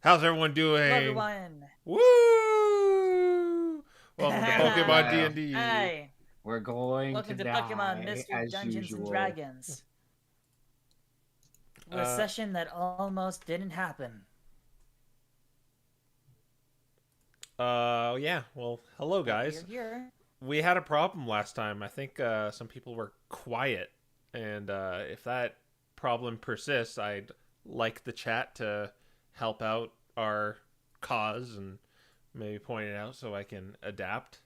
How's everyone doing? Hello, everyone. Woo! Welcome to Pokemon Hello. D&D. Hi. We're going Welcome to to Pokemon die Mystery as Dungeons and usual. Dragons. A session that almost didn't happen. Yeah. Well, hello, guys. You're here. We had a problem last time. I think some people were quiet. And if that problem persists, I'd like the chat to help out our cause and maybe point it out so I can adapt.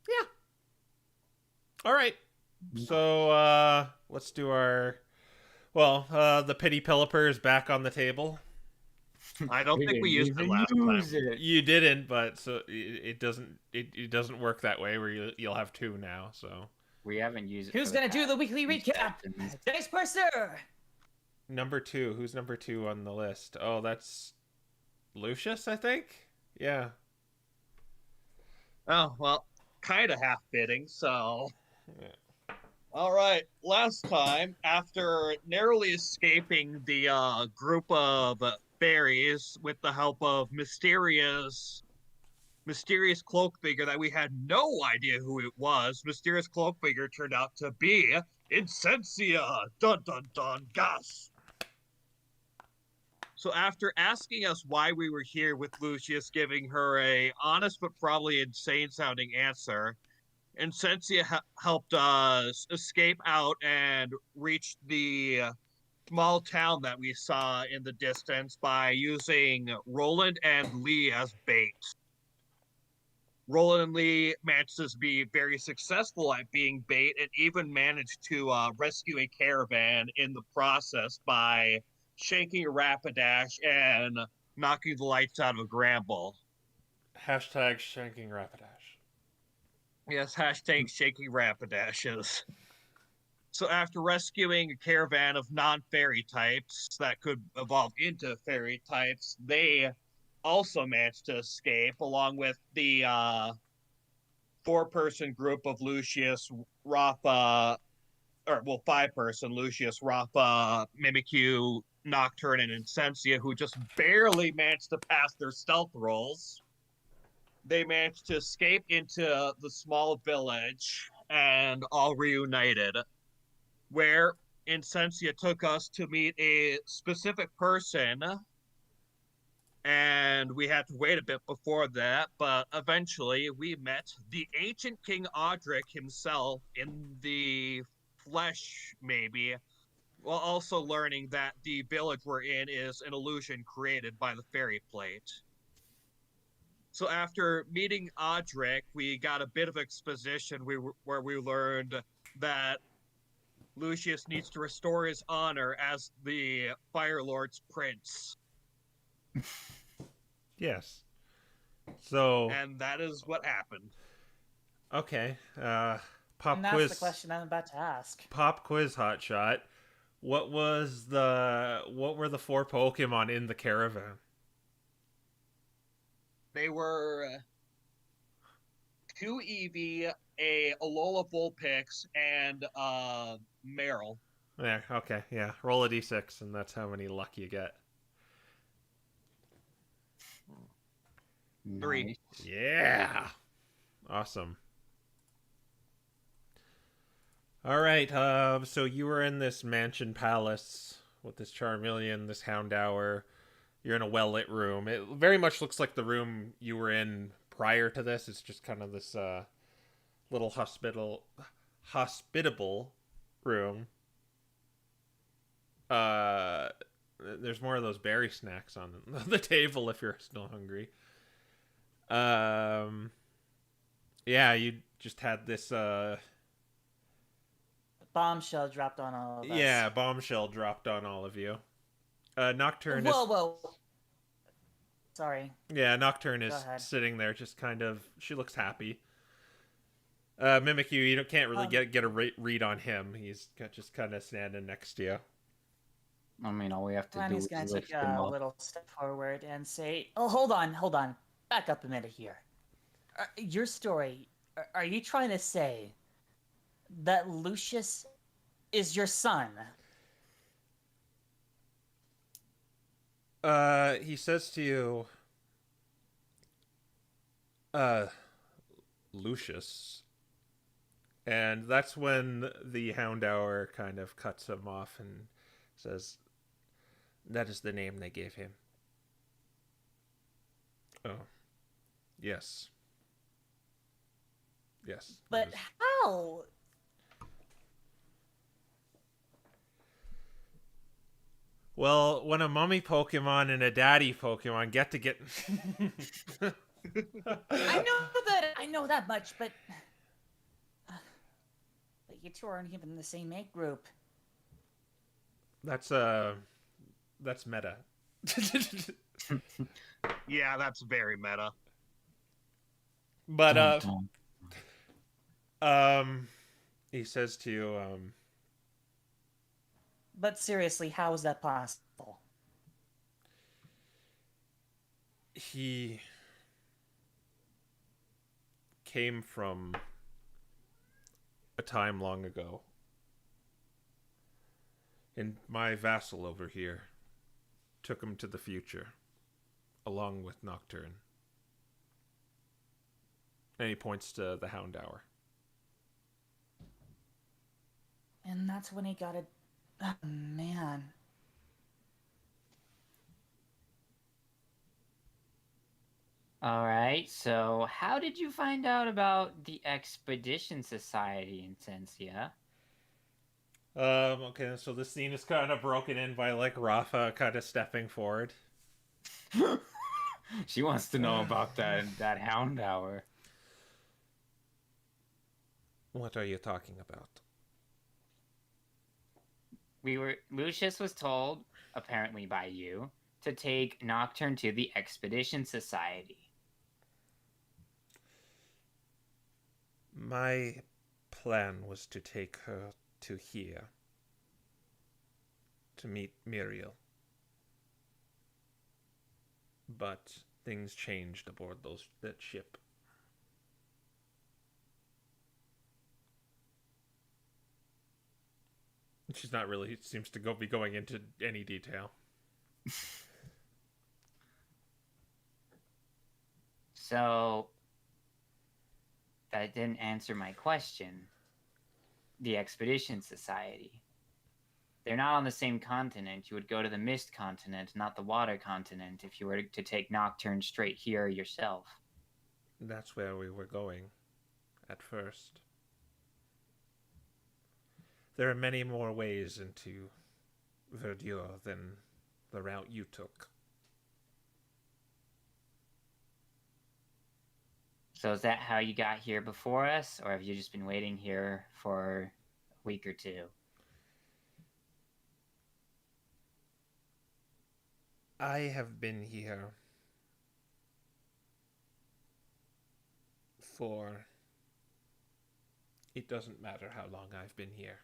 Yeah. All right. So let's do our... Well, the Pity Pelipper is back on the table. I don't think we used it last time. You didn't, but so it doesn't work that way where you'll have two now. So We haven't used it. Who's gonna do the weekly recap? Today's Bruiser. Number 2. Who's number 2 on the list? Oh, that's Lucius, I think. Yeah. Oh, well, kind of half-fitting, so... Yeah. All right, last time, after narrowly escaping the group of fairies with the help of mysterious cloak figure that we had no idea who it was, mysterious cloak figure turned out to be Incensia! Dun dun dun, gas! So after asking us why we were here with Lucius giving her a honest but probably insane-sounding answer, Incensia helped us escape out and reach the small town that we saw in the distance by using Roland and Lee as bait. Roland and Lee managed to be very successful at being bait and even managed to rescue a caravan in the process by shanking a Rapidash and knocking the lights out of a Gramble. Hashtag shanking Rapidash. Yes, hashtag shaking Rapidashes. So after rescuing a caravan of non-fairy types that could evolve into fairy types, they also managed to escape along with the 4-person group of Lucius, Raffa, 5-person Lucius, Raffa, Mimikyu, Nocturne, and Incensia, who just barely managed to pass their stealth rolls. They managed to escape into the small village and all reunited, where Incensia took us to meet a specific person, and we had to wait a bit before that, but eventually we met the ancient King Audric himself in the flesh, maybe, while also learning that the village we're in is an illusion created by the fairy plate. So after meeting Audric, we got a bit of exposition where we learned that Lucius needs to restore his honor as the Fire Lord's prince. Yes. So. And that is what happened. Okay. Pop And that's quiz. the question I'm about to ask. Pop quiz hotshot. What were the 4 Pokemon in the caravan? They were 2 Eevee, a Alola Vulpix, and Meryl. There, okay, yeah. Roll a d6, and that's how many luck you get. 3. Nice. Yeah! Awesome. Alright, so you were in this mansion palace with this Charmeleon, this Houndour. You're in a well-lit room. It very much looks like the room you were in prior to this. It's just kind of this little hospitable room. There's more of those berry snacks on the table if you're still hungry. Yeah, you just had this Bombshell dropped on all of us. Yeah, bombshell dropped on all of you. Nocturne Whoa. Sorry. Yeah, Nocturne is sitting there just kind of... She looks happy. Mimikyu, you can't really get a read on him. He's just kind of standing next to you. I mean, all we have to do is Gonna lift take him a up. little step forward and say, "Oh, hold on. Back up a minute here. Your story, are you trying to say that Lucius is your son?" He says to you, Lucius. And that's when the Houndour kind of cuts him off and says, that is the name they gave him. Oh. Yes. Yes. But how? Well, when a mummy Pokemon and a daddy Pokemon get... I know that much, but you two aren't even in the same age group. That's meta. Yeah, that's very meta. But he says to you, But seriously, how is that possible? he came from a time long ago. And my vassal over here took him to the future, along with Nocturne. And he points to the Houndour. And that's when he got it. Oh, man. Alright, so how did you find out about the Expedition Society in Incensia? Okay, so the scene is kind of broken in by, like, Raffa kind of stepping forward. She wants to know about that Houndour. What are you talking about? Lucius was told, apparently by you, to take Nocturne to the Expedition Society. My plan was to take her to here, to meet Muriel. But things changed aboard that ship. She's not really seems to be going into any detail. So that didn't answer my question. The Expedition Society. They're not on the same continent. You would go to the Mist continent, not the Water continent, if you were to take Nocturne straight here yourself. That's where we were going at first. There are many more ways into Verdure than the route you took. So is that how you got here before us, or have you just been waiting here for a week or two? I have been here for... It doesn't matter how long I've been here.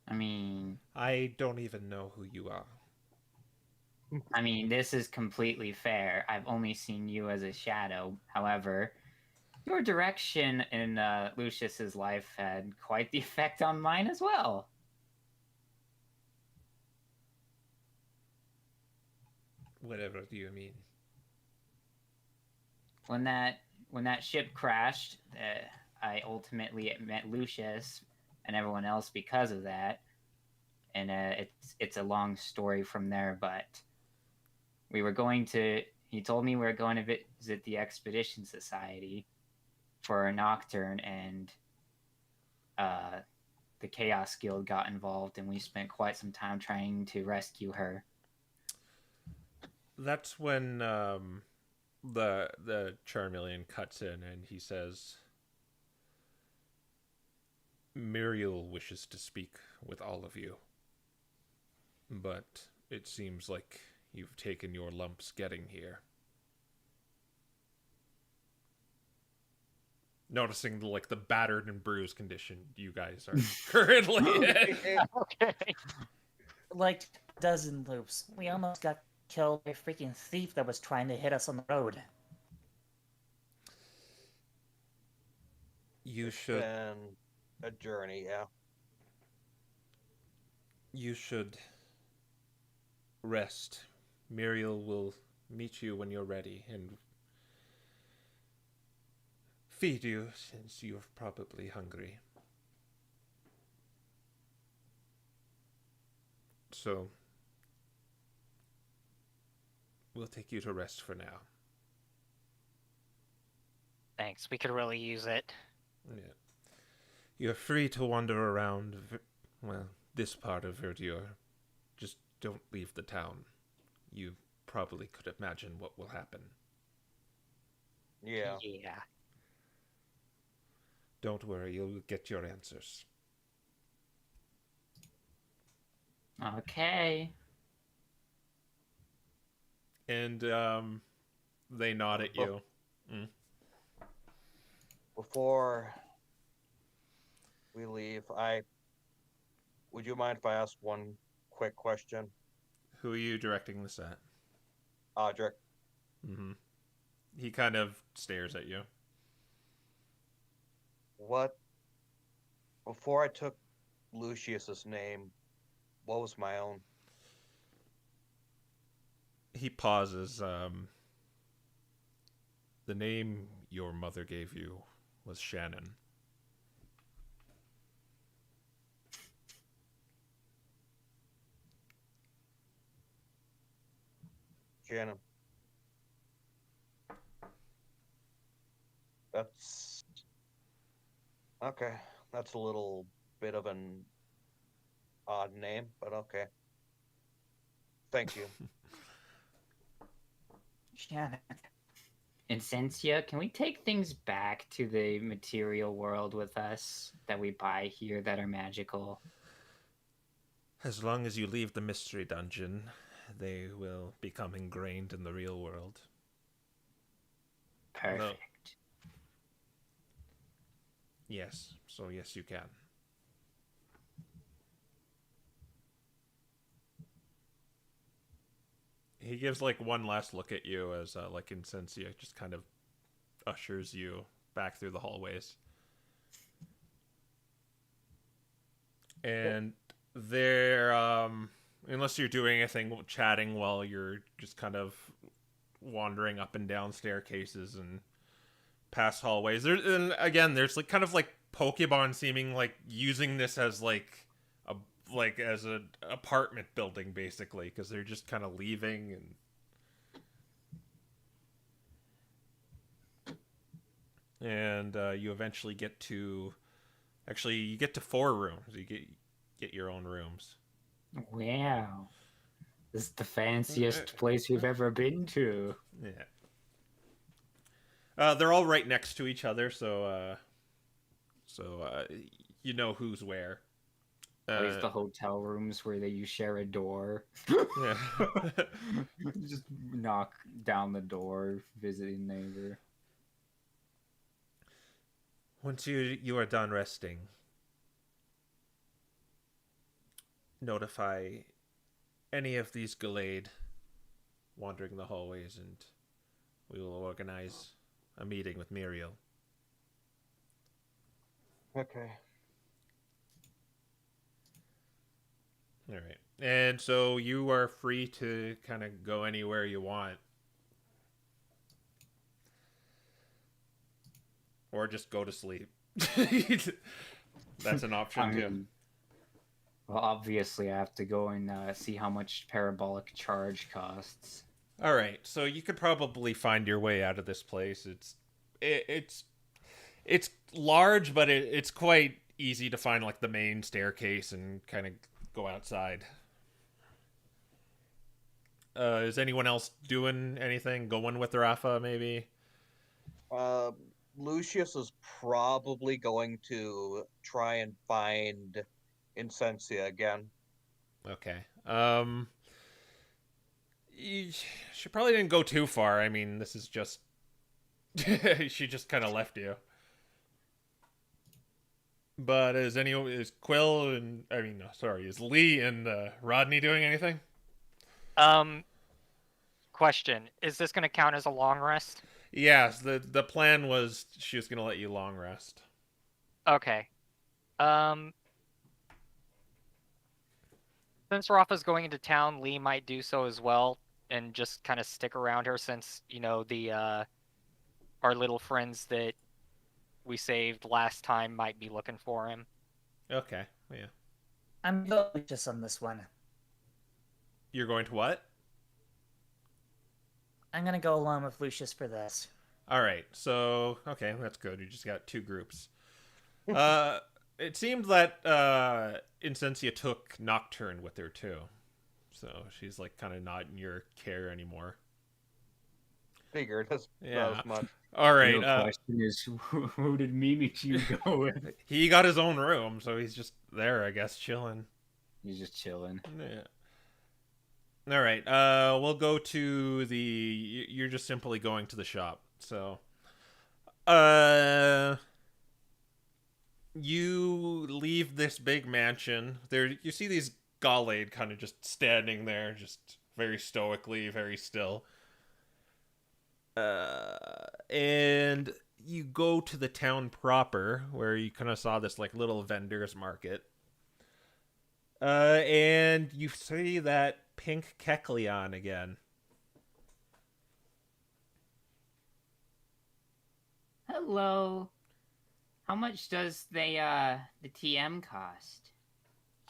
I mean... I don't even know who you are. I mean, this is completely fair. I've only seen you as a shadow. However, your direction in Lucius's life had quite the effect on mine as well. Whatever do you mean? When that ship crashed, I ultimately met Lucius and everyone else because of that. And it's a long story from there, but he told me we were going to visit the Expedition Society for a Nocturne, and the Chaos Guild got involved, and we spent quite some time trying to rescue her. That's when the Charmeleon cuts in and he says, Muriel wishes to speak with all of you, but it seems like you've taken your lumps getting here. Noticing the battered and bruised condition you guys are currently in. Okay. Like a dozen loops. We almost got killed by a freaking thief that was trying to hit us on the road. You should... Been a journey, yeah. You should rest. Muriel will meet you when you're ready and feed you, since you're probably hungry. So, we'll take you to rest for now. Thanks. We could really use it. Yeah. You're free to wander around, well, this part of Verdure. Just don't leave the town. You probably could imagine what will happen. Yeah. Yeah. Don't worry, you'll get your answers. Okay. And, they nod at you. Mm. Before we leave, would you mind if I ask one quick question? Who are you directing this at? Audric. Mm-hmm. He kind of stares at you. Before I took Lucius's name, what was my own? He pauses. The name your mother gave you was Shannon. Shannon. That's... Okay. That's a little bit of an odd name, but okay. Thank you. Shannon. Incensia, can we take things back to the material world with us that we buy here that are magical? As long as you leave the mystery dungeon, they will become ingrained in the real world. Perfect. No. Yes, so yes, you can. He gives like one last look at you as like Incensia just kind of ushers you back through the hallways. And they're unless you're doing anything chatting while you're just kind of wandering up and down staircases and past hallways. There's like kind of like Pokemon seeming like using this as like as an apartment building basically, because they're just kind of leaving and you eventually get to you get to 4 rooms. You get your own rooms. Wow. This is the fanciest place we've ever been to. Yeah. They're all right next to each other, so you know who's where. Always the hotel rooms where you share a door. Yeah. Just knock down the door, visiting neighbor. Once you are done resting, notify any of these Gallade wandering the hallways, and we will organize a meeting with Muriel. Okay. All right. And so you are free to kind of go anywhere you want. Or just go to sleep. That's an option too. Well, obviously I have to go and see how much parabolic charge costs. All right. So you could probably find your way out of this place. It's large, but it's quite easy to find like the main staircase and kind of go outside. Is anyone else doing anything? Going with Raffa, maybe? Lucius is probably going to try and find Incensia again. Okay. She probably didn't go too far. I mean, this is just... she just kind of left you. But is Quill and... is Lee and Rodney doing anything? Question. Is this going to count as a long rest? Yes, the plan was she was going to let you long rest. Okay. Since Rafa's going into town, Lee might do so as well, and just kind of stick around her since, the our little friends that we saved last time might be looking for him. Okay, yeah. I'm going just on this one. You're going to what? I'm gonna go along with Lucius for this. All right, so okay, that's good. You just got two groups. It seemed that Incensia took Nocturne with her too, so she's like kind of not in your care anymore. Figured as much. All right. The real question is, who did Mimichu go with? He got his own room, so he's just there, I guess, chilling. He's just chilling. Yeah. All right. We'll go to the. You're just simply going to the shop, so. You leave this big mansion. There, you see these Gallade kind of just standing there, just very stoically, very still. And you go to the town proper, where you kind of saw this like little vendor's market. And you see that pink Kecleon again. Hello. How much does the TM cost?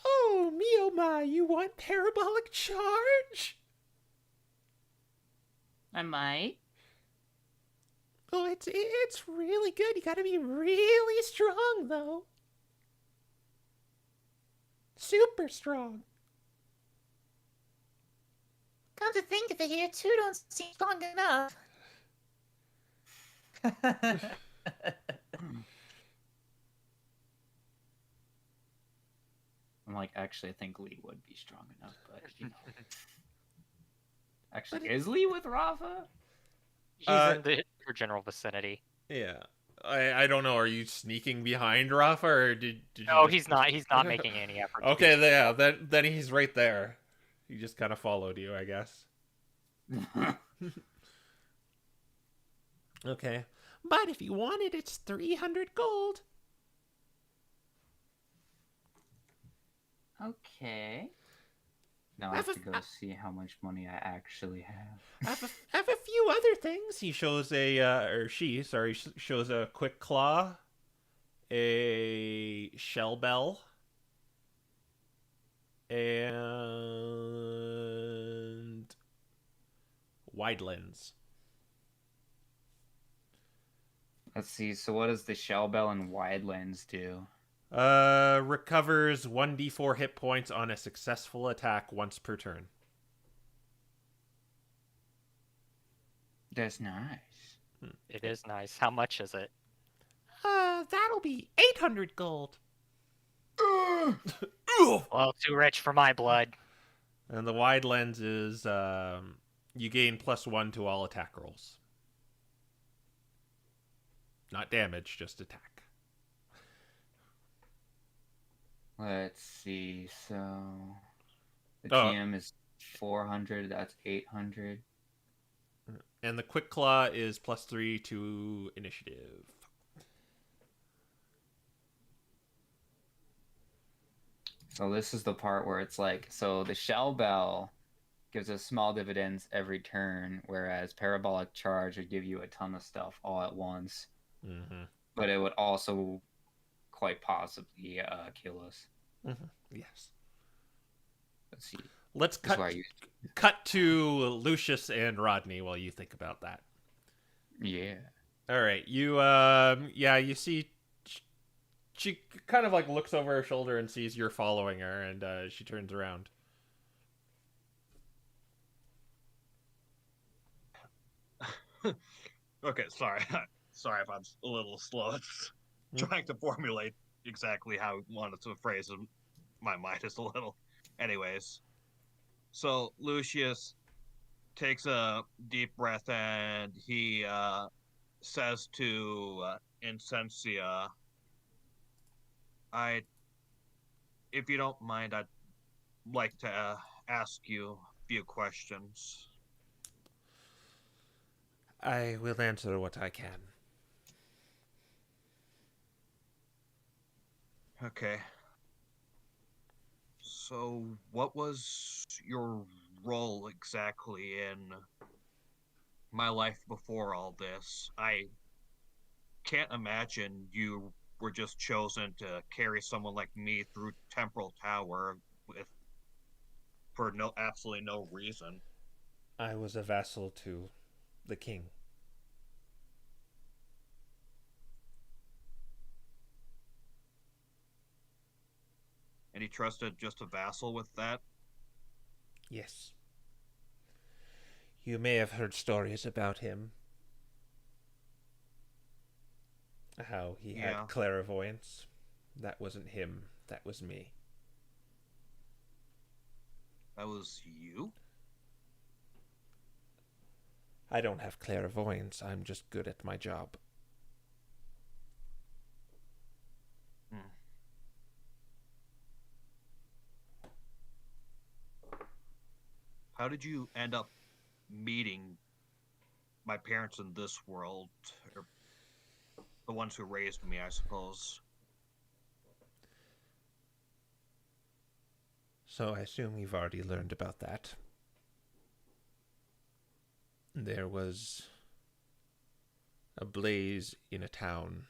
Oh, me oh my, you want parabolic charge? I might. Oh, it's really good. You gotta be really strong, though. Super strong. Come to think of it, here two don't seem strong enough. I'm like, actually, I think Lee would be strong enough, but Actually, is Lee with Raffa? He's in her general vicinity. Yeah. I don't know. Are you sneaking behind Raffa, or did you No, just... he's not. He's not making any effort. Okay, yeah. Then he's right there. He just kind of followed you, I guess. Okay. But if you want it, it's 300 gold. Okay. Now I have to go see how much money I actually have. I have a few other things. He shows shows a quick claw, a shell bell, and wide lens. Let's see. So what does the shell bell and wide lens do? Recovers 1d4 hit points on a successful attack once per turn. That's nice. It is nice. How much is it? That'll be 800 gold. Well, too rich for my blood. And the wide lens is, you gain +1 to all attack rolls. Not damage, just attack. Let's see. So the TM is 400. That's 800. And the quick claw is +3 to initiative. So this is the part where it's like, so the shell bell gives us small dividends every turn, whereas parabolic charge would give you a ton of stuff all at once. Mm-hmm. But it would also quite possibly kill us. Mm-hmm. Yes. Let's see. Let's cut to Lucius and Rodney while you think about that. Yeah. All right. You you see she kind of like looks over her shoulder and sees you're following her, and she turns around. Okay, sorry. Sorry if I'm a little slow. It's trying to formulate exactly how I wanted to phrase it. My mind is a little... Anyways. So, Lucius takes a deep breath and he says to Incensia, if you don't mind, I'd like to ask you a few questions. I will answer what I can. Okay. So, what was your role exactly in my life before all this? I can't imagine you were just chosen to carry someone like me through Temporal Tower with for no absolutely no reason. I was a vassal to the king. And he trusted just a vassal with that? Yes. You may have heard stories about him. How he Yeah. had clairvoyance. That wasn't him. That was me. That was you? I don't have clairvoyance. I'm just good at my job. How did you end up meeting my parents in this world? Or the ones who raised me, I suppose. So I assume you've already learned about that. There was a blaze in a town.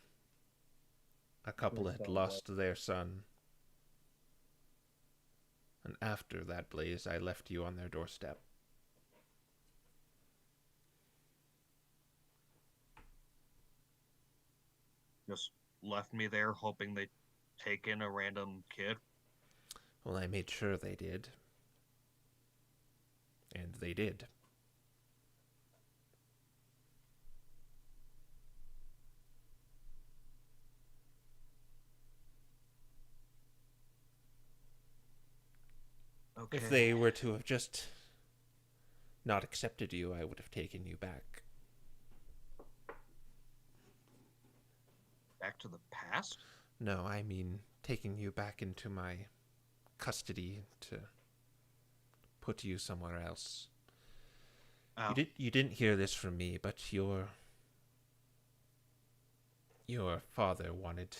A couple had lost their son. And after that blaze, I left you on their doorstep. Just left me there hoping they'd take in a random kid. Well, I made sure they did. And they did. Okay. If they were to have just not accepted you, I would have taken you back. Back to the past? No, I mean taking you back into my custody to put you somewhere else. Oh. You didn't hear this from me, but your father wanted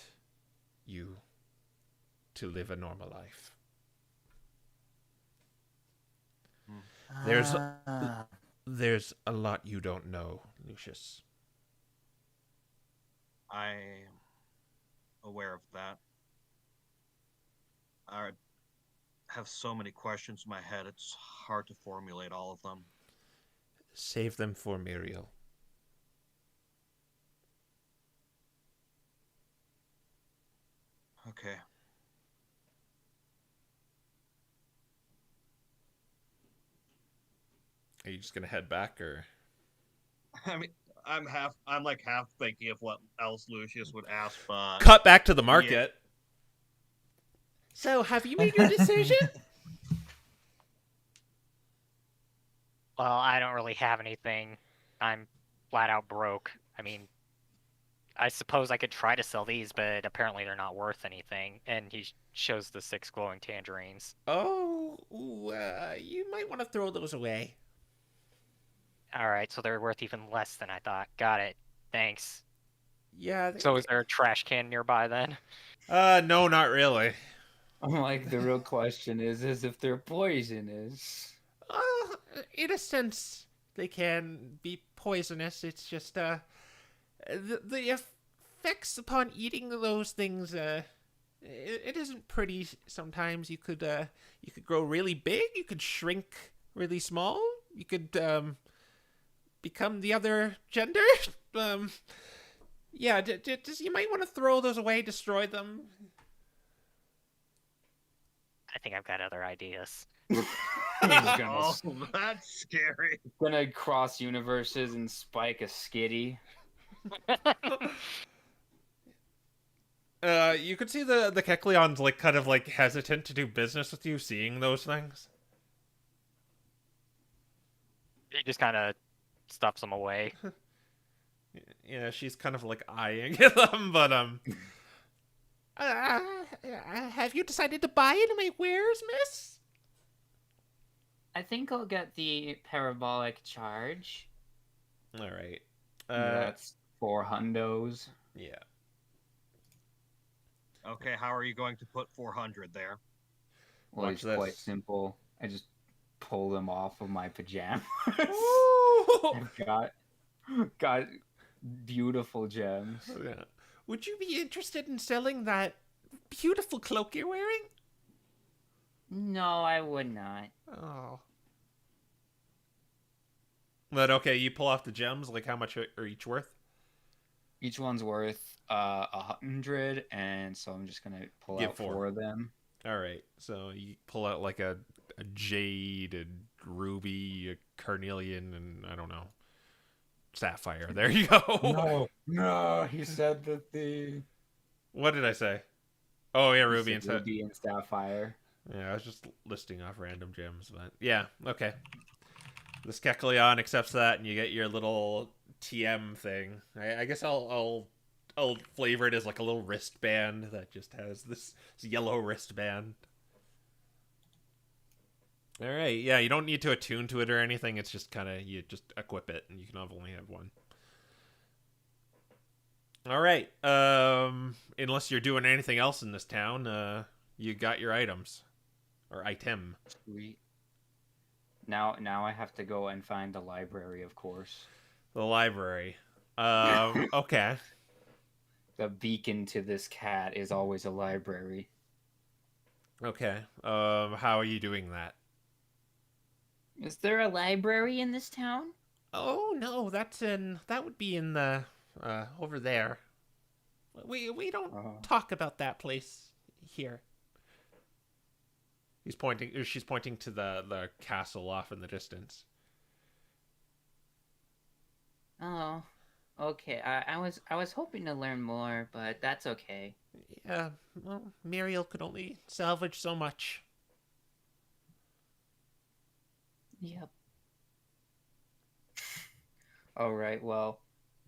you to live a normal life. There's a lot you don't know, Lucius. I'm aware of that. I have so many questions in my head, it's hard to formulate all of them. Save them for Muriel. Okay. Are you just gonna head back, or? I mean, I'm like half thinking of what else Lucius would ask, but Cut back to the market. So, have you made your decision? Well, I don't really have anything. I'm flat out broke. I mean, I suppose I could try to sell these, but apparently they're not worth anything. And he shows the 6 glowing tangerines. Oh, you might want to throw those away. Alright, so they're worth even less than I thought. Got it. Thanks. Yeah. So is there a trash can nearby then? No, not really. Like, the real question is if they're poisonous. In a sense, they can be poisonous. It's just, the effects upon eating those things, it isn't pretty sometimes. You could grow really big, you could shrink really small, you could, become the other gender. Yeah, just, you might want to throw those away, destroy them. I think I've got other ideas. He's oh, that's scary. gonna cross universes and spike a skitty. You could see the Kecleon's like kind of like hesitant to do business with you, seeing those things. He just kind of stuffs them away. Yeah, she's kind of like eyeing them, but have you decided to buy any of my wares, miss? I think I'll get the parabolic charge. All right. That's 4 hundos. Yeah. Okay, how are you going to put 400 there? Well, Watch it's quite this. simple. I just pull them off of my pajamas. Ooh! I've got beautiful gems. Yeah. Would you be interested in selling that beautiful cloak you're wearing? No, I would not. Oh. But okay, you pull off the gems. Like, how much are each worth? Each one's worth 100, and so I'm just gonna pull Give out 4. 4 of them. All right. So you pull out like a jade, a ruby, a carnelian, and I don't know, sapphire. There you go. No, he said that the What did I say? Oh yeah, ruby and sapphire. ruby and sapphire. Yeah, I was just listing off random gems, but yeah, okay. The Skekleon accepts that, and you get your little TM thing. I guess I'll flavor it as like a little wristband that just has this yellow wristband. All right, yeah, you don't need to attune to it or anything. It's just kind of, you just equip it, and you can only have one. All right, unless you're doing anything else in this town, you got your items or item. Sweet. Now I have to go and find the library, of course. The library. Okay. The beacon to this cat is always a library. Okay. How are you doing that? Is there a library in this town? Oh no, that would be in the over there. We don't talk about that place here. She's pointing to the castle off in the distance. Oh, okay. I was hoping to learn more, but that's okay. Yeah, well, Muriel could only salvage so much. Yep. All right, well,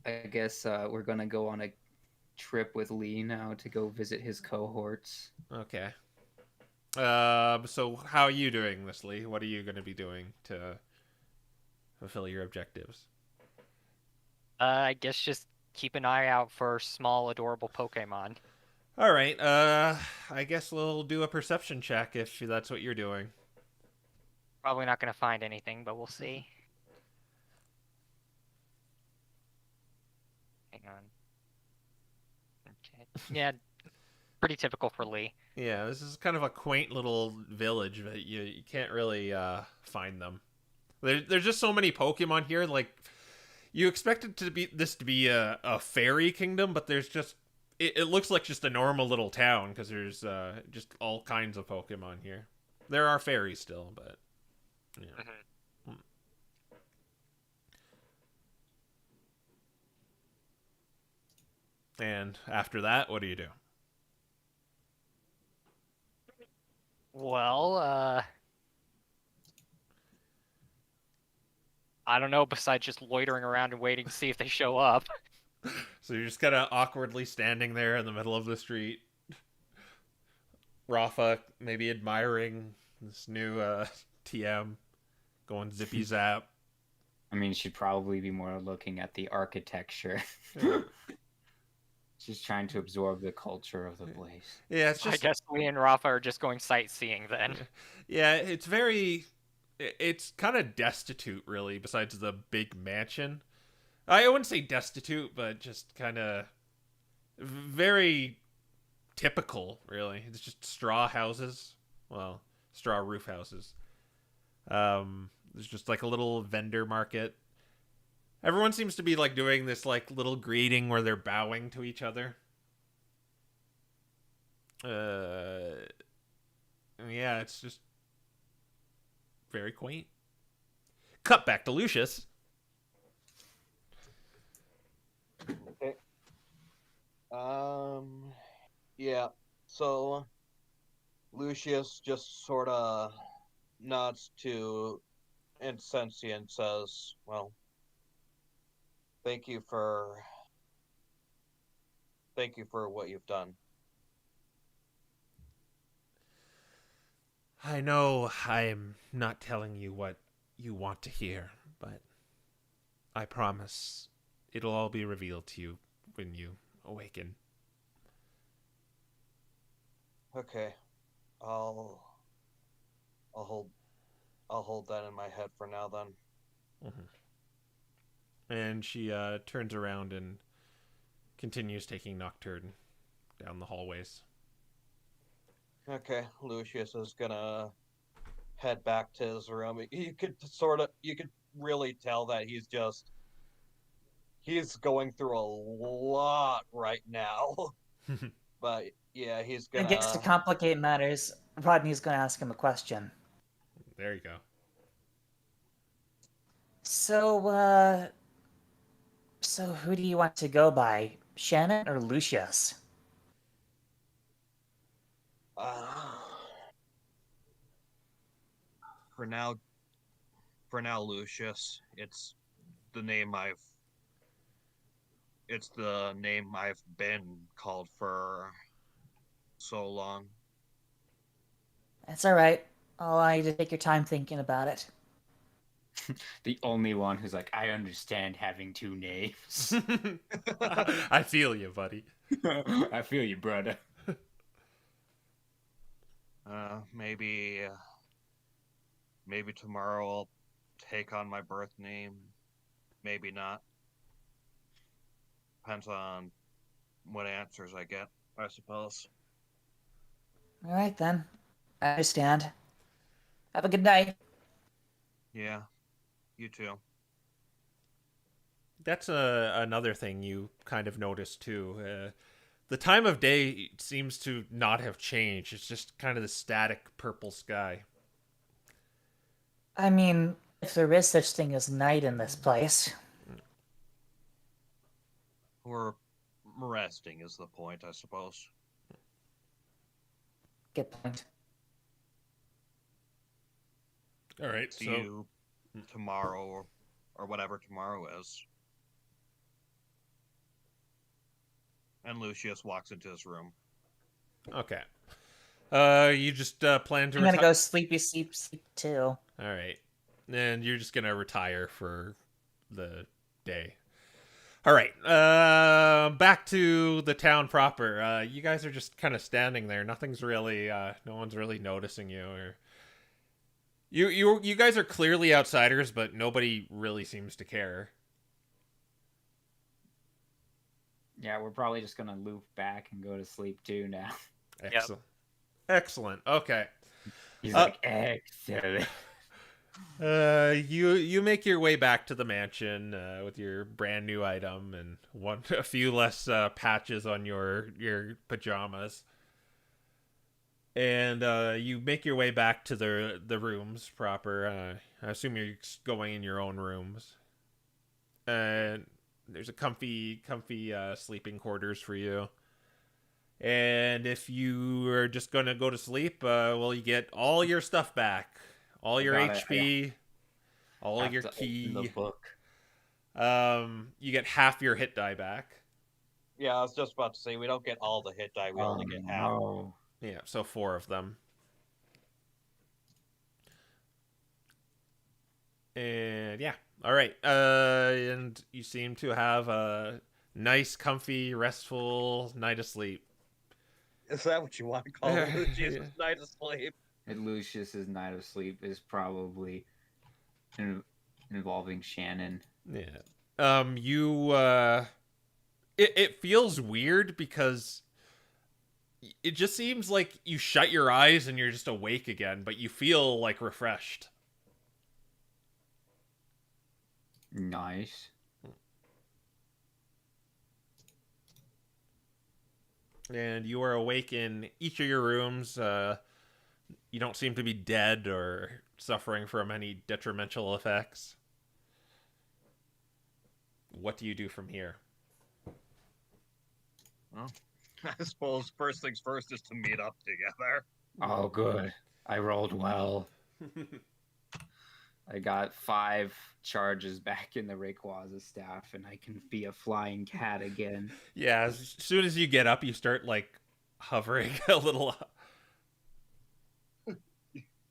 I guess we're gonna go on a trip with Lee now to go visit his cohorts. Okay. So how are you doing this, Lee? What are you going to be doing to fulfill your objectives? I guess just keep an eye out for small, adorable Pokemon. All right. I guess we'll do a perception check if that's what you're doing. Probably not going to find anything, but we'll see. Hang on. Okay. Yeah, pretty typical for Lee. Yeah, this is kind of a quaint little village, but you can't really find them. There's just so many Pokemon here. Like, you expect it to be a fairy kingdom, but there's just it looks like just a normal little town because there's just all kinds of Pokemon here. There are fairies still, but yeah. Mm-hmm. And after that, what do you do? Well, I don't know, besides just loitering around and waiting to see if they show up. So you're just kind of awkwardly standing there in the middle of the street. Raffa maybe admiring this new TM, going zippy zap. I mean, she'd probably be more looking at the architecture. She's trying to absorb the culture of the place. Yeah, it's just. I guess Lee and Raffa are just going sightseeing then. Yeah, it's kind of destitute, really, besides the big mansion. I wouldn't say destitute, but just kind of very typical, really. It's just straw houses. Well, straw roof houses. There's just like a little vendor market. Everyone seems to be like doing this like little greeting where they're bowing to each other. Yeah, it's just very quaint. Cut back to Lucius. Okay. Yeah. So Lucius just sort of nods to Incensia and says, "Well, thank you for what you've done." I know I'm not telling you what you want to hear, but I promise it'll all be revealed to you when you awaken. Okay. I'll I'll hold that in my head for now then. Mm-hmm. And she turns around and continues taking Nocturne down the hallways. Okay, Lucius is gonna head back to his room. You could really tell that he's going through a lot right now. But yeah, he's I guess to gonna. complicate matters, Rodney's going to ask him a question. There you go. So who do you want to go by, Shannon or Lucius? For now, Lucius. It's the name I've been called for so long. That's all right. I'll allow you to take your time thinking about it. The only one who's like, I understand having two names. I feel you, buddy. I feel you, brother. Maybe tomorrow I'll take on my birth name. Maybe not. Depends on what answers I get, I suppose. All right, then. I understand. Have a good night. Yeah, you too. That's another thing you kind of noticed too. The time of day seems to not have changed. It's just kind of the static purple sky. I mean, if there is such thing as night in this place. We're resting is the point, I suppose. Good point. All right, See you tomorrow or whatever tomorrow is. And Lucius walks into his room. Okay. You just plan to I'm gonna go sleep too. All right. And you're just gonna retire for the day. All right. Back to the town proper. You guys are just kind of standing there. Nothing's really no one's really noticing you, or you guys are clearly outsiders, but nobody really seems to care. Yeah, we're probably just gonna loop back and go to sleep too now. Excellent. Yep. Excellent. Okay. He's like, excellent. You make your way back to the mansion with your brand new item and a few less patches on your pajamas, and you make your way back to the rooms proper. I assume you're going in your own rooms, and there's a comfy sleeping quarters for you. And if you are just gonna go to sleep, well, you get all your stuff back. All your HP, all your key. The book. You get half your hit die back. Yeah, I was just about to say we don't get all the hit die. We only get half. No. Yeah, so 4 of them. And yeah, all right. And you seem to have a nice, comfy, restful night of sleep. Is that what you want to call Lucius' night of sleep? And Lucius's night of sleep is probably involving Shannon. Yeah. It feels weird because it just seems like you shut your eyes and you're just awake again, but you feel like refreshed. Nice. And you are awake in each of your rooms. You don't seem to be dead or suffering from any detrimental effects. What do you do from here? Well, I suppose first things first is to meet up together. Oh, good. I rolled well. I got 5 charges back in the Rayquaza staff, and I can be a flying cat again. Yeah, as soon as you get up, you start, like, hovering a little.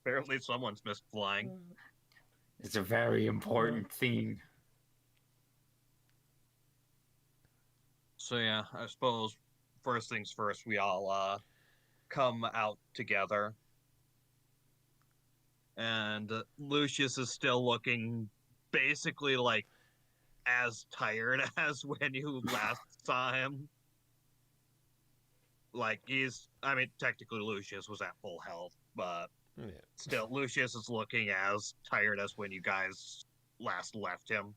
Apparently someone's missed flying. It's a very important thing. So yeah, I suppose first things first, we all come out together. And Lucius is still looking basically like as tired as when you last saw him. Like I mean, technically Lucius was at full health, but Yeah. still, Lucius is looking as tired as when you guys last left him.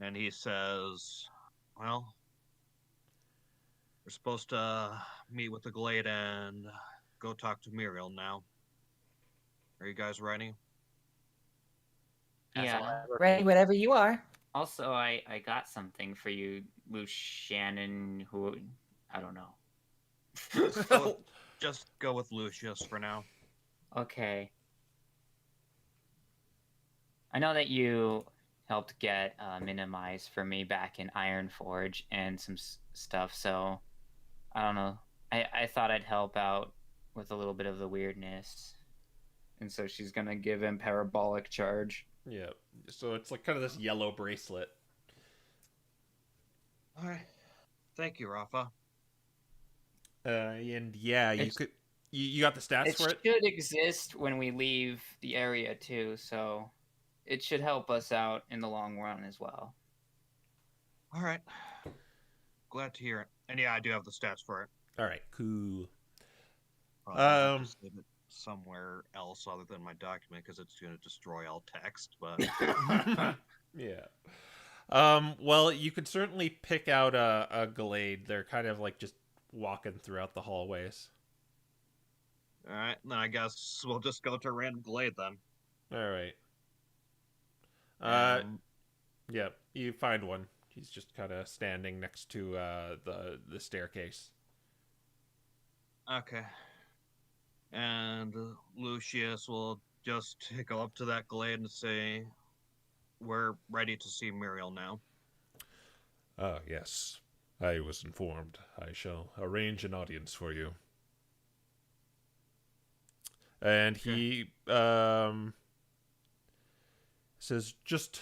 And he says, well, we're supposed to meet with the Glade and go talk to Muriel now. Are you guys ready? Yeah. Ready, whatever you are. Also, I got something for you, Lucianon, who I don't know. Just go with Lucius for now. Okay. I know that you helped get Minimize for me back in Ironforge and some stuff, so I don't know. I thought I'd help out with a little bit of the weirdness. And so she's gonna give him parabolic charge. Yeah. So it's like kind of this yellow bracelet. All right. Thank you, Raffa. And yeah, you It's- could. You got the stats It for it? should exist when we leave the area too, so it should help us out in the long run as well. All right. Glad to hear it. And yeah, I do have the stats for it. All right. Cool. Probably have to save it somewhere else other than my document because it's going to destroy all text. But Yeah. Well, you could certainly pick out a Glade. They're kind of like just walking throughout the hallways. all right, then I guess we'll just go to a random Glade then. All right. Um, Yeah, you find one. He's just kind of standing next to the staircase. Okay. And Lucius will just go up to that Glade and say, "We're ready to see Muriel now." Ah, yes. I was informed. I shall arrange an audience for you. And he says, "Just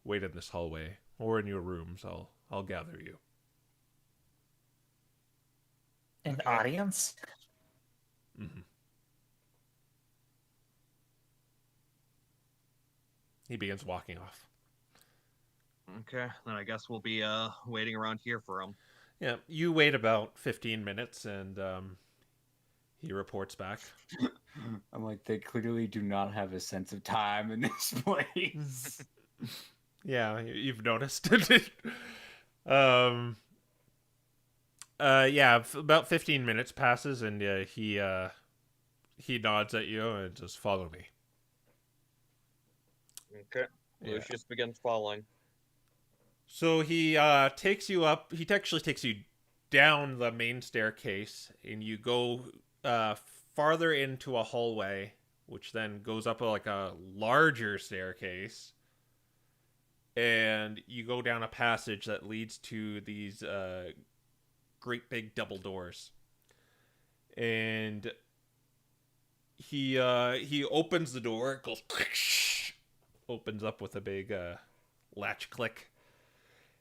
wait in this hallway or in your rooms. I'll gather you." An Okay. audience? Mm-hmm. He begins walking off. Okay, then I guess we'll be waiting around here for him. Yeah, you wait about 15 minutes, and he reports back. I'm like, they clearly do not have a sense of time in this place. Yeah, you've noticed. Yeah, about 15 minutes passes, and he nods at you and says, "Follow me." Okay. Yeah. Lucius begins following. So he takes you up. He actually takes you down the main staircase, and you go farther into a hallway, which then goes up like a larger staircase, and you go down a passage that leads to these great big double doors. And he opens the door, it goes opens up with a big latch click.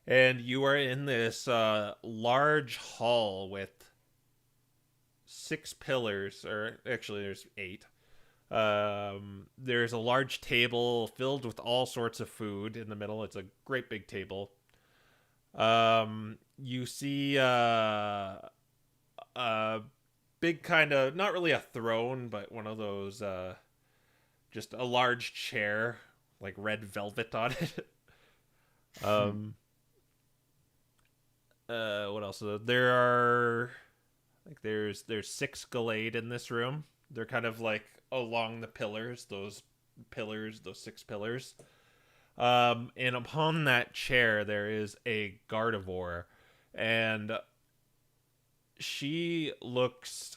And you are in this large hall with 6 pillars, or actually there's 8. There's a large table filled with all sorts of food in the middle. It's a great big table. You see a big kind of, not really a throne, but one of those, just a large chair, like red velvet on it. What else? There are, like, there's 6 Glade in this room. They're kind of like along the pillars, those 6 pillars. And upon that chair there is a Gardevoir, and she looks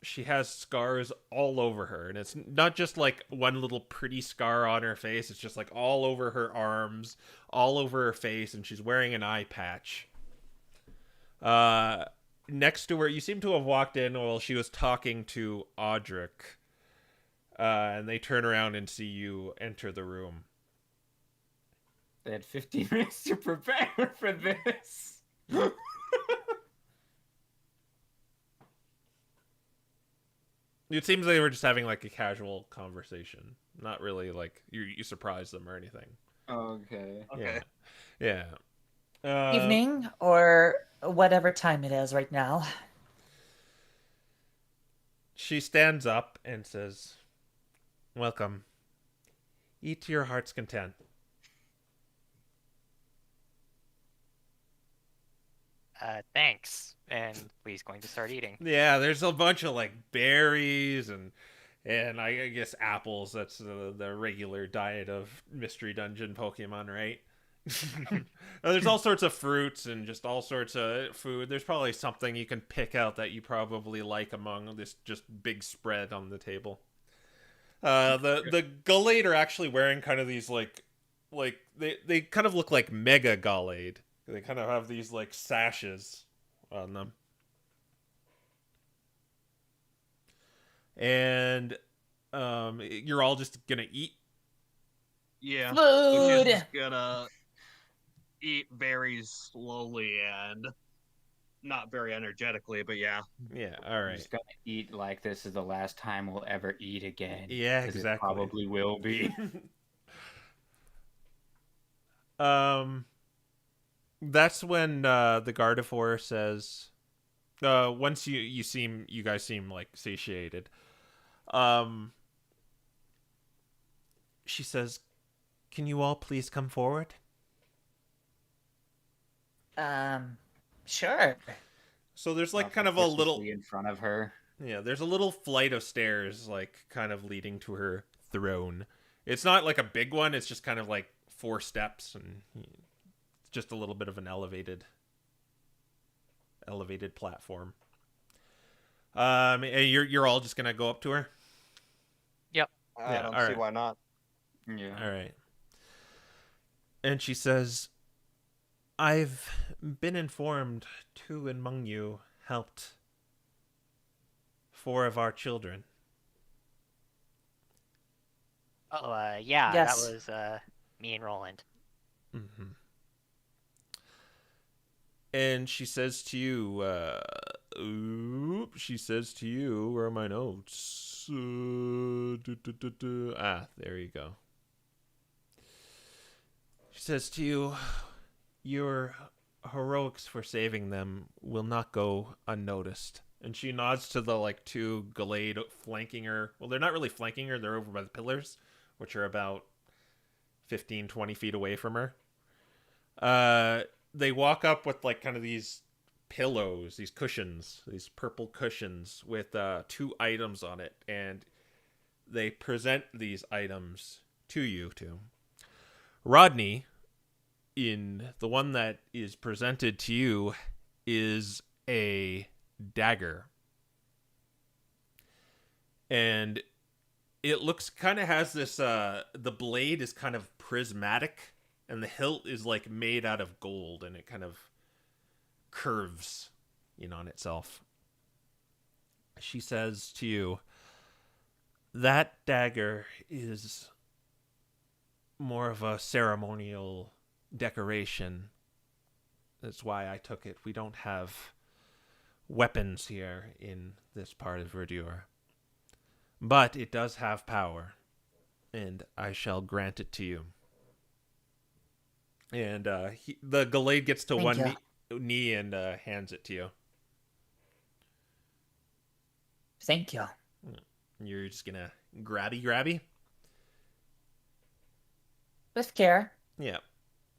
she has scars all over her, and it's not just like one little pretty scar on her face, it's just like all over her arms, all over her face, and she's wearing an eye patch. Next to her, you seem to have walked in while she was talking to Audric, and they turn around and see you enter the room. They had 15 minutes to prepare for this. It seems they were just having like a casual conversation. Not really like you surprised them or anything. Okay. Okay. Yeah. Evening, or whatever time it is right now. She stands up and says, "Welcome. Eat to your heart's content." Thanks. And Lee's going to start eating. Yeah, there's a bunch of like berries and I guess apples. That's the regular diet of Mystery Dungeon Pokemon, right? There's all sorts of fruits and just all sorts of food. There's probably something you can pick out that you probably like among this just big spread on the table. The Gallade are actually wearing kind of these like they kind of look like Mega Gallade. They kind of have these like sashes on them. And you're all just gonna eat. Yeah. Food! Lucius is gonna eat very slowly and not very energetically, but yeah. Yeah, all I'm right. just gonna eat like this is the last time we'll ever eat again. Yeah, 'cause exactly. It probably will be. That's when the Gardevoir says, once you guys seem like satiated. She says, "Can you all please come forward?" Sure. So there's like Walk kind of a little, suspiciously in front of her. yeah, there's a little flight of stairs, like kind of leading to her throne. It's not like a big one. It's just kind of like 4 steps, and it's just a little bit of an elevated platform. And you're all just gonna go up to her. I Yeah, don't all see right. why not. Yeah. All right. And she says, "I've been informed 2 among you helped 4 of our children." Oh, yeah, Yes. that was me and Roland. Mm-hmm. And she says to you, where are my notes? There you go. She says to you, "Your heroics for saving them will not go unnoticed." And she nods to the like 2 Gallade flanking her. Well, they're not really flanking her. They're over by the pillars, which are about 15, 20 feet away from her. They walk up with like kind of these pillows, these cushions, these purple cushions with 2 items on it, and they present these items to you two. Rodney, in the one that is presented to you, is a dagger, and it looks kind of has this the blade is kind of prismatic, and the hilt is like made out of gold, and it kind of curves in on itself. She says to you, "That dagger is more of a ceremonial decoration. That's why I took it. We don't have weapons here in this part of Verdure. But it does have power, and I shall grant it to you." And the Gallade gets to Thank one you. knee and hands it to you. Thank you. You're just gonna grabby? With care. Yeah.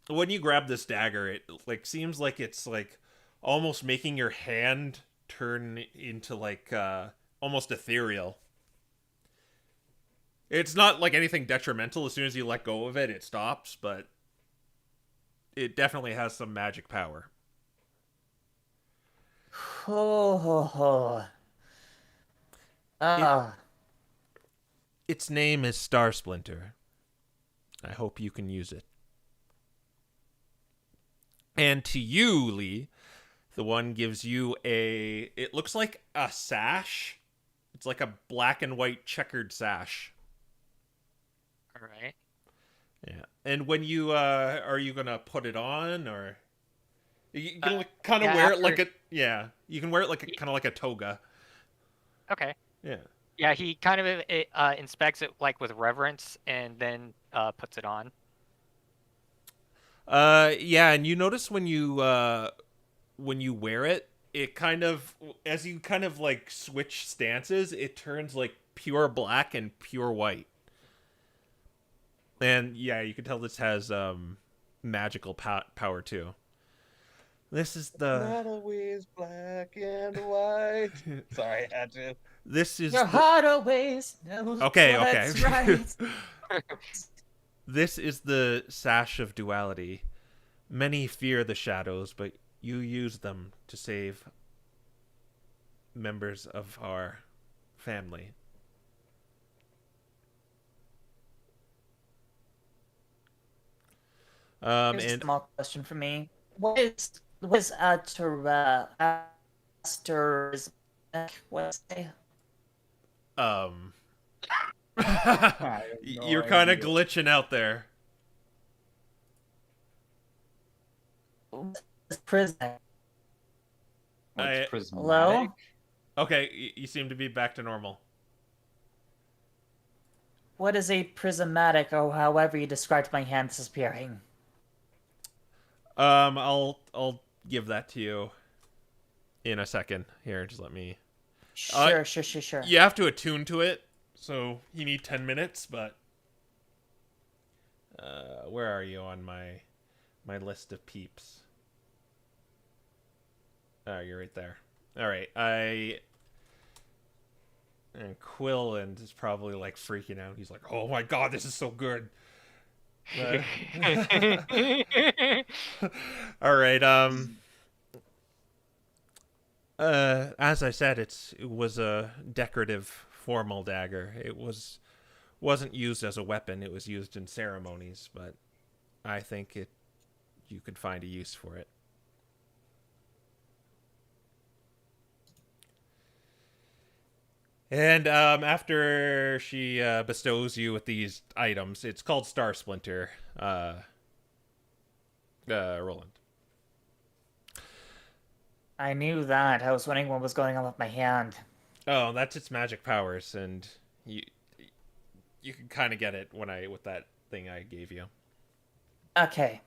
When you grab this dagger, it like seems like it's like almost making your hand turn into like almost ethereal. It's not like anything detrimental. As soon as you let go of it, it stops, but it definitely has some magic power. Ho ho ho. Its name is Star Splinter. I hope you can use it. And to you, Lee, the one gives you it looks like a sash. It's like a black and white checkered sash. All right. Yeah. And when you, are you going to put it on or? You can kind of yeah, wear it like after- you can wear it like kind of like a toga. Okay. Yeah. Yeah, he kind of inspects it like with reverence and then puts it on. Yeah, and you notice when you wear it, it kind of, as you kind of like switch stances, it turns like pure black and pure white. And yeah, you can tell this has magical power too. This is Not always black and white. Sorry, I had to. this is Your the... heart always knows Okay, what's okay. right. This is the sash of duality. Many fear the shadows, but you use them to save members of our family. Here's a And small question for me. What is Aster's what's it? um have no you're kind of idea. glitching out there. Prison. I- What's prismatic? Hello? Okay, you seem to be back to normal. What is a prismatic, or however you described my hand disappearing? I'll give that to you in a second. Here, just let me. Sure. You have to attune to it, so you need 10 minutes. But where are you on my list of peeps? Oh, you're right there. All right, and Quilland is probably like freaking out. He's like, "Oh my god, this is so good." All right. As I said, it was a decorative formal dagger. Wasn't used as a weapon. It was used in ceremonies, but I think you could find a use for it. And after she bestows you with these items, it's called Star Splinter. Roland. I knew that. I was wondering what was going on with my hand. Oh, that's its magic powers, and you can kind of get it with that thing I gave you. Okay.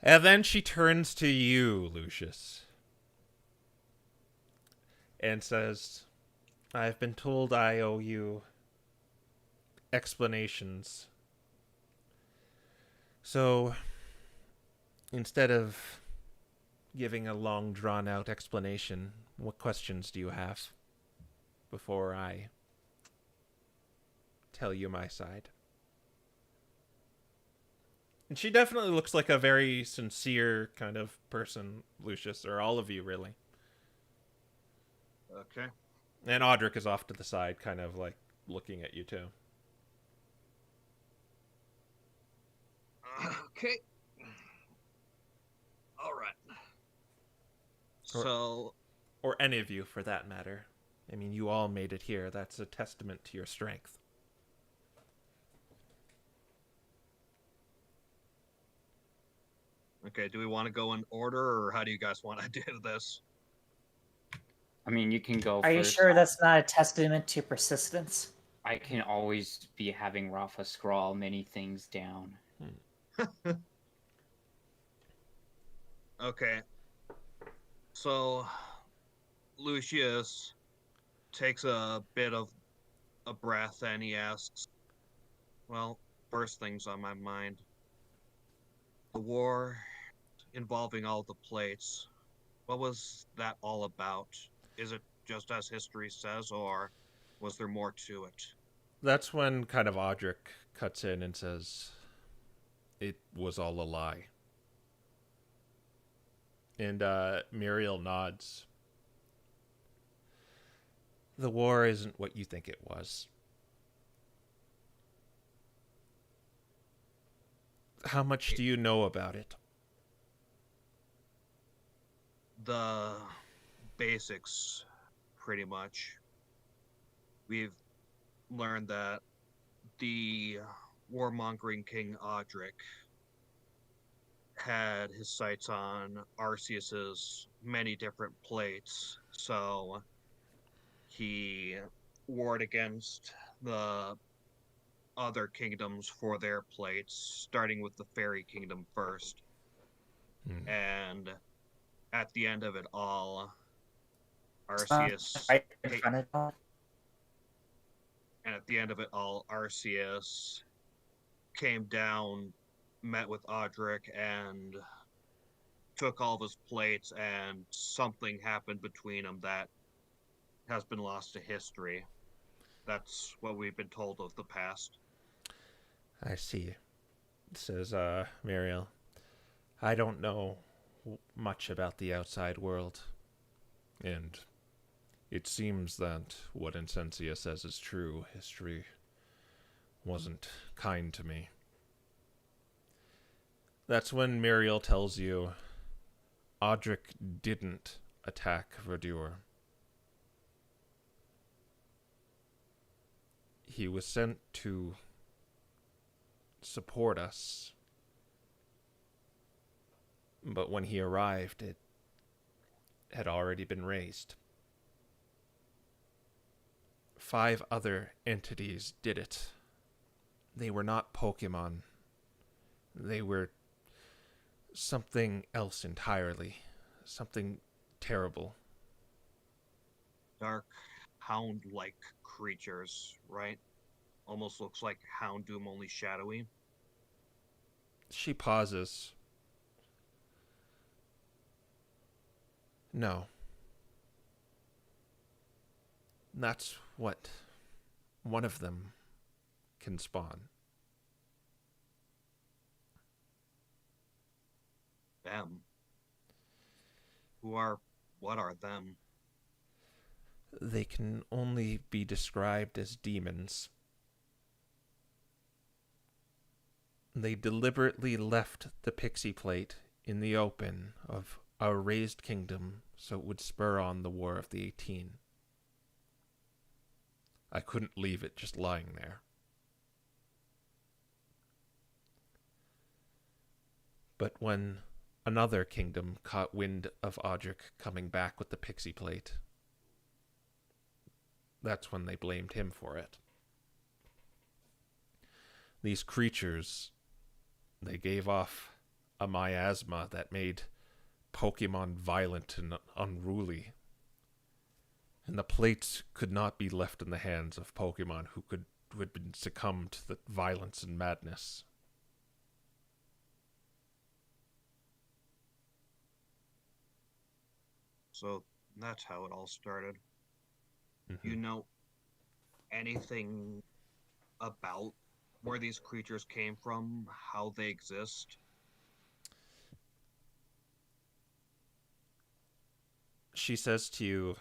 And then she turns to you, Lucius, and says, "I've been told I owe you explanations. So, instead of giving a long, drawn-out explanation, what questions do you have before I tell you my side?" And she definitely looks like a very sincere kind of person, Lucius, or all of you, really. Okay. And Audric is off to the side, kind of like looking at you too. Okay. All right. So, Or any of you, for that matter. I mean, you all made it here. That's a testament to your strength. okay, do we want to go in order, or how do you guys want to do this? I mean, you can go Are you first. sure that's not a testament to persistence? I can always be having Raffa scrawl many things down. Okay. So, Lucius takes a bit of a breath and he asks, well, first things on my mind. The war involving all the plates. What was that all about? Is it just as history says, or was there more to it? That's when kind of Audric cuts in and says, "It was all a lie." And Muriel nods. "The war isn't what you think it was. How much do you know about it?" The basics, pretty much. We've learned that the warmongering King Audric had his sights on Arceus's many different plates, so he warred against the other kingdoms for their plates, starting with the Fairy Kingdom first. And at the end of it all, Arceus Right in front of them. and at the end of it all, Arceus came down, met with Audric, and took all of his plates, and something happened between them that has been lost to history. That's what we've been told of the past. I see. Says Muriel. I don't know much about the outside world, and it seems that what Incensia says is true. History wasn't kind to me. That's when Muriel tells you Audric didn't attack Verdure. He was sent to support us, but when he arrived, it had already been raised. 5 other entities did it. They were not Pokemon. They were something else entirely. Something terrible. Dark hound-like creatures, right? Almost looks like Houndoom, only shadowy. She pauses. No. That's what one of them can spawn. Them. What are them? They can only be described as demons. They deliberately left the pixie plate in the open of our raised kingdom so it would spur on the War of the 18. I couldn't leave it just lying there. But when another kingdom caught wind of Audric coming back with the pixie plate, that's when they blamed him for it. These creatures, they gave off a miasma that made Pokemon violent and unruly. And the plates could not be left in the hands of Pokemon who had been succumbed to the violence and madness. So that's how it all started. Mm-hmm. You know anything about where these creatures came from, how they exist? She says to you,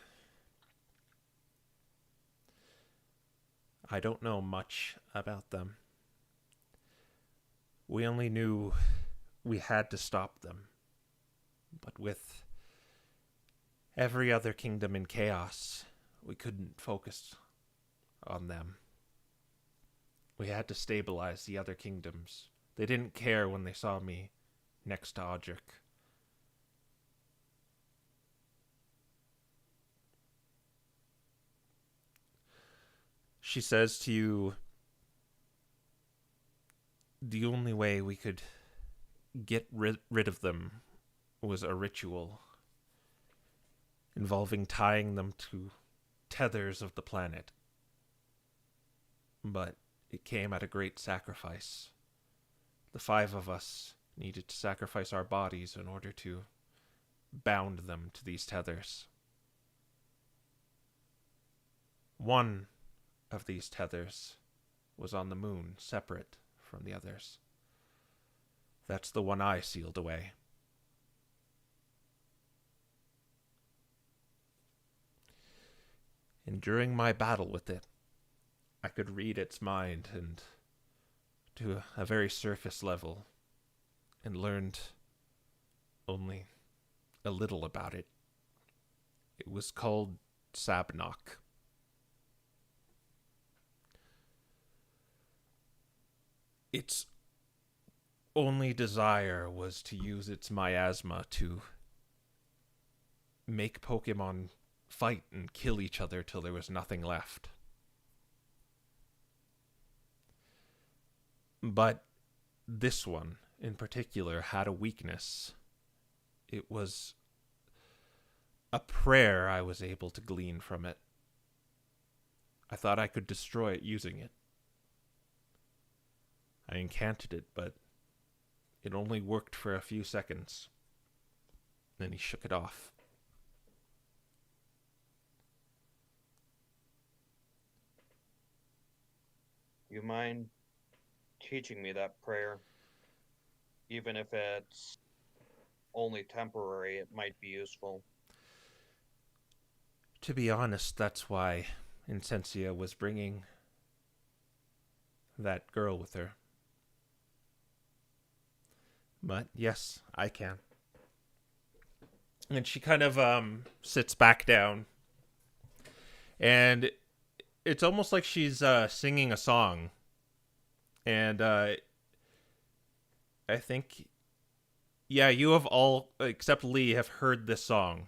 I don't know much about them. We only knew we had to stop them. But with every other kingdom in chaos, we couldn't focus on them. We had to stabilize the other kingdoms. They didn't care when they saw me next to Audric. She says to you, the only way we could get rid of them was a ritual involving tying them to tethers of the planet. But it came at a great sacrifice. The 5 of us needed to sacrifice our bodies in order to bound them to these tethers. One of these tethers was on the moon, separate from the others. That's the one I sealed away. And during my battle with it, I could read its mind and to a very surface level, and learned only a little about it. It was called Sabnok. It's only desire was to use its miasma to make Pokemon fight and kill each other till there was nothing left. But this one, in particular, had a weakness. It was a prayer I was able to glean from it. I thought I could destroy it using it. I incanted it, but it only worked for a few seconds. Then he shook it off. You mind teaching me that prayer? Even if it's only temporary, it might be useful. To be honest, that's why Incensia was bringing that girl with her. But yes, I can. And she kind of sits back down. And it's almost like she's singing a song. And I think, yeah, you have all, except Lee, have heard this song.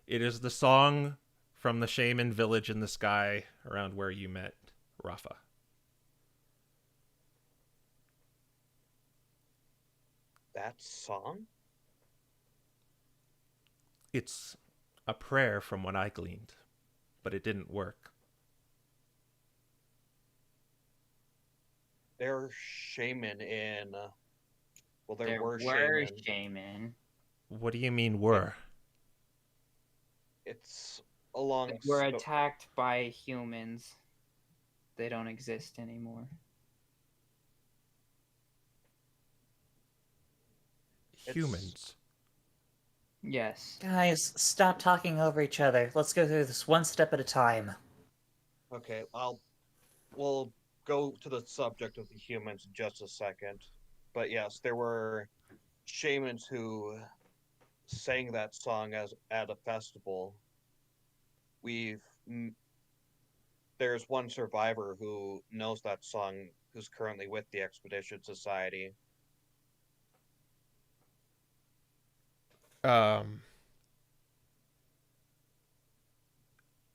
It is the song from the shaman village in the sky around where you met Raffa. That song? It's a prayer from what I gleaned, but it didn't work. There's shaman in... well, there were shaman. What do you mean were? It's along... We're attacked by humans. They don't exist anymore. Humans. Yes. Guys, stop talking over each other. Let's go through this one step at a time. Okay, we'll go to the subject of the humans in just a second. But yes, there were shamans who sang that song at a festival. There's one survivor who knows that song who's currently with the Expedition Society.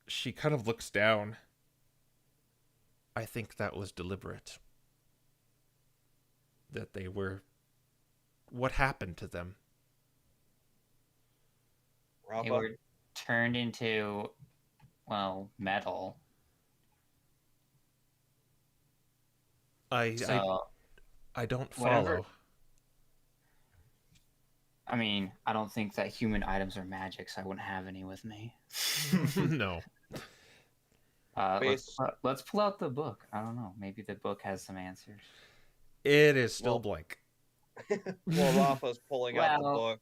She kind of looks down. I think that was deliberate. That they were... What happened to them? They were turned into, well, metal. I don't follow. Whatever. I mean, I don't think that human items are magic, so I wouldn't have any with me. No. Let's pull out the book. I don't know. Maybe the book has some answers. It is still blank. Well, Raffa's pulling out the book.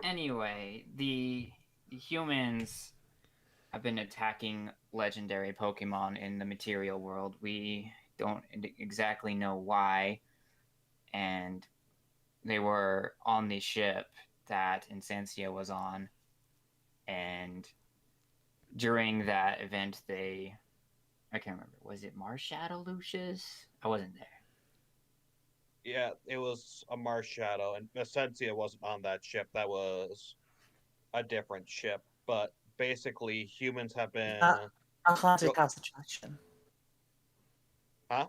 Anyway, the humans have been attacking legendary Pokemon in the material world. We don't exactly know why, and they were on the ship that Incensia was on, and during that event, I can't remember, was it Marshadow, Lucius? I wasn't there. Yeah, it was a Marshadow, and Incensia wasn't on that ship. That was a different ship. But basically, humans have been... a haunted concentration. Huh?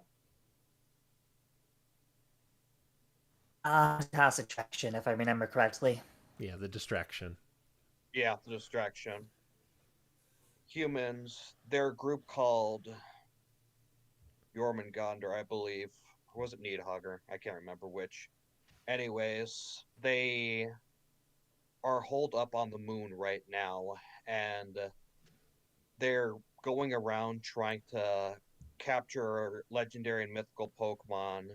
Concentration, if I remember correctly. Yeah, the distraction. Yeah, the distraction. Humans, their group called Jormungandr, I believe. Or was it Needhugger? I can't remember which. Anyways, they are holed up on the moon right now, and they're going around trying to capture legendary and mythical Pokemon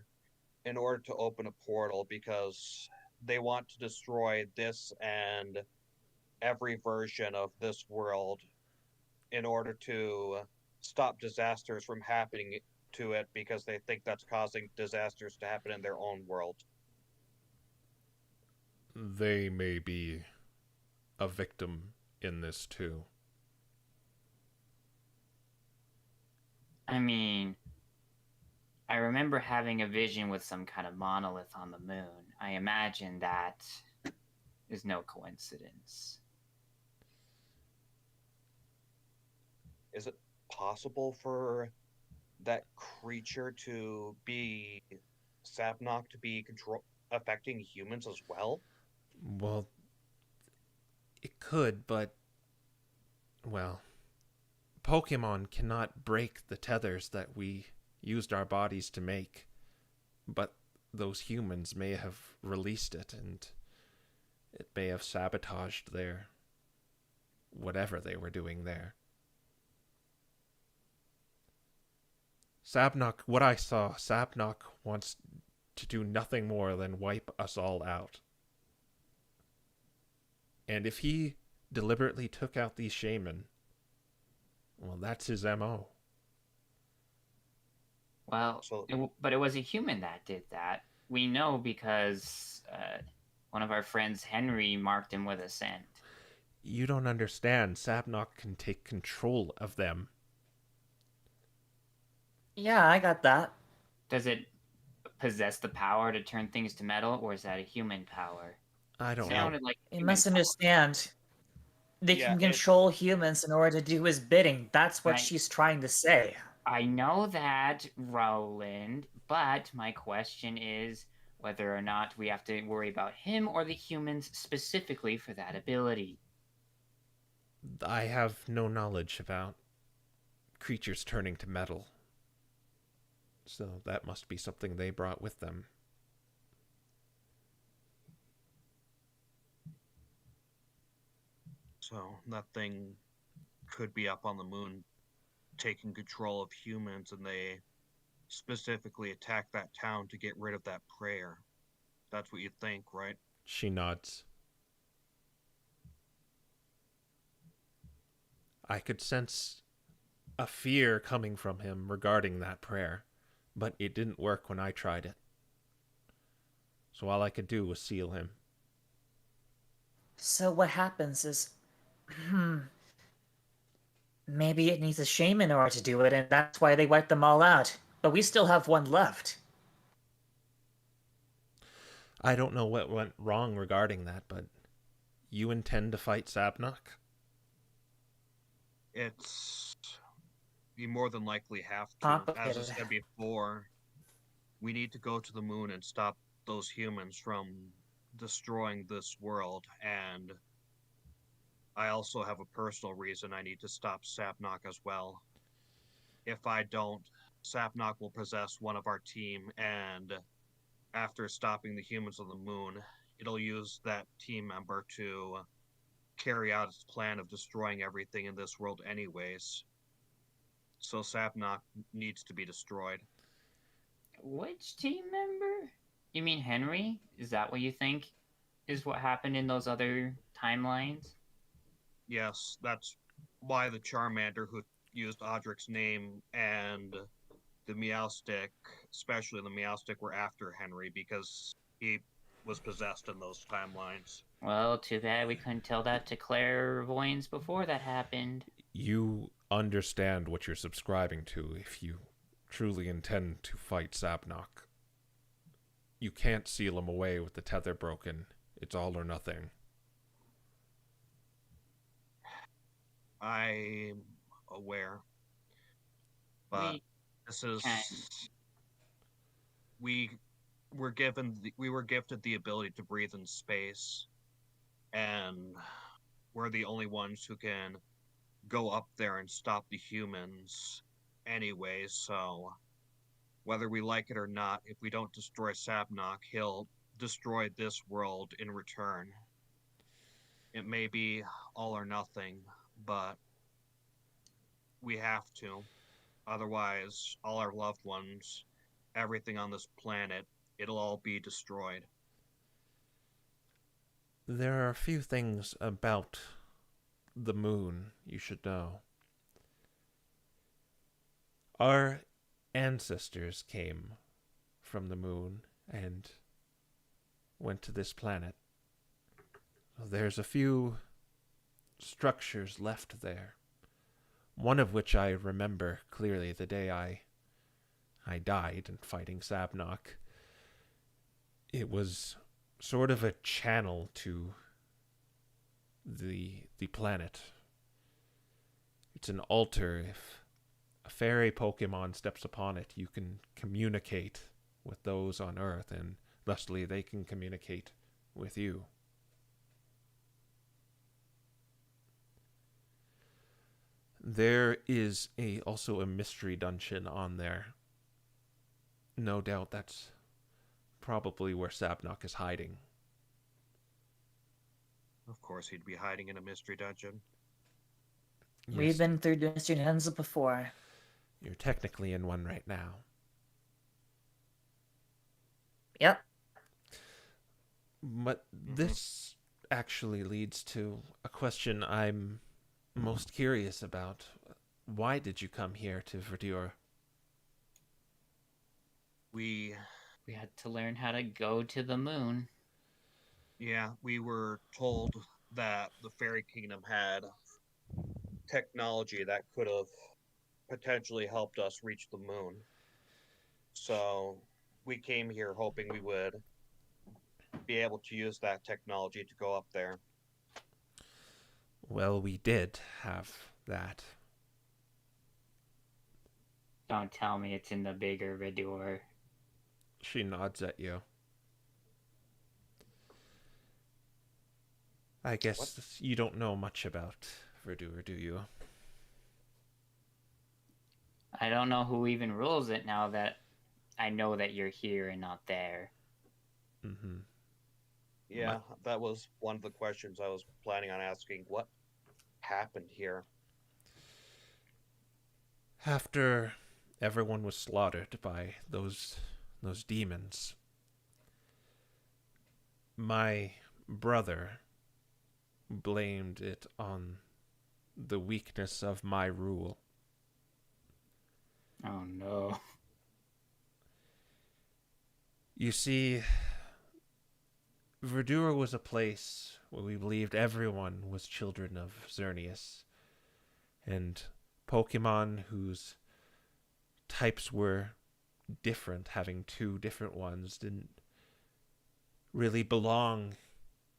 in order to open a portal, because they want to destroy this and every version of this world in order to stop disasters from happening to it, because they think that's causing disasters to happen in their own world. They may be a victim in this too. I mean, I remember having a vision with some kind of monolith on the moon. I imagine that is no coincidence. Is it possible for that creature to be Sapnok to be affecting humans as well? Well, it could, but well, Pokemon cannot break the tethers that we used our bodies to make, but those humans may have released it, and it may have sabotaged their whatever they were doing there. Sapnok, what I saw, Sapnok wants to do nothing more than wipe us all out. And if he deliberately took out these shaman, well, that's his MO. Well, but it was a human that did that. We know because one of our friends, Henry, marked him with a scent. You don't understand. Sapnok can take control of them. Yeah, I got that. Does it possess the power to turn things to metal, or is that a human power? I don't know. Sounded like You human must understand. They Yeah, can control humans in order to do his bidding. That's what Right. she's trying to say. I know that, Roland, but my question is whether or not we have to worry about him or the humans specifically for that ability. I have no knowledge about creatures turning to metal. So that must be something they brought with them. So that thing could be up on the moon taking control of humans, and they specifically attack that town to get rid of that prayer. That's what you think, right? She nods. I could sense a fear coming from him regarding that prayer, but it didn't work when I tried it. So all I could do was seal him. So what happens is, maybe it needs a shaman in order to do it, and that's why they wiped them all out. But we still have one left. I don't know what went wrong regarding that, but you intend to fight Sapnok? You more than likely have to. As I Complicated. said before, we need to go to the moon and stop those humans from destroying this world, and I also have a personal reason I need to stop Sapnok as well. If I don't, Sapnok will possess one of our team, and after stopping the humans on the moon, it'll use that team member to carry out its plan of destroying everything in this world anyways. So Sapnok needs to be destroyed. Which team member? You mean Henry? Is that what you think is what happened in those other timelines? Yes, that's why the Charmander who used Audric's name and the Meowstick, especially the Meowstick, were after Henry because he was possessed in those timelines. Well, too bad we couldn't tell that to clairvoyance before that happened. You understand what you're subscribing to if you truly intend to fight Sapnok. You can't seal him away with the tether broken. It's all or nothing. I'm aware. But this is... We were gifted the ability to breathe in space, and we're the only ones who can go up there and stop the humans anyway, so whether we like it or not, if we don't destroy Sapnok, he'll destroy this world in return. It may be all or nothing, but we have to. Otherwise, all our loved ones, everything on this planet, it'll all be destroyed. There are a few things about the moon you should know. Our ancestors came from the moon and went to this planet. There's a few structures left there. One of which I remember clearly the day I I died in fighting Sabnok, it was sort of a channel to the planet. It's an altar. If a fairy Pokemon steps upon it, you can communicate with those on Earth, and thusly they can communicate with you. There is also a mystery dungeon on there. No doubt that's probably where Sabnok is hiding. Of course, he'd be hiding in a mystery dungeon. We've Yes, been through Mystery Dungeons before. you're technically in one right now. Yep. But this actually leads to a question I'm most curious about. Why did you come here to Verdure? We had to learn how to go to the moon. we were told that the Fairy Kingdom had technology that could have potentially helped us reach the moon. So we came here hoping we would be able to use that technology to go up there. Well, we did have that. Don't tell me it's in the bigger Vidor. She nods at you. I guess you don't know much about Verdure, do you? I don't know who even rules it now that I know that you're here and not there. Mm-hmm. Yeah, that was one of the questions I was planning on asking. What happened here? After everyone was slaughtered by those demons, my brother blamed it on the weakness of my rule. Oh no. You see, Verdure was a place where we believed everyone was children of Xerneas, and Pokemon whose types were different, having two different ones, didn't really belong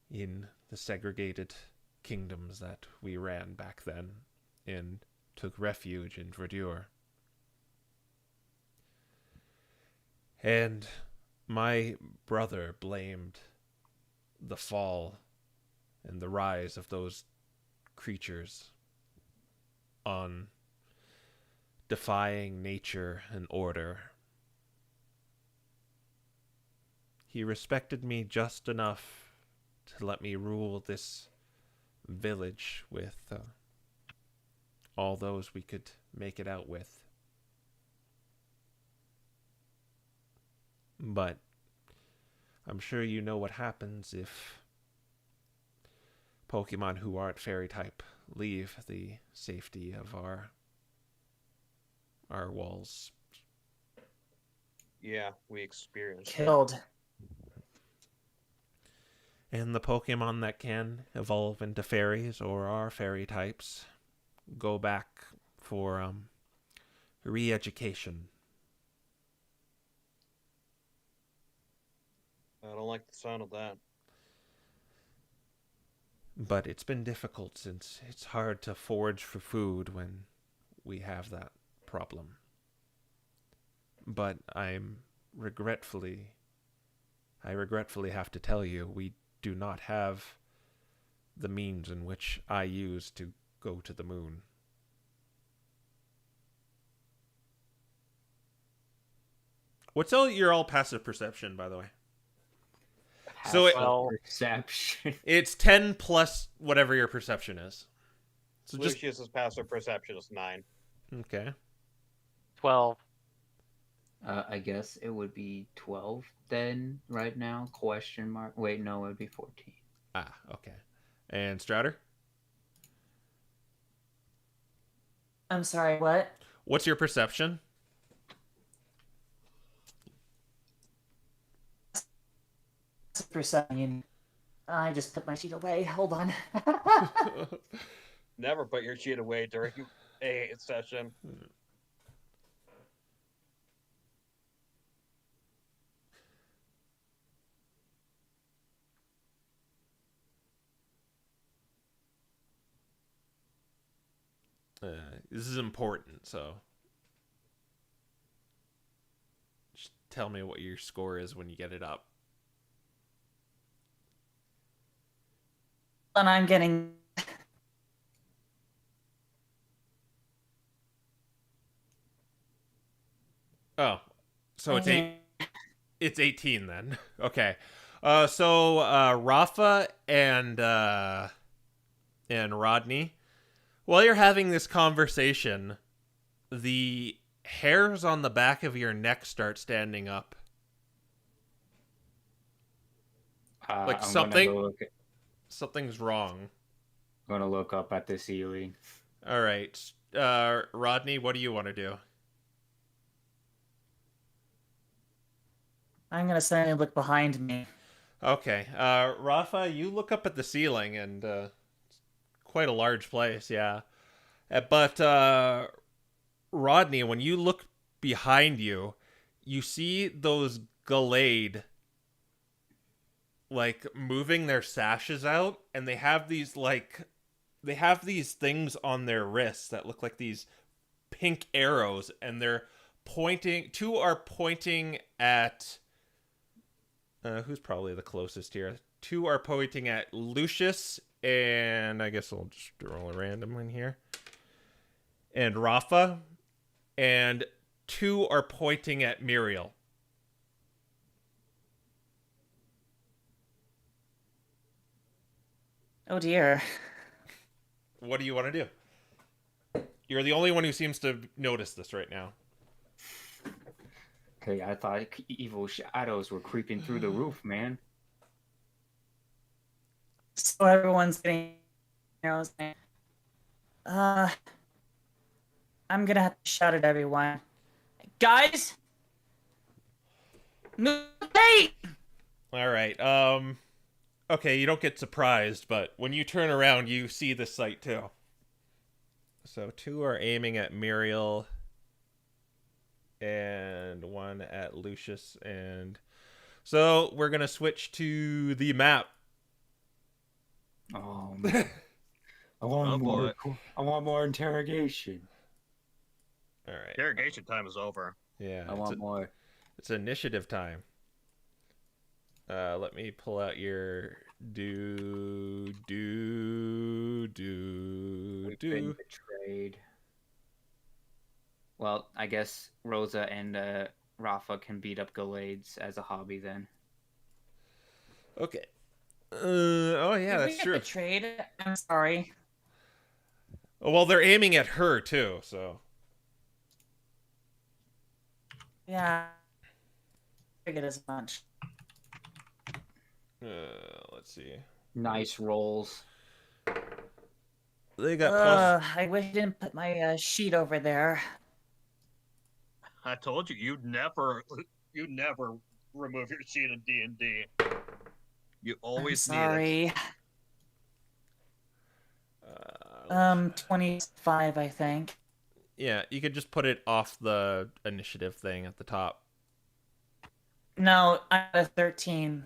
in the segregated kingdoms that we ran back then and took refuge in Verdure. And my brother blamed the fall and the rise of those creatures on defying nature and order. He respected me just enough to let me rule this village with all those we could make it out with. But I'm sure you know what happens if Pokemon who aren't fairy type leave the safety of our walls. Yeah, we experienced it. Killed. And the Pokemon that can evolve into fairies or are fairy types go back for re-education. I don't like the sound of that. But it's been difficult since it's hard to forage for food when we have that problem. But I regretfully have to tell you, we do not have the means in which I use to go to the moon. What's your all passive perception, by the way? So Perception. it's 10 plus whatever your perception is. So just Lucius's passive perception is 9. okay. 12. I guess it would be 12 then, right now? Question mark. Wait, no, it would be 14. Ah, okay. And Strider? I'm sorry, what? What's your perception? Perception. I just put my sheet away. Hold on. Never put your sheet away during a session. This is important, so just tell me what your score is when you get it up. And I'm getting... Oh, so it's Mhm. It's 18 then. Okay. So Raffa and Rodney, while you're having this conversation, the hairs on the back of your neck start standing up. Like I'm something Gonna go look something's wrong. gonna look up at the ceiling. All right. Rodney, what do you want to do? I'm gonna suddenly look behind me. Okay. Raffa, you look up at the ceiling and it's quite a large place, yeah. But Rodney, when you look behind you, you see those Gallade like moving their sashes out, and they have these things on their wrists that look like these pink arrows, and they're pointing. Two are pointing at who's probably the closest here. Two are pointing at Lucius, and I guess I'll just roll a random one here. And Raffa, and two are pointing at Muriel. Oh dear. What do you want to do? You're the only one who seems to notice this right now. Okay, I thought evil shadows were creeping through the roof, man. So everyone's getting arrows. I'm gonna have to shout at everyone. Guys! Hey! All right. Okay, you don't get surprised, but when you turn around, you see the sight too. So two are aiming at Muriel, and one at Lucius, and so we're gonna switch to the map. Oh, man. I want more. boy. I want more interrogation. All right. Interrogation time is over. Yeah. I want more. It's initiative time. Let me pull out your We've been betrayed. Well, I guess Rosa and Raffa can beat up Gallades as a hobby then. Okay. Oh yeah, Did we that's get true. betrayed? I'm sorry. Oh, well, they're aiming at her too, so. Yeah. I figured as much. Let's see. Nice rolls. They got plus. I wish I didn't put my sheet over there. I told you, you'd never remove your sheet in D&D. You always I'm need it. sorry. 25, I think. Yeah, you could just put it off the initiative thing at the top. No, I'm at a 13.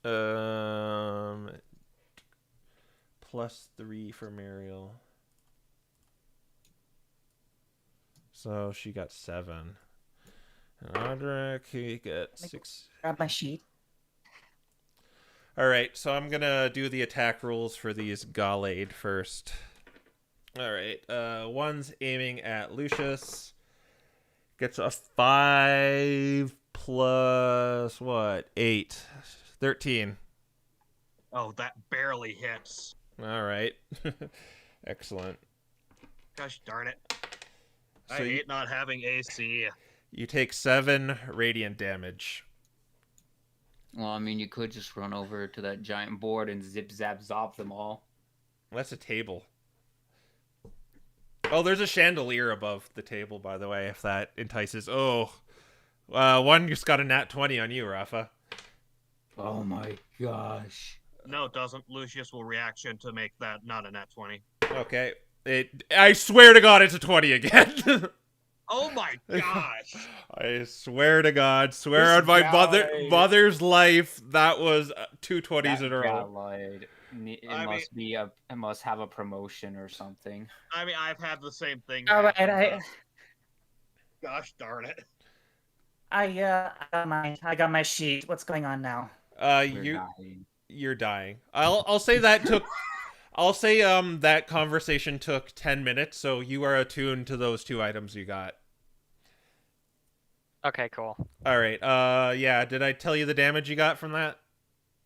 +3 for Muriel. So she got 7. And Audric, he got 6. Grab my sheet. Alright, so I'm gonna do the attack rules for these Gallade first. Alright, one's aiming at Lucius. Gets a 5 plus what? 8. 13. Oh, that barely hits. Alright. Excellent. Gosh darn it. So I hate not having AC. You take 7 radiant damage. Well, I mean, you could just run over to that giant board and zip zap zop them all. That's a table. Oh, there's a chandelier above the table, by the way, if that entices. Oh, one just got a nat 20 on you, Raffa. Oh my gosh. No, it doesn't. Lucius will reaction to make that not a nat 20. Okay. I swear to God, it's a 20 again. Oh my gosh! I swear to God, swear This on my guy. mother's life, that was 2 20s in a row. Lied. It must have a promotion or something. I mean, I've had the same thing. All right, happen, gosh darn it. I got my sheet. What's going on now? You're dying. I'll say that took. I'll say that conversation took 10 minutes, so you are attuned to those 2 items you got. Okay, cool. All right. Yeah. Did I tell you the damage you got from that?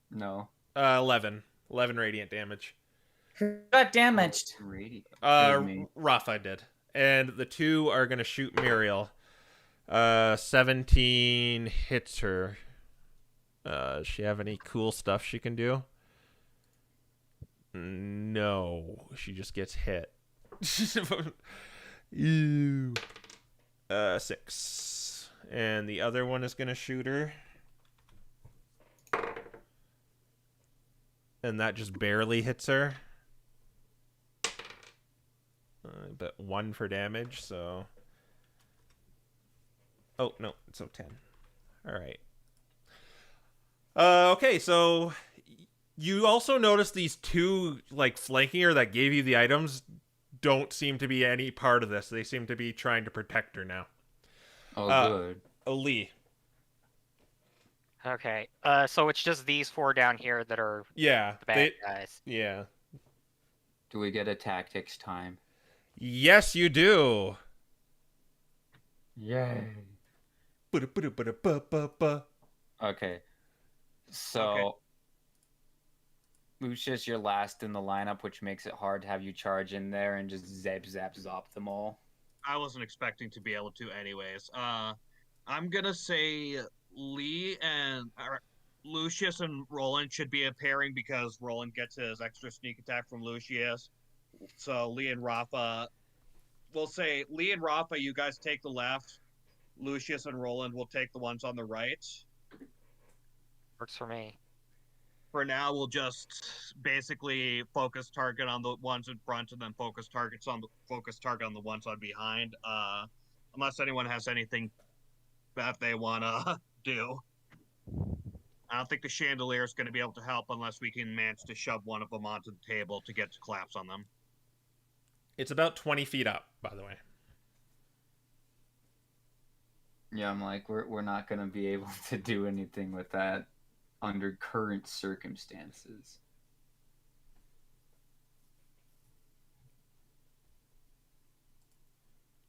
No. 11 radiant damage. Who got damaged? Me. Raffa did, and the 2 are gonna shoot Muriel. 17 hits her. Does she have any cool stuff she can do? No, she just gets hit. Ew. 6. And the other one is gonna shoot her. And that just barely hits her. But 1 for damage, so... Oh, no, so 10. Alright. Okay, so... You also notice these 2, like, flanking her that gave you the items don't seem to be any part of this. They seem to be trying to protect her now. Oh, good. Lee. Okay, so it's just these 4 down here that are Yeah. the bad guys. Yeah. Do we get a tactics time? Yes, you do. Yay. Okay. So, Okay. Lucius, you're last in the lineup, which makes it hard to have you charge in there and just zap zop them all. I wasn't expecting to be able to anyways. I'm gonna say Lee and Lucius and Roland should be a pairing because Roland gets his extra sneak attack from Lucius. So Lee and Raffa, we'll say Lee and Raffa, you guys take the left. Lucius and Roland will take the ones on the right. Works for me. For now, we'll just basically focus target on the ones in front and then focus target on the ones on behind. Unless anyone has anything that they want to do. I don't think the chandelier is going to be able to help unless we can manage to shove one of them onto the table to get to collapse on them. It's about 20 feet up, by the way. Yeah, I'm like, we're not gonna be able to do anything with that under current circumstances.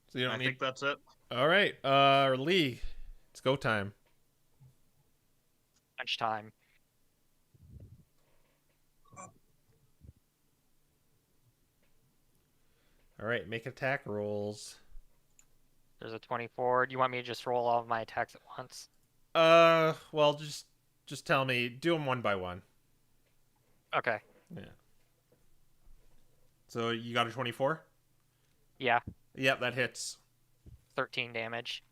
So you don't I need... think that's it. All right, Lee, it's go time. Lunchtime. All right, make attack rolls. There's a 24. Do you want me to just roll all of my attacks at once? Well, just tell me. Do them one by one. Okay. Yeah. So you got a 24? Yeah. Yep, that hits. 13 damage.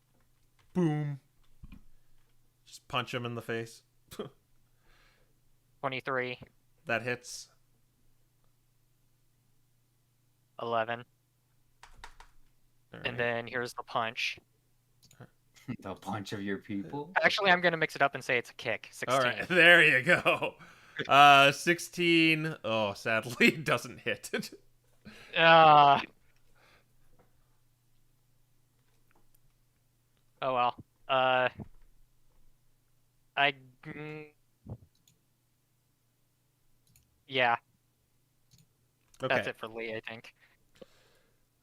Boom. Just punch him in the face. 23. That hits. 11. All And right. then here's the punch. The punch of your people? Actually, I'm going to mix it up and say it's a kick. 16. All right, there you go. 16. Oh, sadly, it doesn't hit. Oh well. Yeah, Okay. that's it for Lee, I think.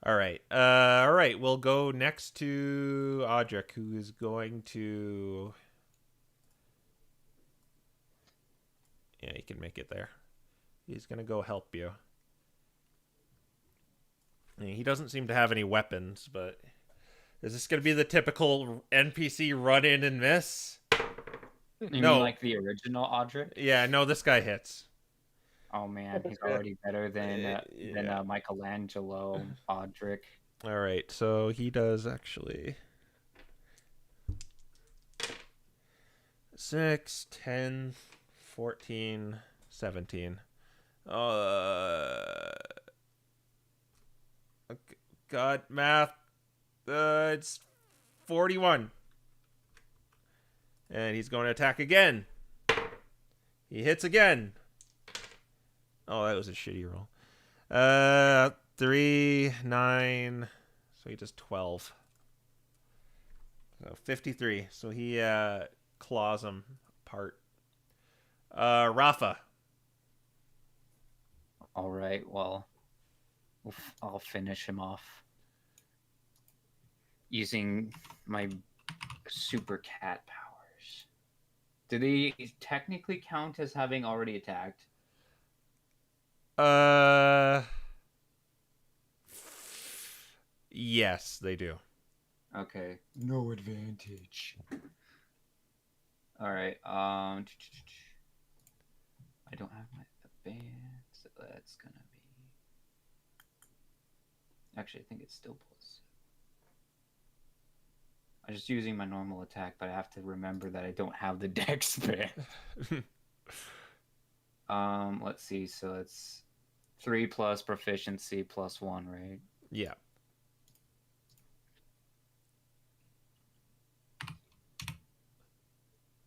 All right. All right. We'll go next to Audric, who is going to... Yeah, he can make it there. He's going to go help you. He doesn't seem to have any weapons, but... Is this going to be the typical NPC run in and miss? You No. mean like the original Audric? Yeah, no, this guy hits. Oh man, he's already better than Yeah. Michelangelo Audric. All right, so he does actually 6, 10, 14, 17. God, math. It's 41. And he's going to attack again. He hits again. Oh, that was a shitty roll. 3, 9. So he does 12. So 53. So he claws him apart. Raffa. All right, well, I'll finish him off using my super cat powers. Do they technically count as having already attacked? Yes, they do. Okay. No advantage. All right. I don't have my advance, so that's gonna be. Actually, I think it's still plus. I'm just using my normal attack, but I have to remember that I don't have the dex band. Let's see. So it's 3 plus proficiency plus 1, right? Yeah.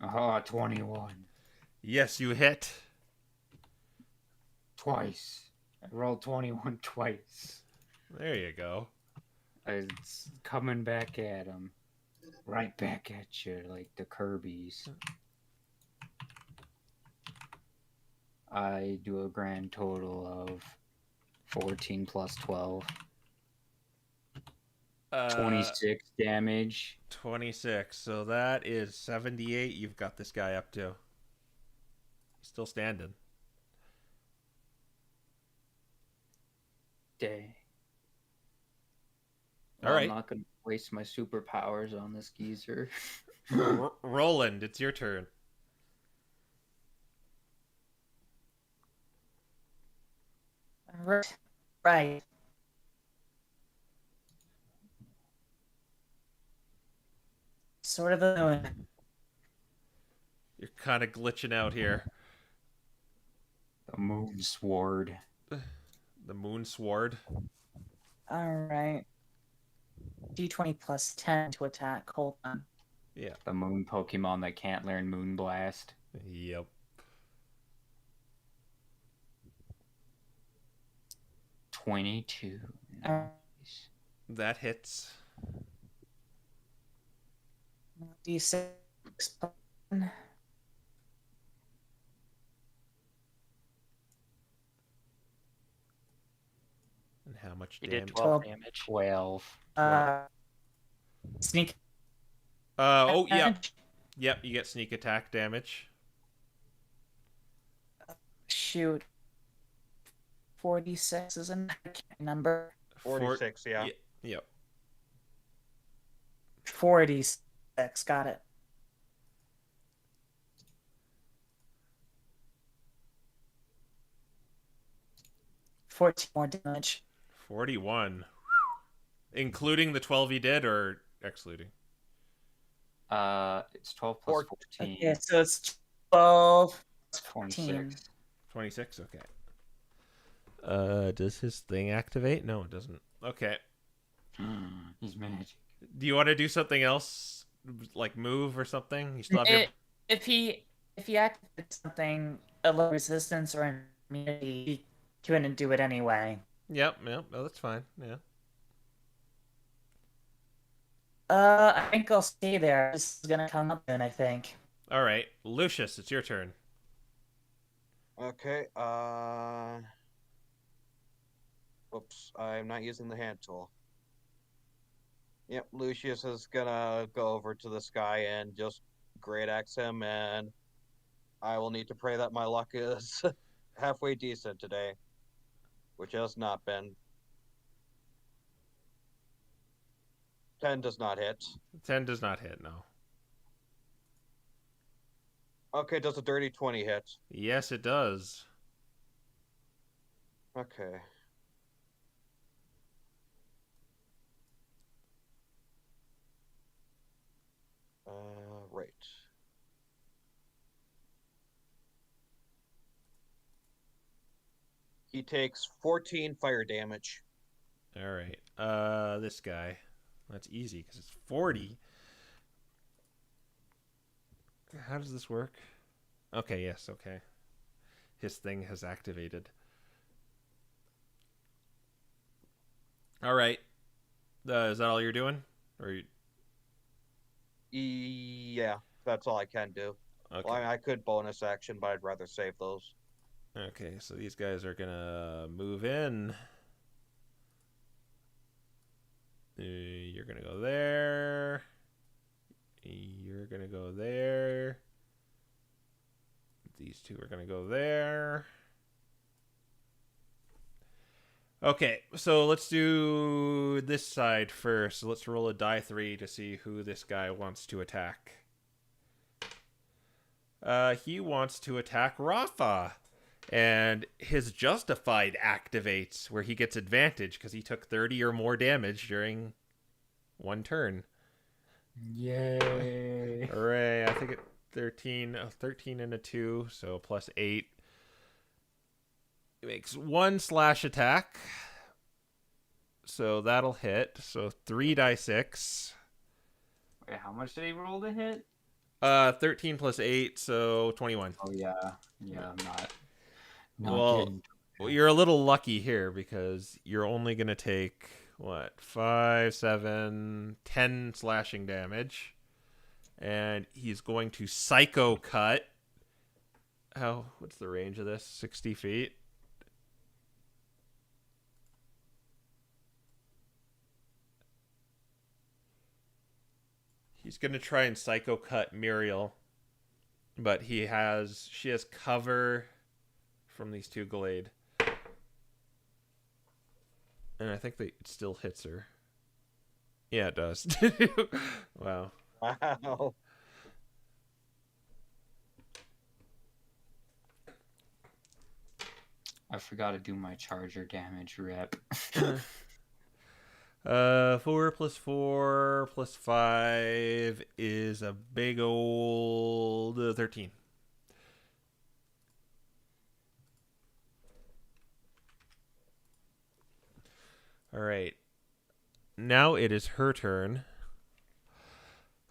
Oh, 21. Yes, you hit. Twice. I rolled 21 twice. There you go. It's coming back at him. Right back at you, like the Kirby's. I do a grand total of 14 plus 12. 26 damage. 26. So that is 78. You've got this guy up to. Still standing. Dang. All right. I'm not going to waste my superpowers on this geezer. Roland, it's your turn. Right. Sort of a moon. You're kind of glitching out here. The moon sword. The moon sword. Alright. D20 plus 10 to attack. Hold on. Yeah. The moon Pokemon that can't learn Moon Blast. Yep. 22. Nice. That hits. D6 plus 1. And how much He damage? did 12 12. damage. 12. Sneak. Oh, yeah. Yep, you get sneak attack damage. Shoot. 46 is a number. 46, yeah. Yep. 46. Got it. $14 more damage. 41. Including the 12 he did or excluding? It's 12 plus 14. Okay, so it's 12. 26. 26, okay. Does his thing activate? No, it doesn't. Okay. He's magic. Do you want to do something else? Like move or something? You still have your... If he activates something, a low resistance or immunity, he couldn't do it anyway. Yep, no, that's fine. Yeah. I think I'll stay there. This is gonna come up soon, I think. All right. Lucius, it's your turn. Okay, Oops, I'm not using the hand tool. Yep, Lucius is gonna go over to this guy and just great axe him, and I will need to pray that my luck is halfway decent today, which has not been. 10 does not hit. 10 does not hit, no. Okay, does a dirty 20 hit? Yes, it does. Okay. Right. He takes 14 fire damage. All right. This guy. That's easy because it's 40. How does this work? Okay, yes, okay. His thing has activated. All right. Is that all you're doing? Or Yeah, that's all I can do. okay. Well, I could bonus action, but I'd rather save those. Okay, so these guys are gonna move in. You're gonna go there. You're gonna go there. These two are gonna go there. Okay, so let's do this side first. So let's roll a die 3 to see who this guy wants to attack. He wants to attack Raffa. And his Justified activates, where he gets advantage because he took 30 or more damage during one turn. Yay! Hooray, I think it 13 and a 2, so plus 8. He makes 1 slash attack. So that'll hit. So 3 die 6. Wait, how much did he roll to hit? 13 plus 8, so 21. Oh yeah, I'm not Well, kidding. you're a little lucky here because you're only going to take, 5, 7, 10 slashing damage. And he's going to Psycho Cut. What's the range of this? 60 feet? He's going to try and Psycho Cut Muriel. But she has cover from these two glade. And I think it still hits her. Yeah, it does. Wow. Wow. I forgot to do my charger damage rep. 4 plus 4 plus 5 is a big old 13. All right. Now it is her turn.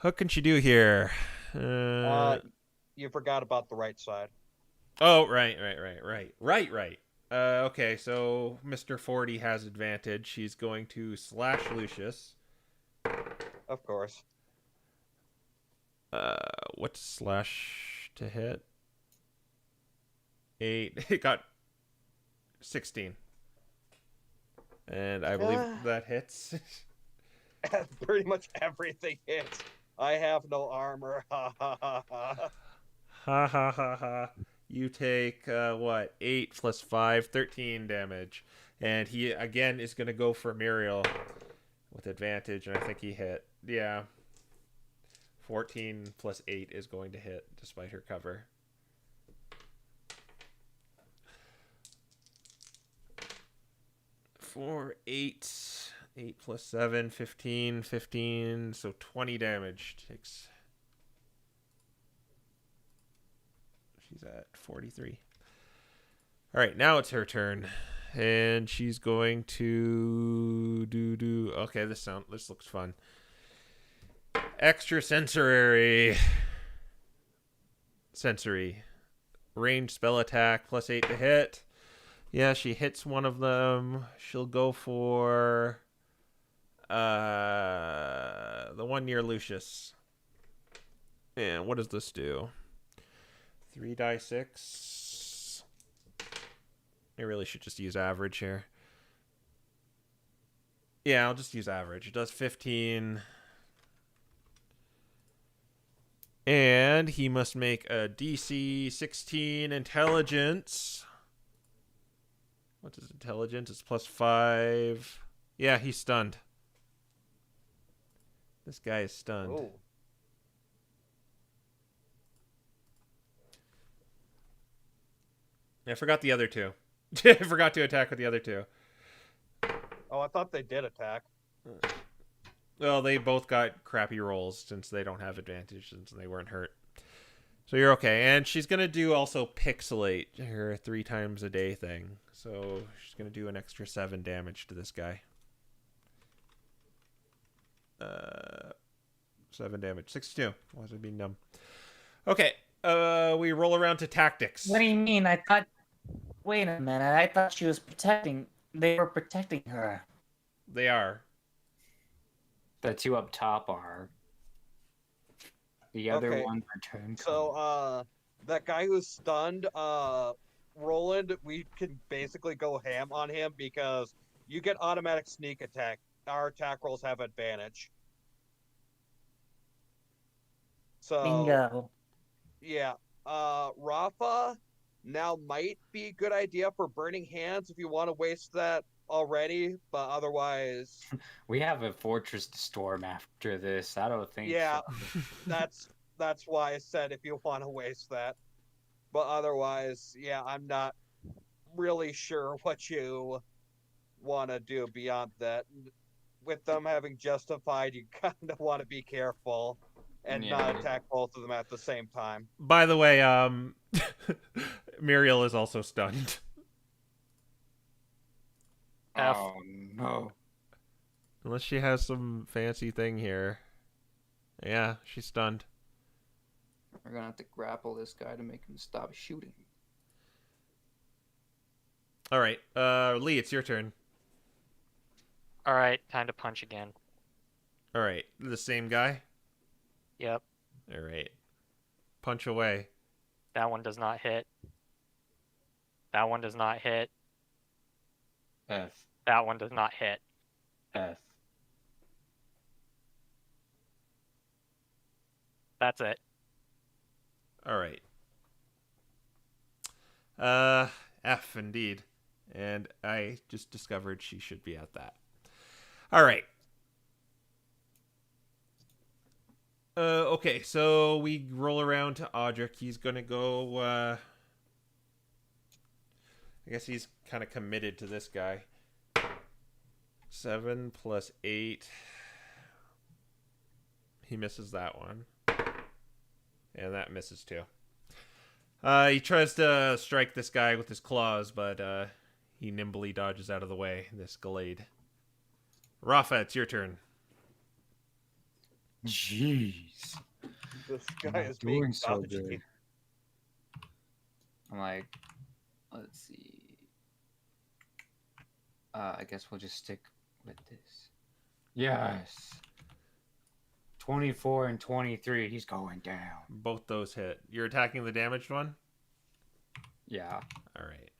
What can she do here? You forgot about the right side. Oh, right. Okay, so Mr. 40 has advantage. She's going to slash Lucius. Of course. What's slash to hit? 8. It got 16. And I believe that hits. Pretty much everything hits. I have no armor. Ha ha ha ha. Ha ha ha ha. You take, 8 plus 5, 13 damage. And he, again, is going to go for Muriel with advantage, and I think he hit. Yeah. 14 plus 8 is going to hit, despite her cover. Four, 8 plus 7, 15, so 20 damage. Takes... She's at 43. All right, now it's her turn. And she's going to do... Okay, this looks fun. Extra sensory. Ranged spell attack, plus 8 to hit. Yeah, she hits one of them. She'll go for the one near Lucius. And what does this do? 3 die 6. I really should just use average here. Yeah, I'll just use average. It does 15. And he must make a DC 16 intelligence. What is intelligence? It's plus 5. Yeah, he's stunned. This guy is stunned. Oh. I forgot the other two. I forgot to attack with the other two. Oh, I thought they did attack. Well, they both got crappy rolls since they don't have advantage since they weren't hurt. So you're okay. And she's going to do also pixelate her 3 times a day thing. So she's going to do an extra 7 damage to this guy. 7 damage. 62. Why is it being dumb? Okay. We roll around to tactics. What do you mean? I thought... Wait a minute. I thought she was protecting... They were protecting her. They are. The two up top are. The other Okay. ones are turncoat. So, that guy who's stunned, Roland, we can basically go ham on him because you get automatic sneak attack. Our attack rolls have advantage. So, Bingo. yeah. Raffa, now might be a good idea for Burning Hands if you want to waste that already, but otherwise... We have a fortress to storm after this. I don't think Yeah, so. that's why I said if you want to waste that. But otherwise, yeah, I'm not really sure what you want to do beyond that. With them having justified, you kind of want to be careful and Yeah. not attack both of them at the same time. By the way, Muriel is also stunned. F. Oh no. Unless she has some fancy thing here. Yeah, she's stunned. We're gonna have to grapple this guy to make him stop shooting. All right, Lee, it's your turn. All right, time to punch again. All right, the same guy. Yep, All right, punch away. that one does not hit. That one does not hit. F. That one does not hit. F. That's it. All right. F indeed, and I just discovered she should be at that. All right. Okay, so we roll around to Audric. He's gonna go. I guess he's kind of committed to this guy. 7 plus 8. He misses that one, and that misses too. He tries to strike this guy with his claws, but he nimbly dodges out of the way. This Glade. Raffa, it's your turn. Jeez. This I'm guy not is being doing so dodgy. good. I'm like, let's see. I guess we'll just stick with this. Yes. 24 and 23. He's going down. Both those hit. You're attacking the damaged one? Yeah. All right.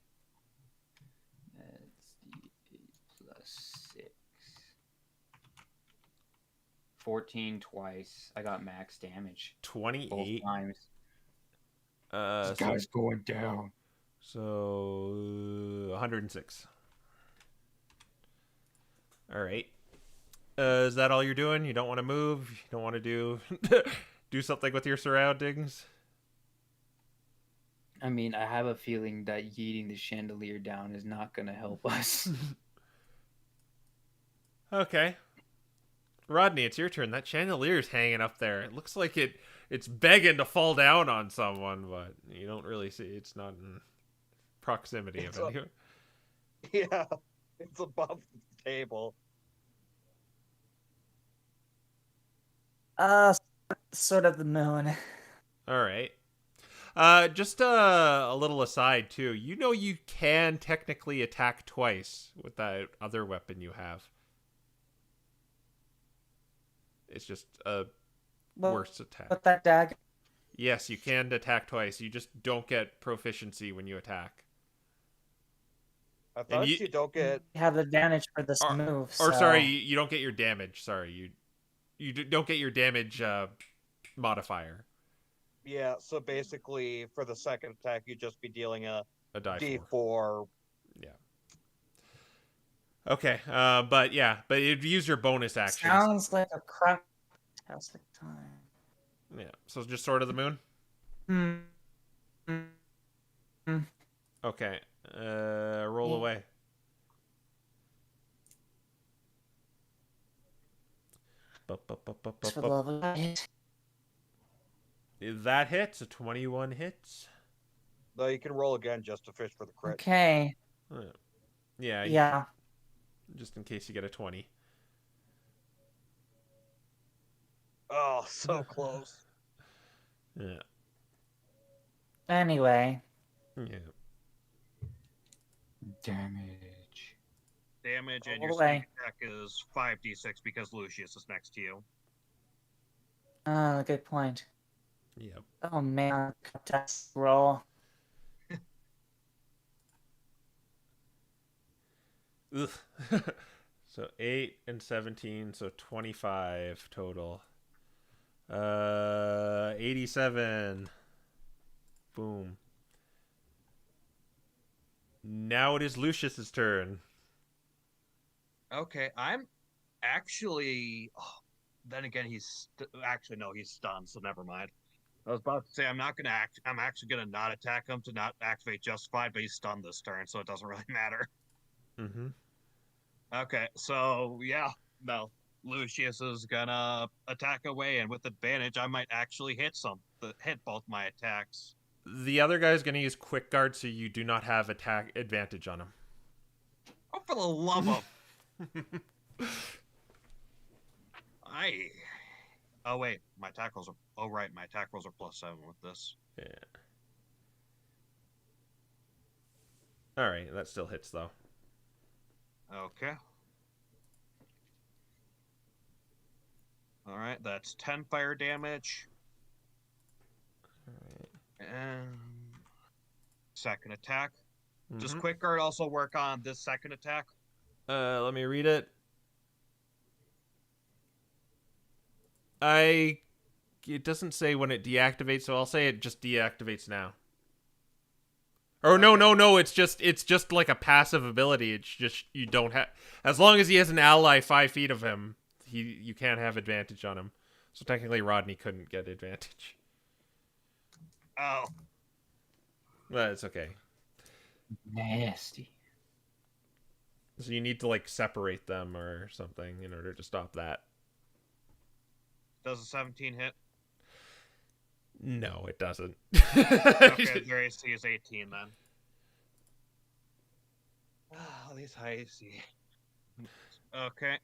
That's the 8 plus 6. 14 twice. I got max damage. 28. Both times. So, Guy's going down. so 106. All right. Is that all you're doing? You don't want to move? You don't want to do do something with your surroundings? I mean, I have a feeling that yeeting the chandelier down is not going to help us. Okay. Rodney, it's your turn. That chandelier's hanging up there. It looks like it's begging to fall down on someone, but you don't really see. It's not in proximity of anyone. Yeah, it's above the table. Sort of the moon. All right. Just a little aside too. You know you can technically attack twice with that other weapon you have. It's just a worse attack. With that dagger. Yes, you can attack twice. You just don't get proficiency when you attack. I thought you don't get... You have advantage for this move. Or so... sorry, you don't get your damage. Sorry, you don't get your damage modifier. Yeah, so basically, for the second attack, you'd just be dealing a die D4. Yeah. Okay, but you'd use your bonus action. Sounds like a crap-tastic time. Yeah, so just Sword of the Moon? Okay, roll away. That hits, a 21 hits. Though you can roll again just to fish for the crit. Okay. Yeah. Yeah. Just in case you get a 20. Oh, so close. Yeah. Anyway. Yeah. Damage. damage, and All your the way. sneak attack is 5d6 because Lucius is next to you. Oh, good point. Yep. Oh man, that's roll. Ugh. So 8 and 17, so 25 total. 87. Boom. Now it is Lucius's turn. Okay, I'm actually. Oh, then again, actually no, he's stunned, so never mind. I was about to say I'm actually gonna not attack him to not activate Justified, but he's stunned this turn, so it doesn't really matter. Mm-hmm. Okay, so yeah, no. Lucius is gonna attack away, and with advantage, I might actually hit both my attacks. The other guy's going to use Quick Guard, so you do not have attack advantage on him. Oh, for the love of! Oh wait, my attack rolls are. Oh right, my attack rolls are +7 with this. Yeah. All right, that still hits though. Okay. All right, that's 10 fire damage. All right. And second attack. Does Mhm. Quick Guard also work on this second attack? Let me read it. It doesn't say when it deactivates, so I'll say it just deactivates now. Or no, it's just like a passive ability. It's just you don't have, as long as he has an ally 5 feet of him, you can't have advantage on him. So technically Rodney couldn't get advantage. Oh. But it's okay. Nasty. So you need to like separate them or something in order to stop that. Does a 17 hit? No, it doesn't. Okay, their AC is 18 then. Oh, these high AC. Okay.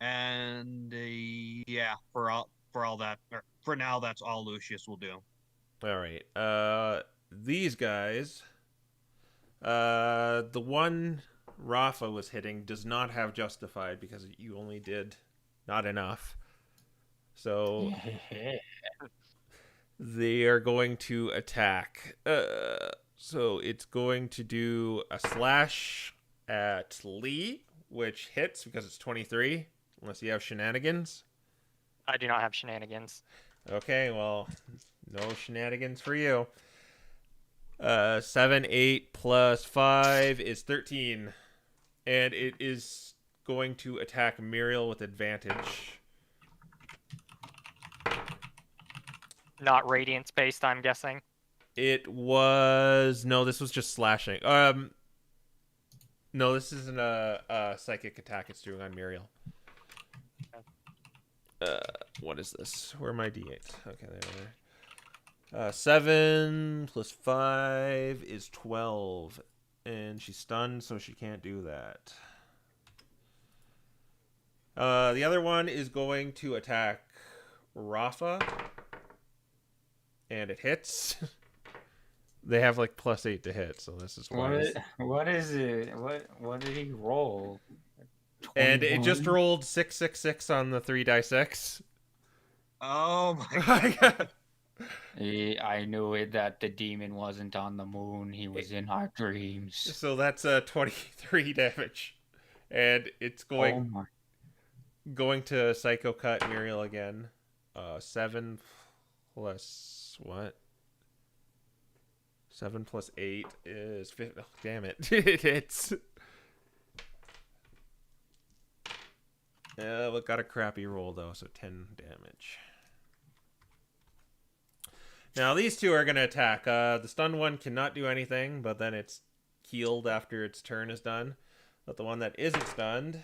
And yeah, for all that, for now, that's all Lucius will do. All right. These guys. The one Raffa was hitting does not have justified because you only did not enough. So they are going to attack. So it's going to do a slash at Lee, which hits because it's 23, unless you have shenanigans. I do not have shenanigans. Okay, well, no shenanigans for you. 7, 8 plus 5 is 13. And it is going to attack Muriel with advantage. Not radiance based, I'm guessing. It was... No, this was just slashing. No, this isn't a psychic attack it's doing on Muriel. What is this? Where are my d8s? Okay, there they are. 7 plus 5 is 12. And she's stunned, so she can't do that. The other one is going to attack Raffa. And it hits. They have like +8 to hit, so this is why. What is it? What did he roll? And it just 21? rolled 666 on the 3d6. Oh my god. I knew it that the demon wasn't on the moon. He was in our dreams. So that's 23 damage. And it's Oh going to Psycho Cut Muriel again. 7 plus what? 7 plus 8 is 50. Oh, damn it. It hits. We got a crappy roll though, so 10 damage. Now these two are going to attack. The stunned one cannot do anything, but then it's healed after its turn is done. But the one that isn't stunned,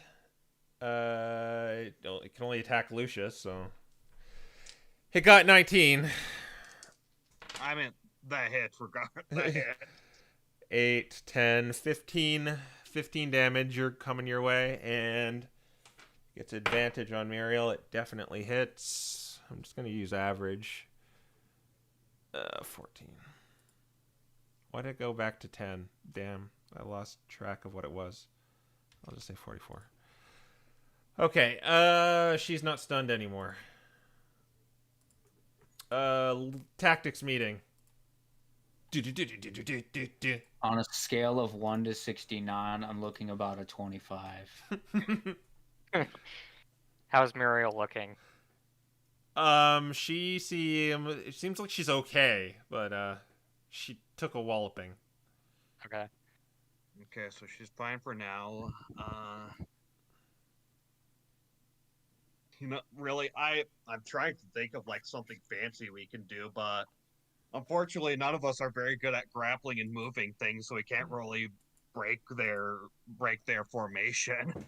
it can only attack Lucius, so... It got 19. I mean, that hit, that hit. 8, 10, 15 damage you're coming your way, and gets advantage on Muriel. It definitely hits. I'm just going to use average. 14. Why did it go back to 10? Damn, I lost track of what it was. I'll just say 44. Okay, she's not stunned anymore. Tactics meeting. On a scale of 1 to 69, I'm looking about a 25. How's Muriel looking? It seems like she's okay, but she took a walloping. Okay. Okay, so she's fine for now. Really, I'm trying to think of like something fancy we can do, but unfortunately, none of us are very good at grappling and moving things, so we can't really break their formation.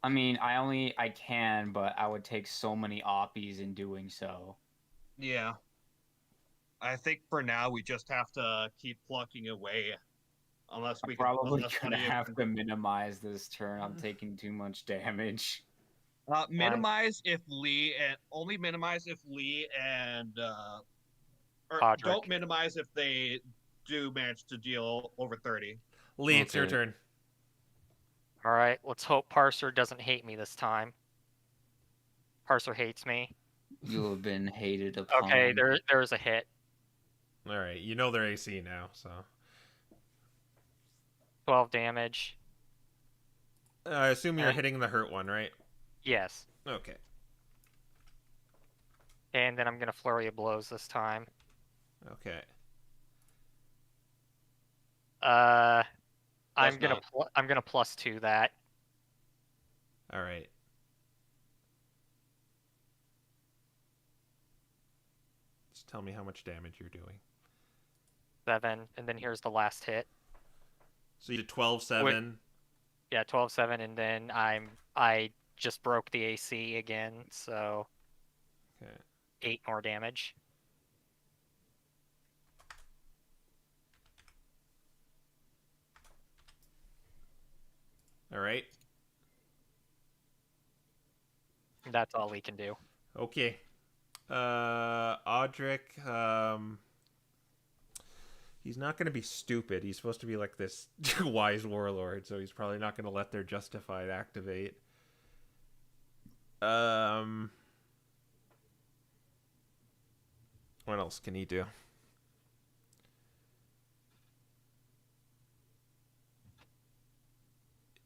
I mean, I can, but I would take so many oppies in doing so. Yeah. I think for now we just have to keep plucking away, unless we I'm probably unless gonna any of- have to minimize this turn. I'm taking too much damage. minimize if Lee and only minimize if Lee and or Podrick. don't minimize if they do manage to deal over 30. Lee, it's your Okay. turn. All right. Let's hope Parser doesn't hate me this time. Parser hates me. You have been hated upon. Okay, there's a hit. All right, you know their AC now, so 12 damage. I assume you're hitting the hurt one, right? Yes. Okay. And then I'm gonna flurry of blows this time. Okay. I'm gonna +2 that. All right. Just tell me how much damage you're doing. 7, and then here's the last hit. So you did 12-7. Yeah, 12-7, and then I just broke the AC again, so Okay. 8 more damage. All right. That's all we can do. Okay. Audric, he's not going to be stupid. He's supposed to be like this wise warlord, so he's probably not going to let their Justified activate. What else can he do?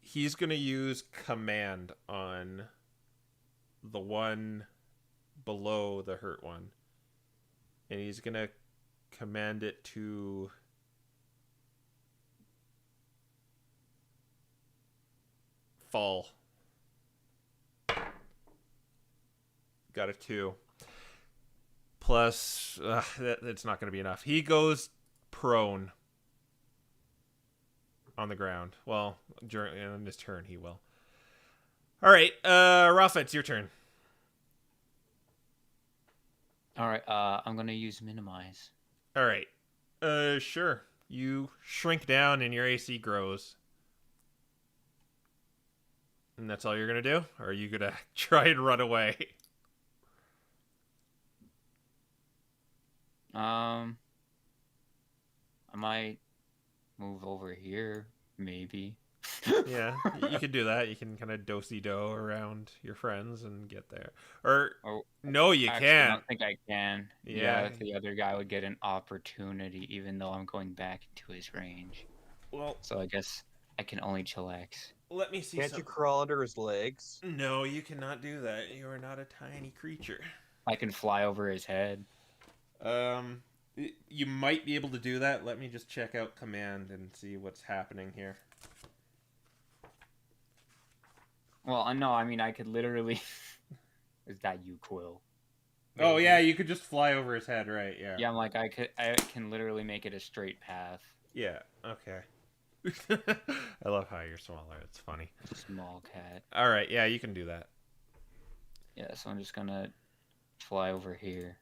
He's going to use command on the one below the hurt one. And he's going to command it to fall. Got a 2. Plus, that's not going to be enough. He goes prone on the ground. Well, in his turn, he will. All right, Raffa, it's your turn. All right, I'm gonna use minimize. All right. Sure. You shrink down and your AC grows. And that's all you're going to do? Or are you going to try and run away? I might move over here, maybe. Yeah, you can do that. You can kind of do-si-do around your friends and get there. Or, no, you Actually, can't. I don't think I can. Yeah. The other guy would get an opportunity, even though I'm going back into his range. Well, So I guess I can only chillax. let me see Can't you crawl under his legs? No, you cannot do that. You are not a tiny creature. I can fly over his head. You might be able to do that. Let me just check out command and see what's happening here. Well, I mean, I could literally... Is that you, Quill? Oh, yeah, you could just fly over his head, right? Yeah. Yeah, I'm like, I can literally make it a straight path. Yeah, okay. I love how you're smaller. It's funny. Small cat. All right, yeah, you can do that. Yeah, so I'm just gonna fly over here.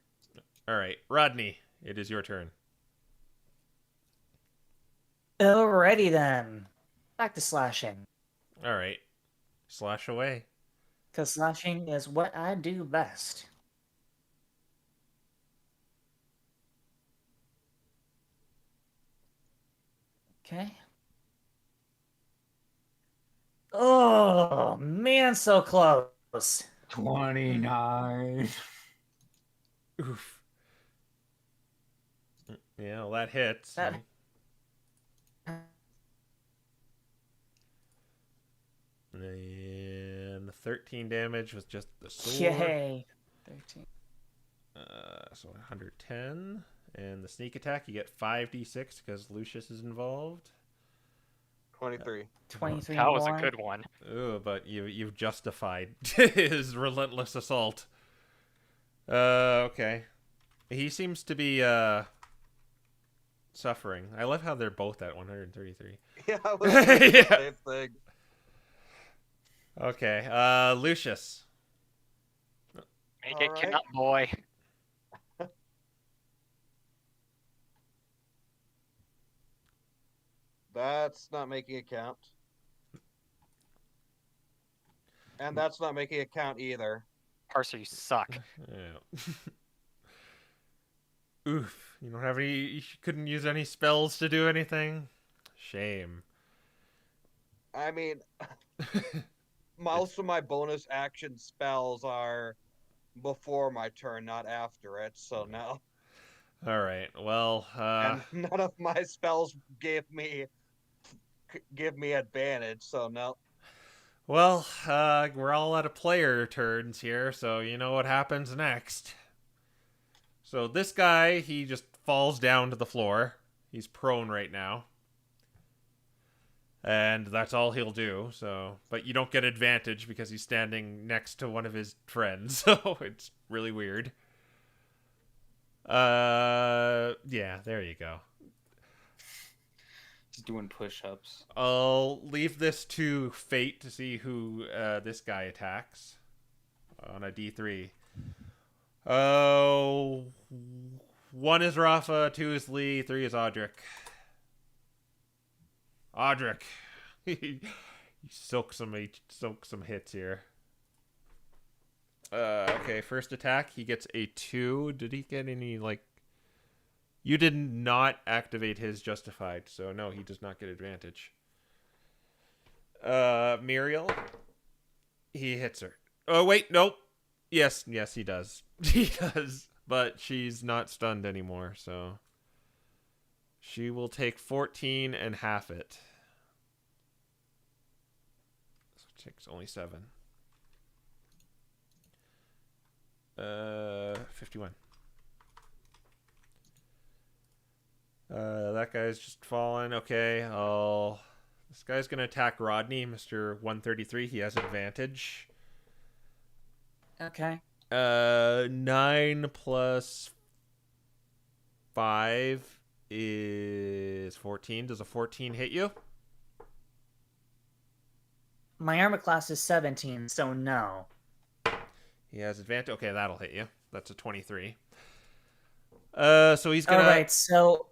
All right, Rodney, it is your turn. Alrighty then. Back to slashing. All right, slash away. Because slashing is what I do best. Okay. Oh man, so close. 29. Oof. Yeah, well, that hits. That And the 13 damage was just the sword. yay. 13. So 110. And the sneak attack, you get 5d6 because Lucius is involved. 23. 23 That was a more. good one. Ooh, but you've justified his relentless assault. Okay. He seems to be suffering. I love how they're both at 133. Yeah, I was thinking Yeah. the same thing. Okay, Lucius. Make it Alright. count, boy. That's not making it count. And that's not making it count either. Parser, you suck. Yeah. Oof. You don't have any. You couldn't use any spells to do anything? Shame. I mean, most of my bonus action spells are before my turn, not after it, so no. Alright, well, And none of my spells give me advantage, so no. well, we're all out of player turns here, so you know what happens next. So this guy, he just falls down to the floor. He's prone right now. And that's all he'll do, so... But you don't get advantage because he's standing next to one of his friends, so it's really weird. Yeah, there you go. Just doing push-ups. I'll leave this to fate to see who this guy attacks on a D3. Oh, 1 is Raffa, 2 is Lee, 3 is Audric. Audric, he soaks some hits here. Okay, first attack, he gets a 2. Did he get any like? You did not activate his justified, so no, he does not get advantage. Muriel, he hits her. Oh wait, nope. Yes, he does. He does, but she's not stunned anymore, so she will take 14 and half it. So it takes only 7. 51. That guy's just fallen. Okay, this guy's gonna attack Rodney, Mr. 133. He has advantage. Okay. 9 plus 5 is 14. Does a 14 hit you? My armor class is 17, so no. He has advantage. Okay, that'll hit you. That's a 23. So he's gonna... Alright, so...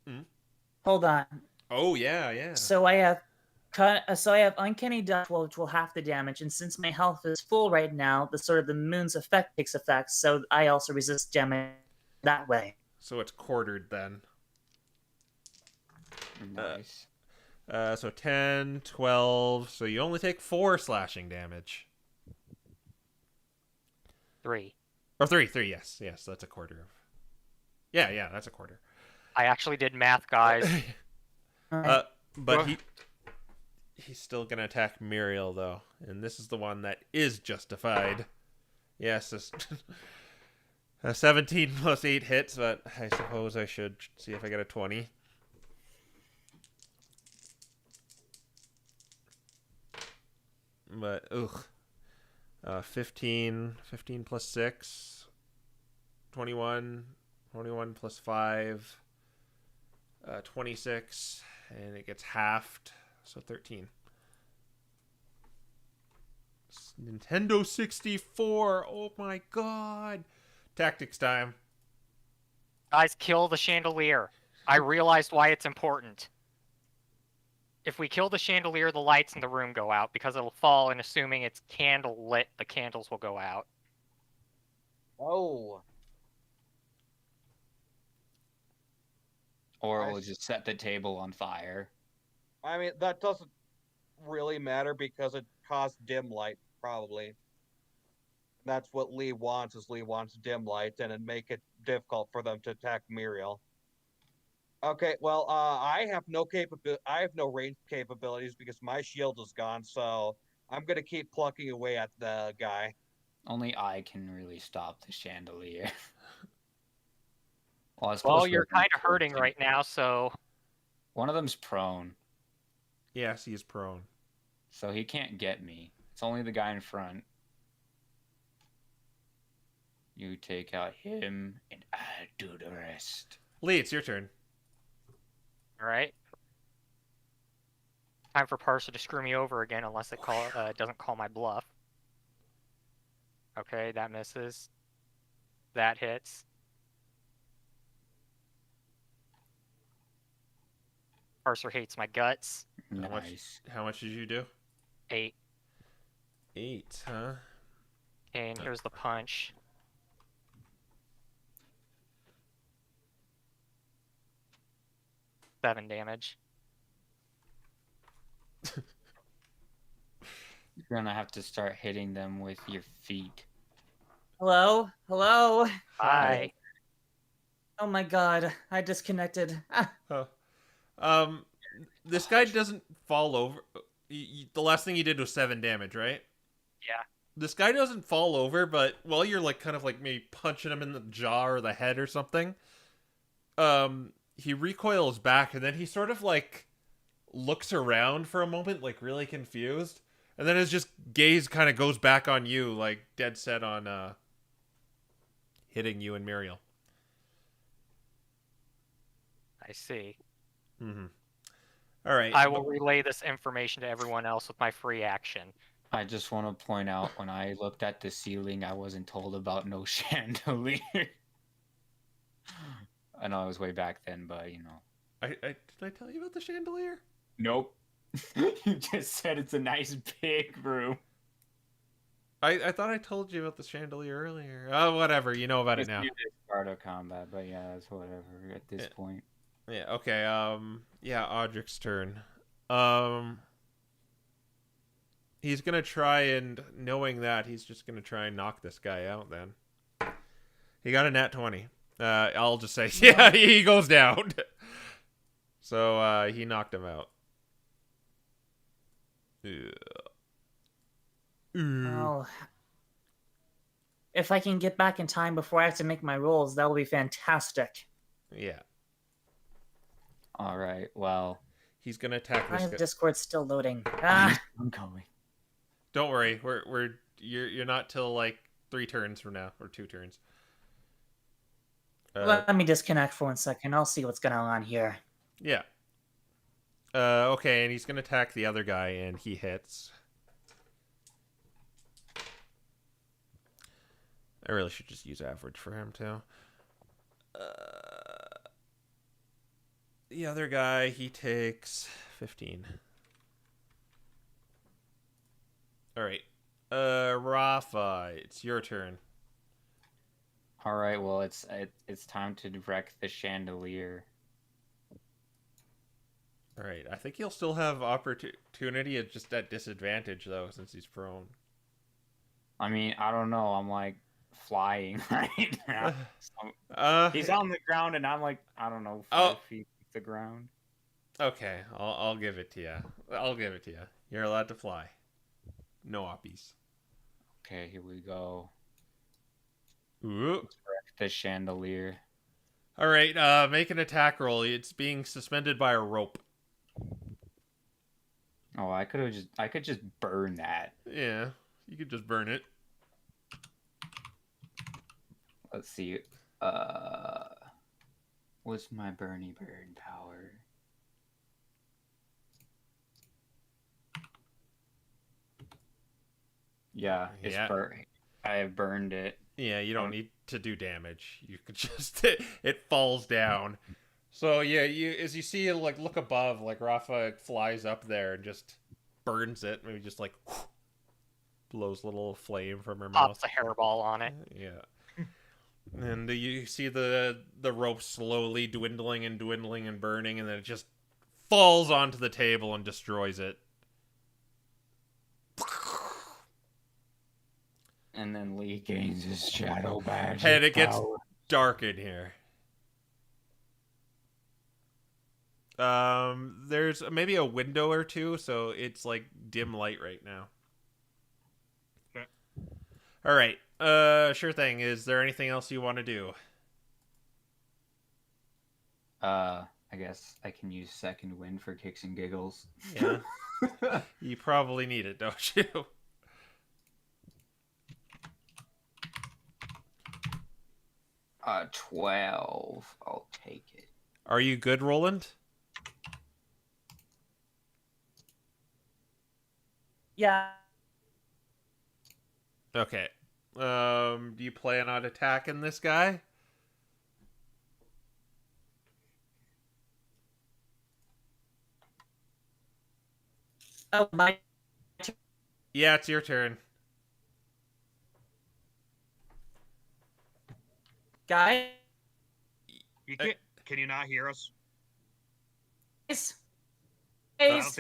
Hmm? Hold on. Oh, yeah. So I have Uncanny Dodge, which will half the damage, and since my health is full right now, the moon's effect takes effect, so I also resist damage that way. So it's quartered then. Nice. So 10, 12. So you only take 4 slashing damage. 3. Or 3, yes. Yes, that's a quarter of... Yeah, that's a quarter. I actually did math, guys. Alright. But he's still gonna attack Muriel though, and this is the one that is justified. Yes, 17 plus 8 hits, but I suppose I should see if I get a 20. But 15 plus 6, 21 plus 5, 26, and it gets halved, so 13. Nintendo 64, oh my god. Tactics time. Guys, kill the chandelier. I realized why it's important. If we kill the chandelier, the lights in the room go out because it'll fall, and assuming it's candle lit, the candles will go out. Oh. Or we'll just set the table on fire. I mean, that doesn't really matter because it caused dim light, probably. That's what Lee wants, is Lee wants dim light, and it'd make it difficult for them to attack Muriel. Okay, well, I have no range capabilities because my shield is gone, so I'm gonna keep plucking away at the guy. Only I can really stop the chandelier. Well, you're kind of hurting right now, so One of them's prone, Yes, he is prone. so he can't get me. It's only the guy in front. You take out him, and I do the rest. Lee, it's your turn. all right. Time for Parser to screw me over again, unless it doesn't call my bluff. Okay, that misses. That hits. Parser hates my guts. Nice. How much did you do? 8. 8, huh? And here's the punch. Seven damage. You're gonna have to start hitting them with your feet. Hello? Hello? Hi. Oh my god, I disconnected. Ah, This guy doesn't fall over. The last thing he did was 7 damage, right? Yeah. This guy doesn't fall over, but while you're like kind of like maybe punching him in the jaw or the head or something, he recoils back and then he sort of like looks around for a moment, like really confused, and then his just gaze kind of goes back on you, like dead set on hitting you and Muriel. I see. Mm-hmm. All right. I will relay this information to everyone else with my free action. I just want to point out, when I looked at the ceiling, I wasn't told about no chandelier. I know I was way back then, but you know. Did I tell you about the chandelier? Nope. You just said it's a nice big room. I thought I told you about the chandelier earlier. Oh, whatever. You know about it now. Part of combat, but yeah, it's whatever at this point. Yeah. Okay. Yeah. Audric's turn. He's gonna try and, knowing that, he's just gonna try and knock this guy out. Then he got a nat 20. I'll just say, yeah, he goes down. So he knocked him out. well, if I can get back in time before I have to make my rolls, that will be fantastic. Yeah. All right. Well, He's gonna attack My this guy. Discord's still loading. Ah, I'm going. Don't worry. You're not till like 3 turns from now, or 2 turns. let me disconnect for 1 second. I'll see what's going on here. Yeah. Okay, and he's gonna attack the other guy, and he hits. I really should just use average for him too. The other guy, he takes 15. All right. Raffa, it's your turn. All right. Well, it's time to wreck the chandelier. All right. I think he'll still have opportunity, it's just at disadvantage though, since he's prone. I mean, I don't know. I'm like flying right now. So, he's on the ground, and I'm like, I don't know, 5 feet off the ground. Okay, I'll give it to you. I'll give it to you. You're allowed to fly. No oppies. Okay, here we go. Ooh. Let's wreck the chandelier. All right, make an attack roll. It's being suspended by a rope. Oh, I could just burn that. Yeah, you could just burn it. Let's see. What's my burn power? Yeah, it's burnt. I have burned it. Yeah, you don't need to do damage. You could just it falls down. So yeah, as you see it, like look above, like Raffa flies up there and just burns it. Maybe just like blows a little flame from her mouth. Pops a hairball on it. Yeah. And you see the rope slowly dwindling and burning, and then it just falls onto the table and destroys it. And then Lee gains his shadow badge. And it gets dark in here. There's maybe a window or two, so it's like dim light right now. Okay. All right. Sure thing. Is there anything else you want to do? I guess I can use second wind for kicks and giggles. Yeah. You probably need it, don't you? 12. I'll take it. Are you good, Roland? Yeah. Okay. Do you plan on attacking this guy? Oh, my. Yeah, it's your turn. Guys? You can't, can you not hear us? I Guys?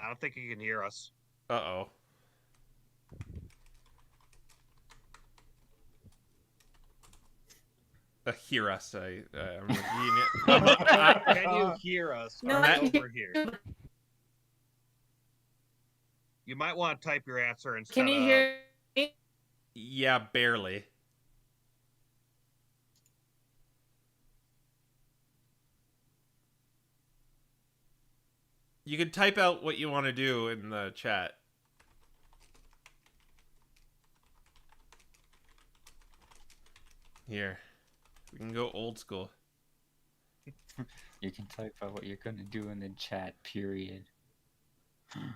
don't think you can hear us. Uh-oh. Hear us. I'm Can you hear us? No, Are I we can over here? You might want to type your answer instead Can you hear me? Yeah, barely. You can type out what you want to do in the chat. Here. We can go old school. You can type out what you're gonna do in the chat, period.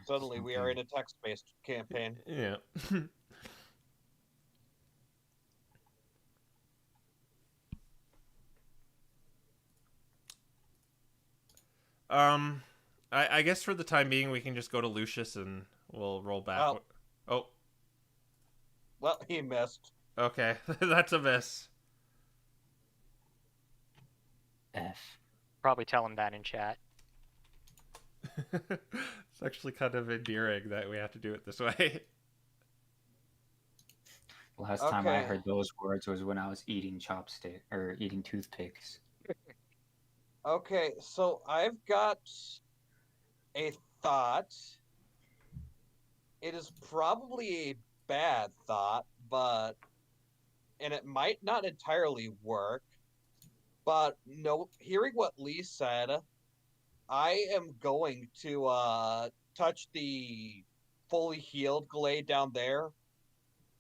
Suddenly we are in a text-based campaign. Yeah. I guess for the time being we can just go to Lucius and we'll roll back. Oh. Well, he missed. Okay. That's a miss. F. Probably tell him that in chat. It's actually kind of endearing that we have to do it this way. Last time I Okay. heard those words was when I was eating chopstick or eating toothpicks. Okay, so I've got a thought. It is probably a bad thought, and it might not entirely work. But no, hearing what Lee said, I am going to touch the fully healed Glade down there,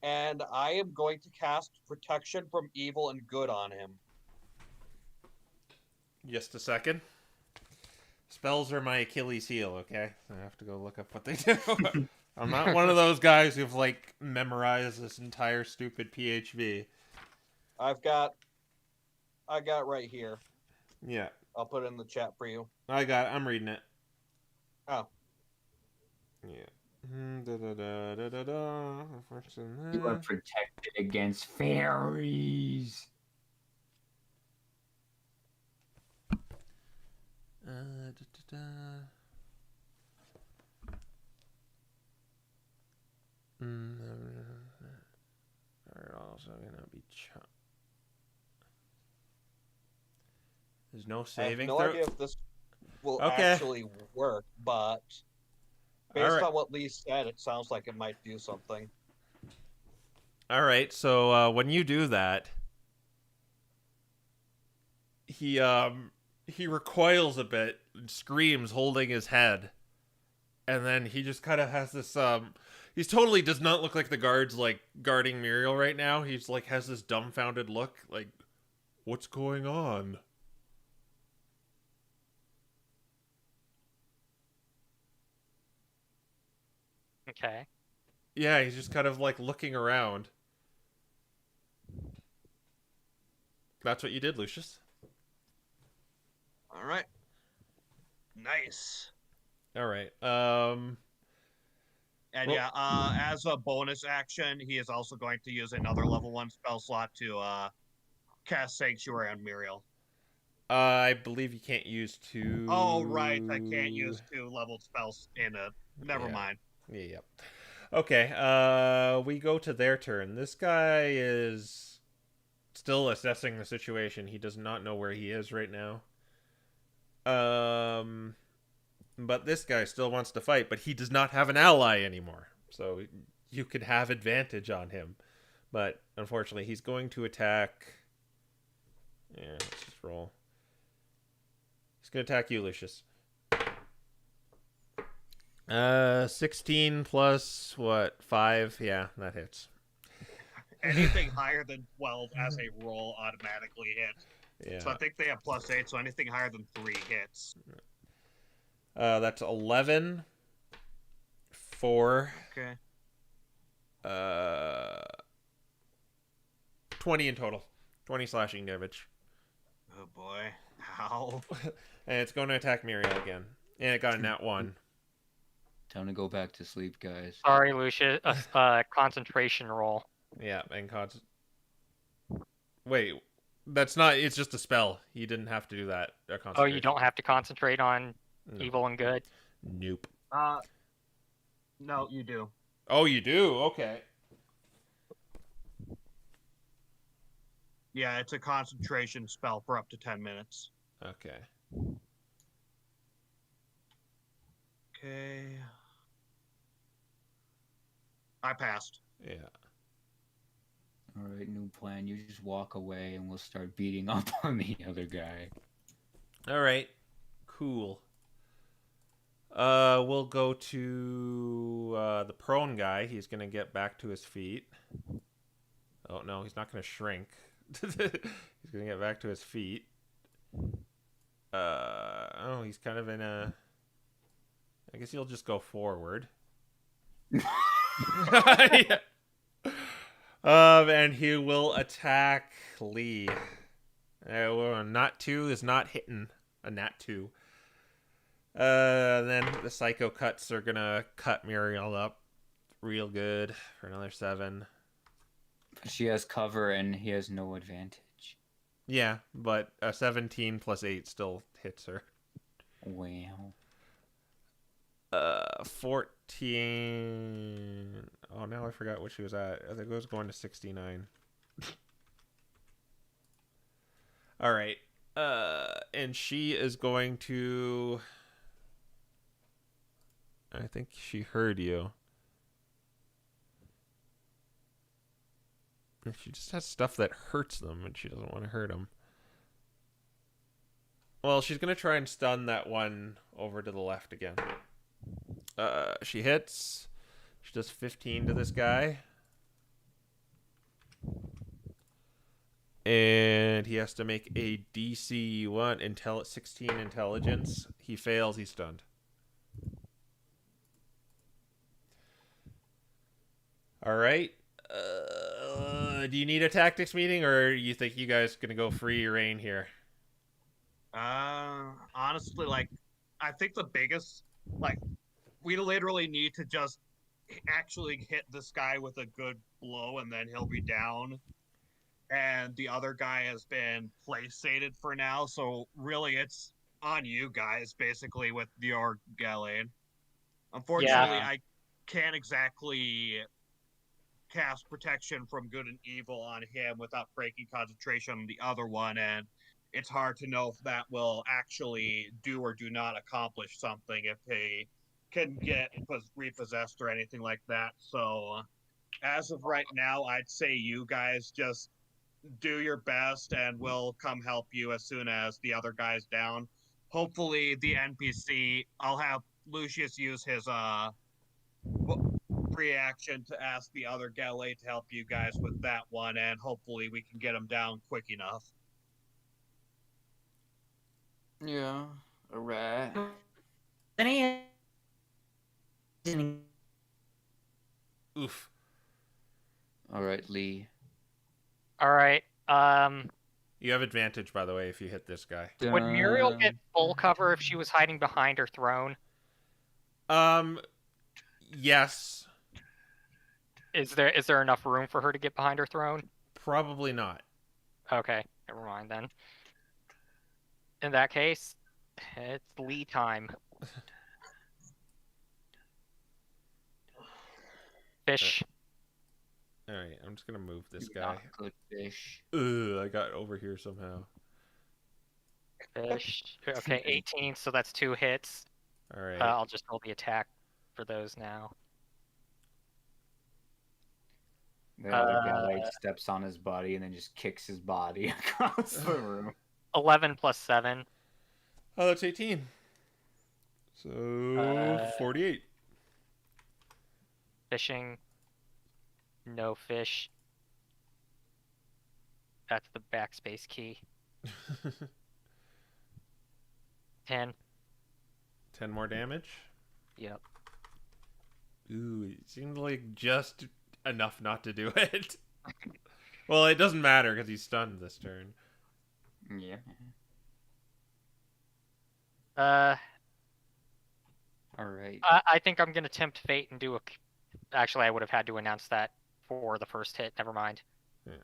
and I am going to cast Protection from Evil and Good on him. Just a second. Spells are my Achilles heel, okay? I have to go look up what they do. I'm not one of those guys who've, like, memorized this entire stupid PHV. I got right here. Yeah. I'll put it in the chat for you. I'm reading it. Oh. Yeah. You are protected against fairies. Are also gonna be There's no saving I have no idea if this will actually work, but based on what Lee said, it sounds like it might do something. All right, so when you do that, he recoils a bit and screams, holding his head, and then he just kind of has this he totally does not look like the guards like guarding Muriel right now. He's like has this dumbfounded look, like, what's going on? Okay. Yeah, he's just kind of like looking around. That's what you did, Lucius. All right. Nice. All right. And Well- yeah, as a bonus action, he is also going to use another level 1 spell slot to cast Sanctuary on Muriel. I believe you can't use two. Oh, right. I can't use 2 leveled spells in a... Never Yeah. mind. Yeah. Okay, we go to their turn. This guy is still assessing the situation. He does not know where he is right now. But this guy still wants to fight, but he does not have an ally anymore. So you could have advantage on him. But unfortunately, he's going to attack... Yeah, let's just roll. He's going to attack you, Lucius. 16 plus, what, 5? Yeah, that hits. Anything higher than 12 as a roll automatically hits. Yeah. So I think they have +8, so anything higher than 3 hits. That's 11. 4. Okay. 20 in total. 20 slashing damage. Oh boy. Ow. And it's going to attack Muriel again. And it got a nat 1. Time to go back to sleep, guys. Sorry, Lucius. Concentration roll. Yeah, and Wait, that's not... It's just a spell. You didn't have to do that. Oh, you don't have to concentrate on No. evil and good? Nope. No, you do. Oh, you do? Okay. Yeah, it's a concentration spell for up to 10 minutes. Okay. Okay. I passed. Yeah. All right, new plan. You just walk away, and we'll start beating up on the other guy. All right. Cool. We'll go to the prone guy. He's gonna get back to his feet. Oh no, he's not gonna shrink. He's gonna get back to his feet. Oh, he's kind of in a... I guess he'll just go forward. Yeah. And he will attack Lee. Nat 2 is not hitting. A nat 2. Then the psycho cuts are gonna cut Muriel up real good for another 7. She has cover, and he has no advantage. Yeah, but a 17 plus 8 still hits her. Wow. 14. Oh, now I forgot what she was at. I think it was going to 69. All right. And she is going to... I think she heard you. She just has stuff that hurts them, and she doesn't want to hurt them. Well, she's going to try and stun that one over to the left again. She hits. She does 15 to this guy. And he has to make a DC 16 intelligence. He fails, he's stunned. All right. Do you need a tactics meeting, or you think you guys gonna go free reign here? Honestly, I think the biggest, we literally need to just actually hit this guy with a good blow, and then he'll be down. And the other guy has been placated for now, so really it's on you guys, basically, with your Galen. Unfortunately, I can't exactly cast protection from good and evil on him without breaking concentration on the other one, and it's hard to know if that will actually do or do not accomplish something, if he can get repossessed or anything like that. So as of right now, I'd say you guys just do your best, and we'll come help you as soon as the other guy's down. Hopefully the NPC, I'll have Lucius use his reaction to ask the other Gale to help you guys with that one, and hopefully we can get him down quick enough. Yeah, alright. Oof. Alright, Lee. All right. You have advantage, by the way, if you hit this guy. Would Muriel get full cover if she was hiding behind her throne? Yes. Is there enough room for her to get behind her throne? Probably not. Okay, never mind then. In that case, it's Lee time. Fish. All right, I'm just gonna move this guy. Not good fish. Ugh, I got over here somehow. Fish. Okay, 18, so that's 2 hits. All right. I'll just roll the attack for those now. The other guy steps on his body and then just kicks his body across the room. 11 plus 7. Oh, that's 18. So 48. Fishing. No fish. That's the backspace key. 10. 10 more damage. Yep. Ooh, it seemed like just enough not to do it. Well, it doesn't matter because he's stunned this turn. Yeah. All right. I think I'm gonna tempt fate and do a. Actually, I would have had to announce that for the first hit. Never mind. Yeah.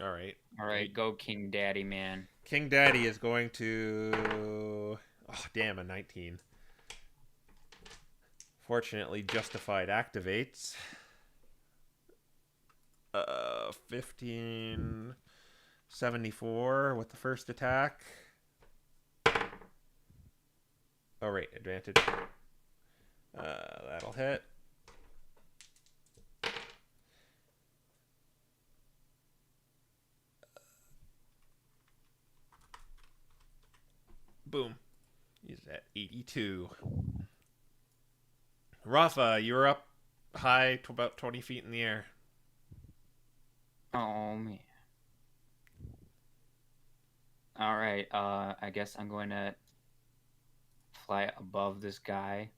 All right. All right, go King Daddy, man. King Daddy is going to... Oh, damn, a 19. Fortunately, Justified activates. 15... 74 with the first attack. Oh, right, advantage. That'll hit. Boom. He's at 82. Raffa, you're up high to about 20 feet in the air. Oh man. All right. I guess I'm going to fly above this guy,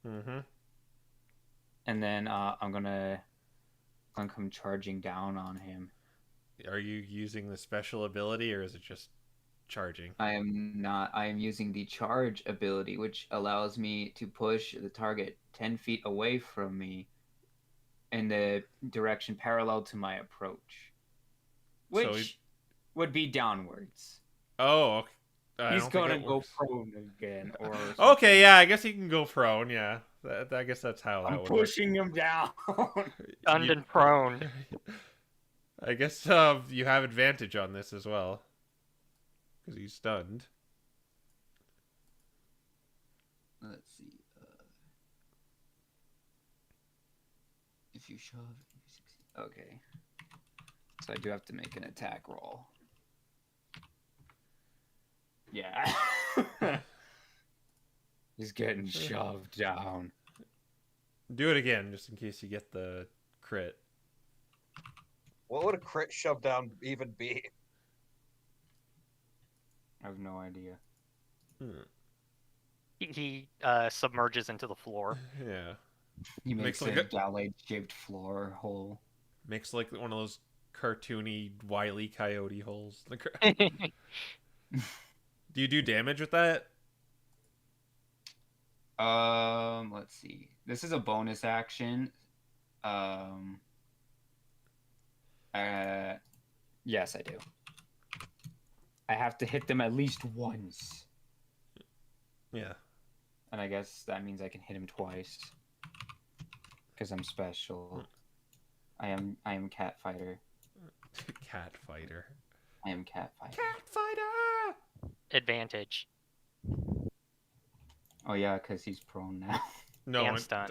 Mm-hmm. and then I'm gonna come charging down on him. Are you using the special ability or is it just charging? I am not. I am using the charge ability, which allows me to push the target 10 feet away from me in the direction parallel to my approach, which So would be downwards. Oh, okay. He's going to go prone again. Or Okay, yeah, I guess he can go prone, yeah. I guess that's how that I'm would pushing him down. Stunned and prone. I guess you have advantage on this as well. Because he's stunned. Let's see. If you shove, you succeed. Okay. So I do have to make an attack roll. Yeah. He's getting shoved down. Do it again, just in case you get the crit. What would a crit shove down even be? I have no idea. He submerges into the floor. Yeah. He makes like a a- gallade-shaped floor hole. Makes like one of those cartoony Wile E. Coyote holes. in the ground. Do you do damage with that? Let's see. This is a bonus action. Yes, I do. I have to hit them at least once. Yeah. And I guess that means I can hit him twice. Because I'm special. I am Cat Fighter. Cat fighter. I am Cat Fighter. Cat fighter! Advantage. Oh yeah, because he's prone now. No, And stunned.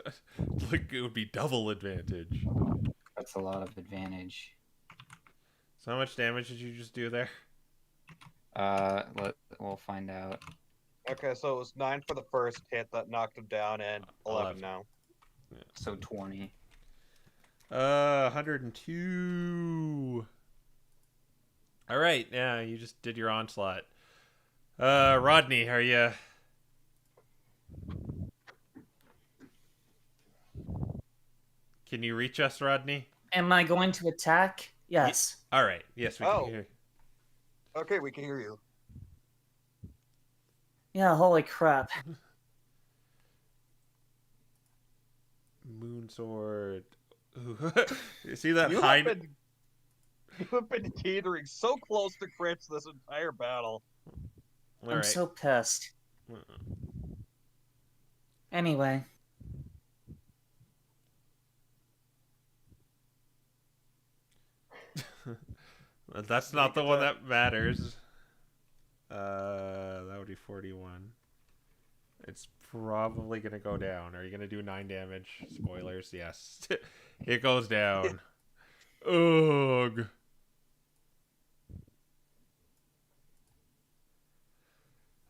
like it would be double advantage. That's a lot of advantage. So how much damage did you just do there? We'll find out. Okay, so it was 9 for the first hit that knocked him down, and 11 now. So 20. 102. All right, yeah, you just did your onslaught. Rodney, are you? Can you reach us, Rodney? Am I going to attack? Yes. All right. Yes, we can hear. Okay, we can hear you. Yeah, holy crap. Moonsword. You see that You hide? have been teetering so close to crits this entire battle. All I'm right. so pissed. Anyway. That's not the one that matters. That would be 41. It's probably gonna go down. Are you gonna do 9 damage? Spoilers, yes. It goes down. Ugh.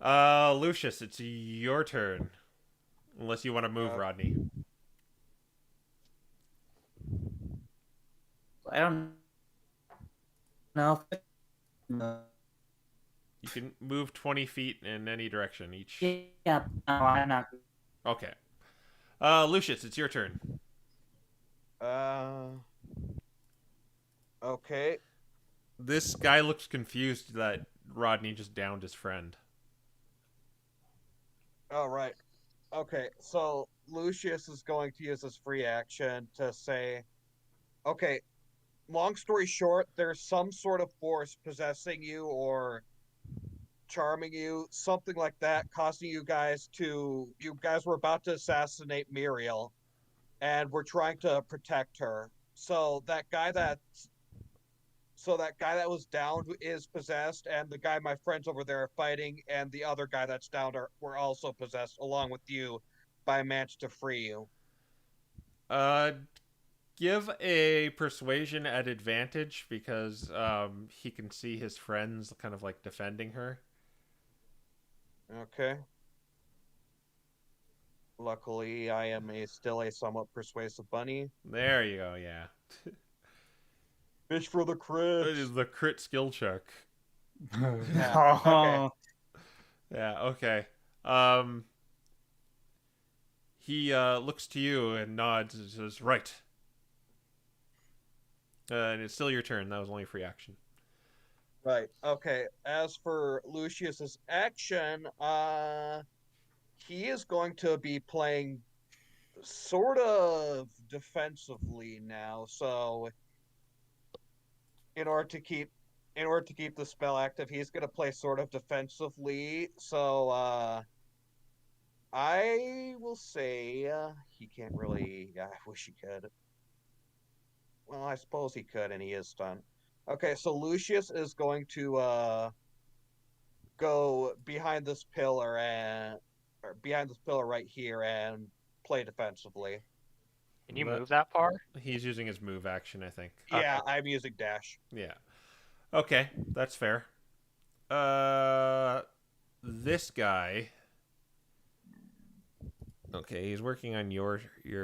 Lucius, it's your turn. Unless you want to move, Rodney. I don't know. You can move 20 feet in any direction each. Yeah, no, I'm not. Okay. Lucius, it's your turn. Okay. This guy looks confused that Rodney just downed his friend. All right. Okay, so Lucius is going to use his free action to say, okay, long story short, there's some sort of force possessing you or charming you, something like that, causing you guys were about to assassinate Muriel, and we're trying to protect her. So that guy that was downed is possessed, and the guy my friends over there are fighting, and the other guy that's downed were also possessed, along with you, but I managed to free you. Give a persuasion at advantage because he can see his friends kind of like defending her. Okay. Luckily, I am still a somewhat persuasive bunny. There you go, yeah. Fish for the crit. It is the crit skill check. Yeah. Okay. Yeah, okay. He looks to you and nods and says, right. And it's still your turn. That was only a free action. Right. Okay. As for Lucius's action, he is going to be playing sort of defensively now. So, in order to keep the spell active, he's going to play sort of defensively. So, I will say he can't really. I wish he could. Well, I suppose he could, and he is stunned. Okay, so Lucius is going to go behind this pillar right here and play defensively. Can you move that far? He's using his move action, I think. Yeah, okay. I'm using dash. Yeah. Okay, that's fair. This guy. Okay, he's working on your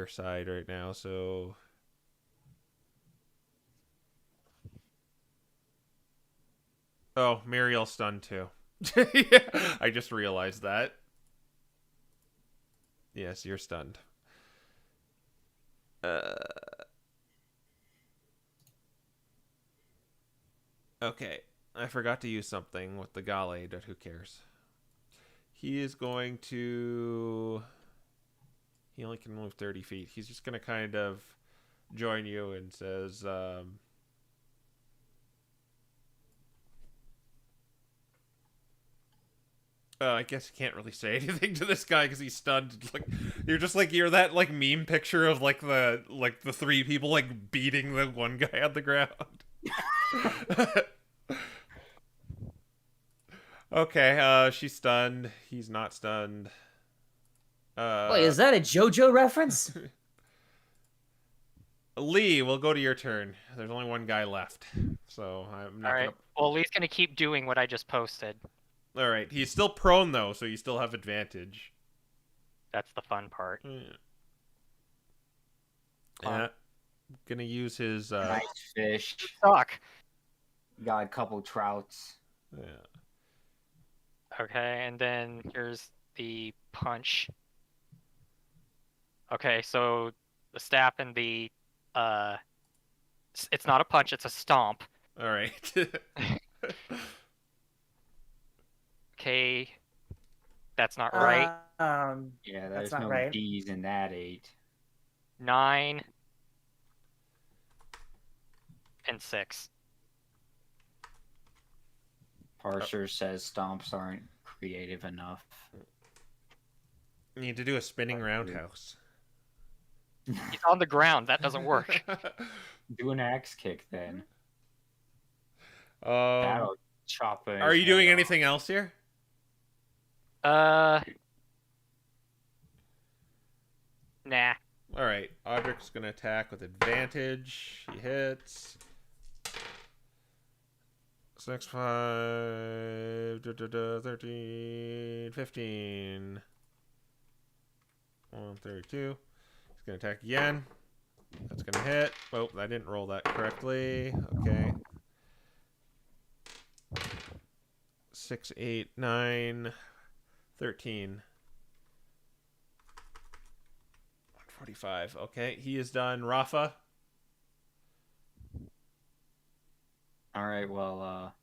side right now, so. Oh, Muriel's stunned too. Yeah, I just realized that. Yes, you're stunned. Okay, I forgot to use something with the Gale, but who cares? He is going to... He only can move 30 feet. He's just going to kind of join you and says... I guess you can't really say anything to this guy because he's stunned. Like you're that like meme picture of like the 3 people like beating the one guy on the ground. Okay, she's stunned. He's not stunned. Wait, is that a JoJo reference? Lee, we'll go to your turn. There's only one guy left, so I'm not. All right. Well, Lee's gonna keep doing what I just posted. All right, he's still prone though, so you still have advantage. That's the fun part. Yeah. Gonna use his nice fish. Fuck. Got a couple trouts. Yeah. Okay, and then here's the punch. Okay, so the staff and the it's not a punch, it's a stomp. All right. Okay, that's not right. Yeah, there's that's not no right. D's in that 8. 9 and 6. Parser says stomps aren't creative enough. You need to do a spinning roundhouse. He's on the ground. That doesn't work. Do an axe kick then. That'll chop it. Are you doing anything else here? Nah. All right. Audric's going to attack with advantage. He hits. 6, 5, 13, 15. 132. He's going to attack again. That's going to hit. Oh, I didn't roll that correctly. Okay. 6, 8, 9, 13. 145. Okay, he is done. Raffa. All right, well,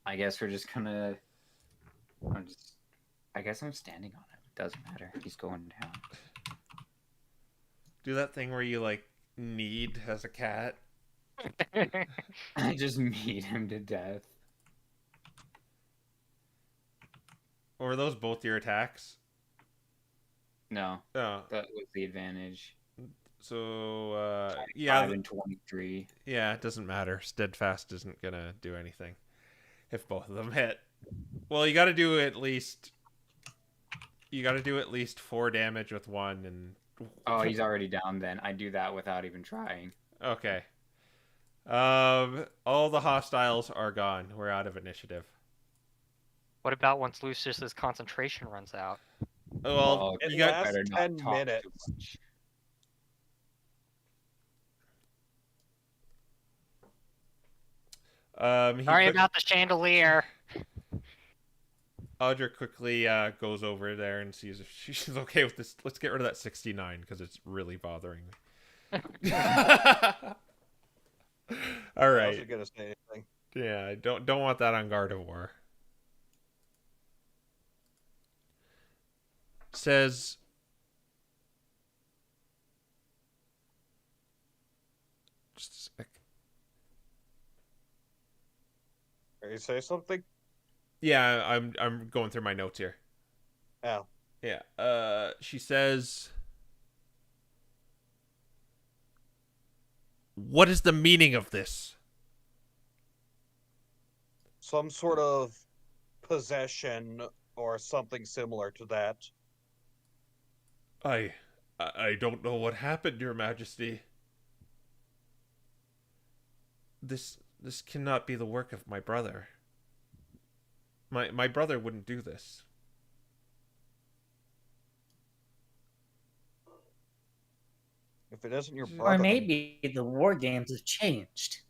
I guess we're just gonna. I guess I'm standing on him. Doesn't matter. He's going down. Do that thing where you, like, knead as a cat. I just beat him to death. Or were those both your attacks? No, Oh, that was the advantage. so, yeah. 5 and 23. Yeah, it doesn't matter. Steadfast isn't gonna do anything if both of them hit. Well, you gotta do at least 4 damage with one, and Oh, he's already down then. I do that without even trying. okay. All the hostiles are gone. We're out of initiative. What about once Lucius's concentration runs out? Well, it you got lasts better not 10 talk too minutes. much. Sorry about the chandelier. Audra quickly goes over there and sees if she's okay with this. Let's get rid of that 69 because it's really bothering me. All I right. wasn't gonna say anything. Yeah, I don't want that on Gardevoir. Says just a sec. Are you say something? Yeah, I'm going through my notes here. Oh. Yeah. She says, "What is the meaning of this?" Some sort of possession or something similar to that. I don't know what happened, Your Majesty. This cannot be the work of my brother. My brother wouldn't do this. If it isn't your brother, Or then- maybe the war games have changed.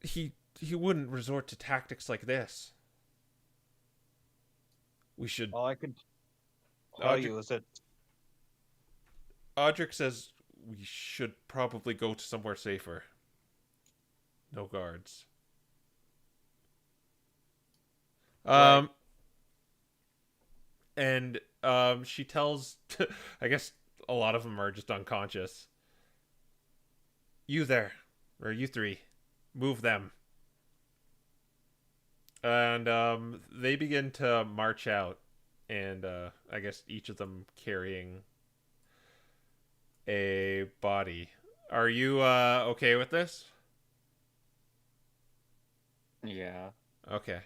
He wouldn't resort to tactics like this. We should. all I can tell you is that Audric says we should probably go to somewhere safer. No guards. Right. And she tells, I guess a lot of them are just unconscious. You there, or you three, move them. And they begin to march out, and I guess each of them carrying a body. Are you okay with this? Yeah. Okay.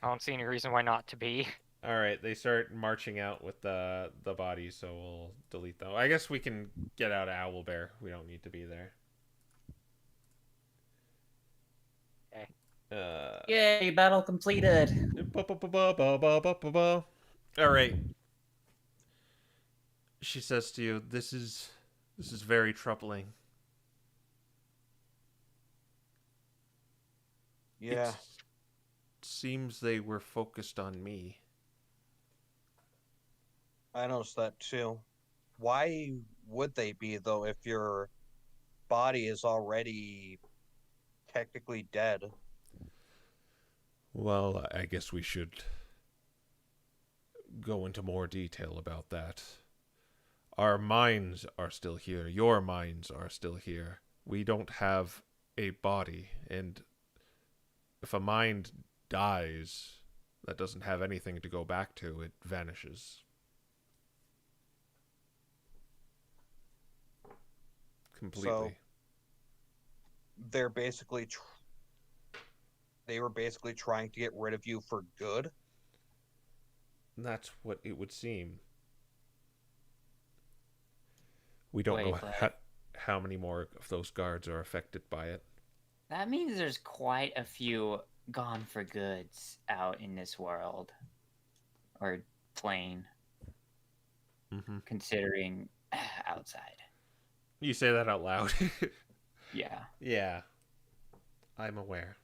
I don't see any reason why not to be. All right, they start marching out with the bodies, so we'll delete them. I guess we can get out of Owlbear. We don't need to be there. Okay. Yay, battle completed. All right. She says to you, "This is very troubling." yeah, It seems they were focused on me. I noticed that too. Why would they be though if your body is already technically dead? Well, I guess we should go into more detail about that. Our minds are still here. Your minds are still here. We don't have a body, and if a mind dies that doesn't have anything to go back to, it vanishes. Completely. they're basically they were basically trying to get rid of you for good. That's what it would seem. We don't Wait, know how many more of those guards are affected by it. that means there's quite a few gone for goods out in this world. Or plane, Mm-hmm. considering outside. You say that out loud. Yeah. Yeah. I'm aware.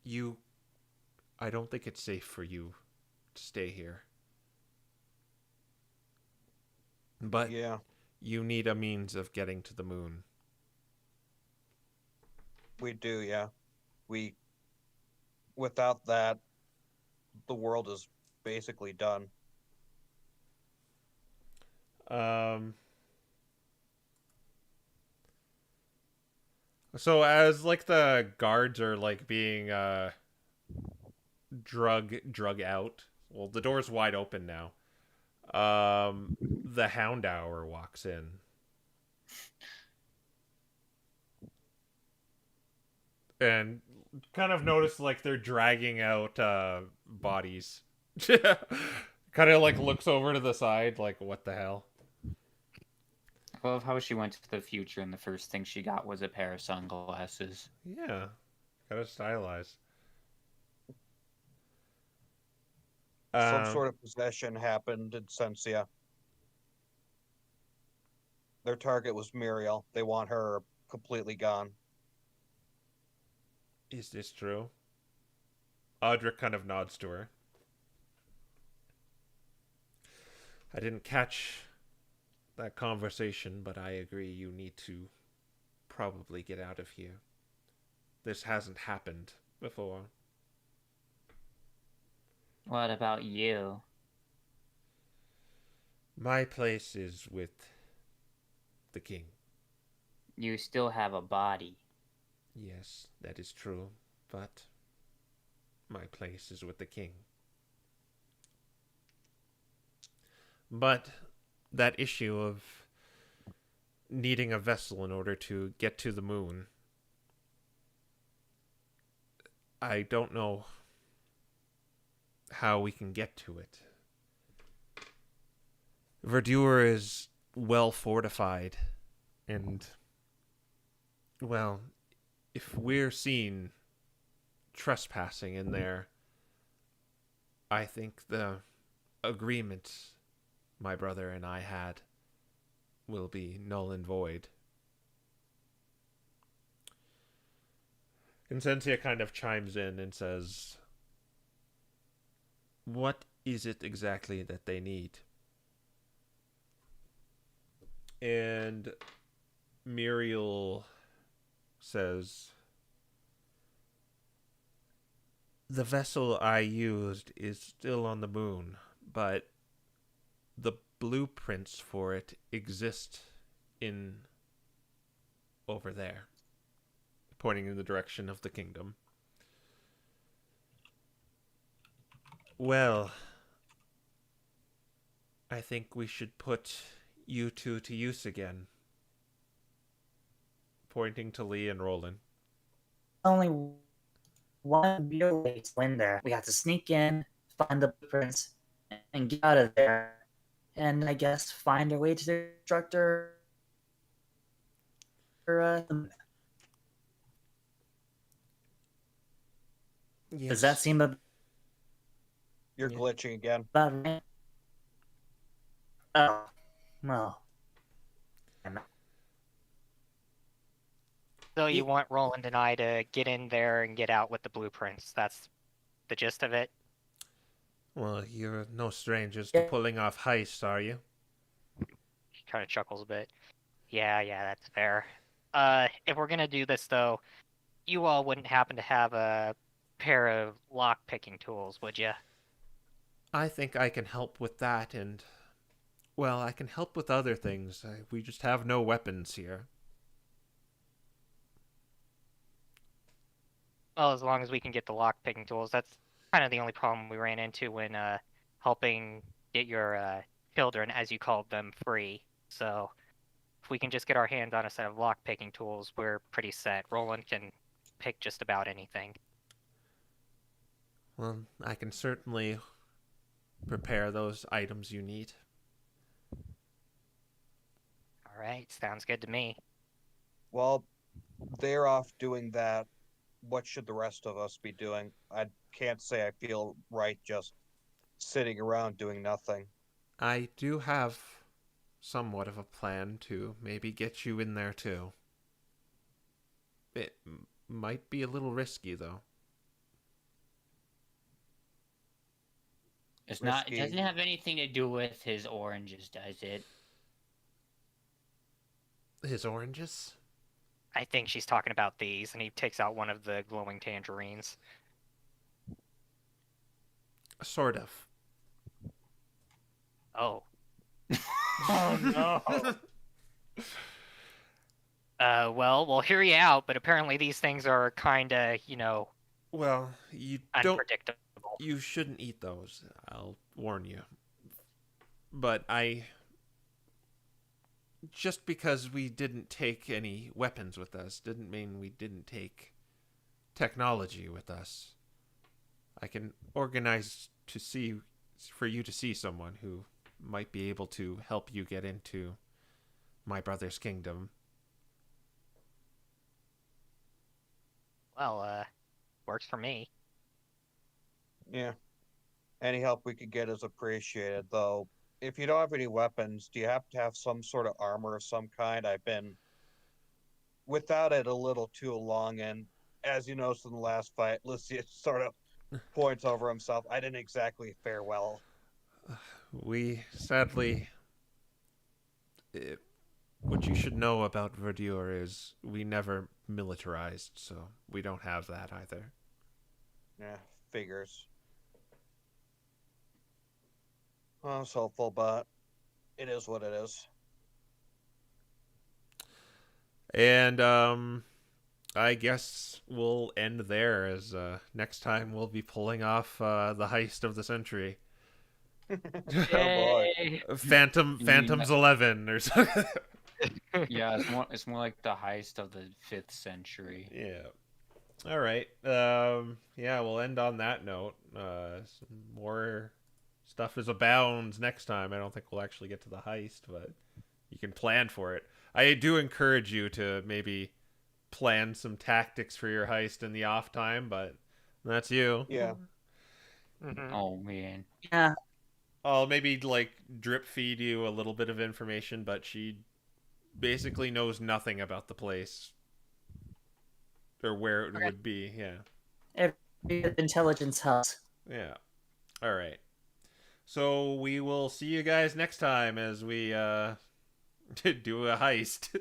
I don't think it's safe for you to stay here. But Yeah. you need a means of getting to the moon. We do, yeah. Without that, the world is basically done. So as like the guards are like being drug out. Well, the door's wide open now. The Hound Hour walks in. And kind of notice like they're dragging out bodies. Kind of like looks over to the side like what the hell. I love how she went to the future and the first thing she got was a pair of sunglasses. Yeah. Kind of stylized. Some sort of possession happened in Incensia. Their target was Muriel. They want her completely gone. Is this true? Audric kind of nods to her. I didn't catch that conversation, but I agree you need to probably get out of here. This hasn't happened before. What about you? My place is with the king. You still have a body. Yes, that is true, but my place is with the king. But that issue of needing a vessel in order to get to the moon, I don't know how we can get to it. Verdure is well fortified, and, well, if we're seen trespassing in there, I think the agreement my brother and I had will be null and void. Incensia kind of chimes in and says, what is it exactly that they need? And Muriel says, the vessel I used is still on the moon, but the blueprints for it exist in over there, pointing in the direction of the kingdom. Well, I think we should put you two to use again. Pointing to Lee and Roland. Only one real way to win there. We have to sneak in, find the blueprints, and get out of there. And I guess find our way to the instructor. Yes. Does that seem You're glitching again. about right? Oh, well. So you want Roland and I to get in there and get out with the blueprints. That's the gist of it? Well, you're no strangers to pulling off heists, are you? He kind of chuckles a bit. Yeah, that's fair. If we're gonna do this, though, you all wouldn't happen to have a pair of lock-picking tools, would you? I think I can help with that, and, well, I can help with other things. We just have no weapons here. Well, as long as we can get the lock-picking tools, that's kind of the only problem we ran into when helping get your children, as you called them, free. So, we can just get our hands on a set of lock-picking tools, we're pretty set. Roland can pick just about anything. Well, I can certainly prepare those items you need. All right, sounds good to me. Well, they're off doing that. What should the rest of us be doing? I can't say I feel right just sitting around doing nothing. I do have somewhat of a plan to maybe get you in there too. It might be a little risky though. It's not. It Risky. doesn't have anything to do with his oranges, does it? His oranges? I think she's talking about these, and he takes out one of the glowing tangerines. Sort of. Oh. Oh no! Well, we'll hear you out, but apparently these things are kinda, Well, you don't. unpredictable. You shouldn't eat those. I'll warn you. But just because we didn't take any weapons with us didn't mean we didn't take technology with us. I can organize for you to see someone who might be able to help you get into my brother's kingdom. Well, works for me. Yeah. Any help we could get is appreciated, though. If you don't have any weapons, do you have to have some sort of armor of some kind? I've been without it a little too long, and as you noticed in the last fight, Lucius sort of points over himself. I didn't exactly fare well. We sadly... what you should know about Verdure is we never militarized, so we don't have that either. Yeah, figures. Well, it's hopeful, but it is what it is. And I guess we'll end there, as next time we'll be pulling off the heist of the century. Oh boy. Yay! Phantom's 11 or something. Yeah, it's more like the heist of the 5th century. Yeah. All right. Yeah, we'll end on that note. Some more stuff is abound next time. I don't think we'll actually get to the heist, but you can plan for it. I do encourage you to maybe plan some tactics for your heist in the off time, but that's you. Yeah. Mm-hmm. Oh man. Yeah, I'll maybe like drip feed you a little bit of information, but she basically knows nothing about the place or where it would be. Yeah. every bit of intelligence helps. Yeah. All right. So we will see you guys next time as we do a heist.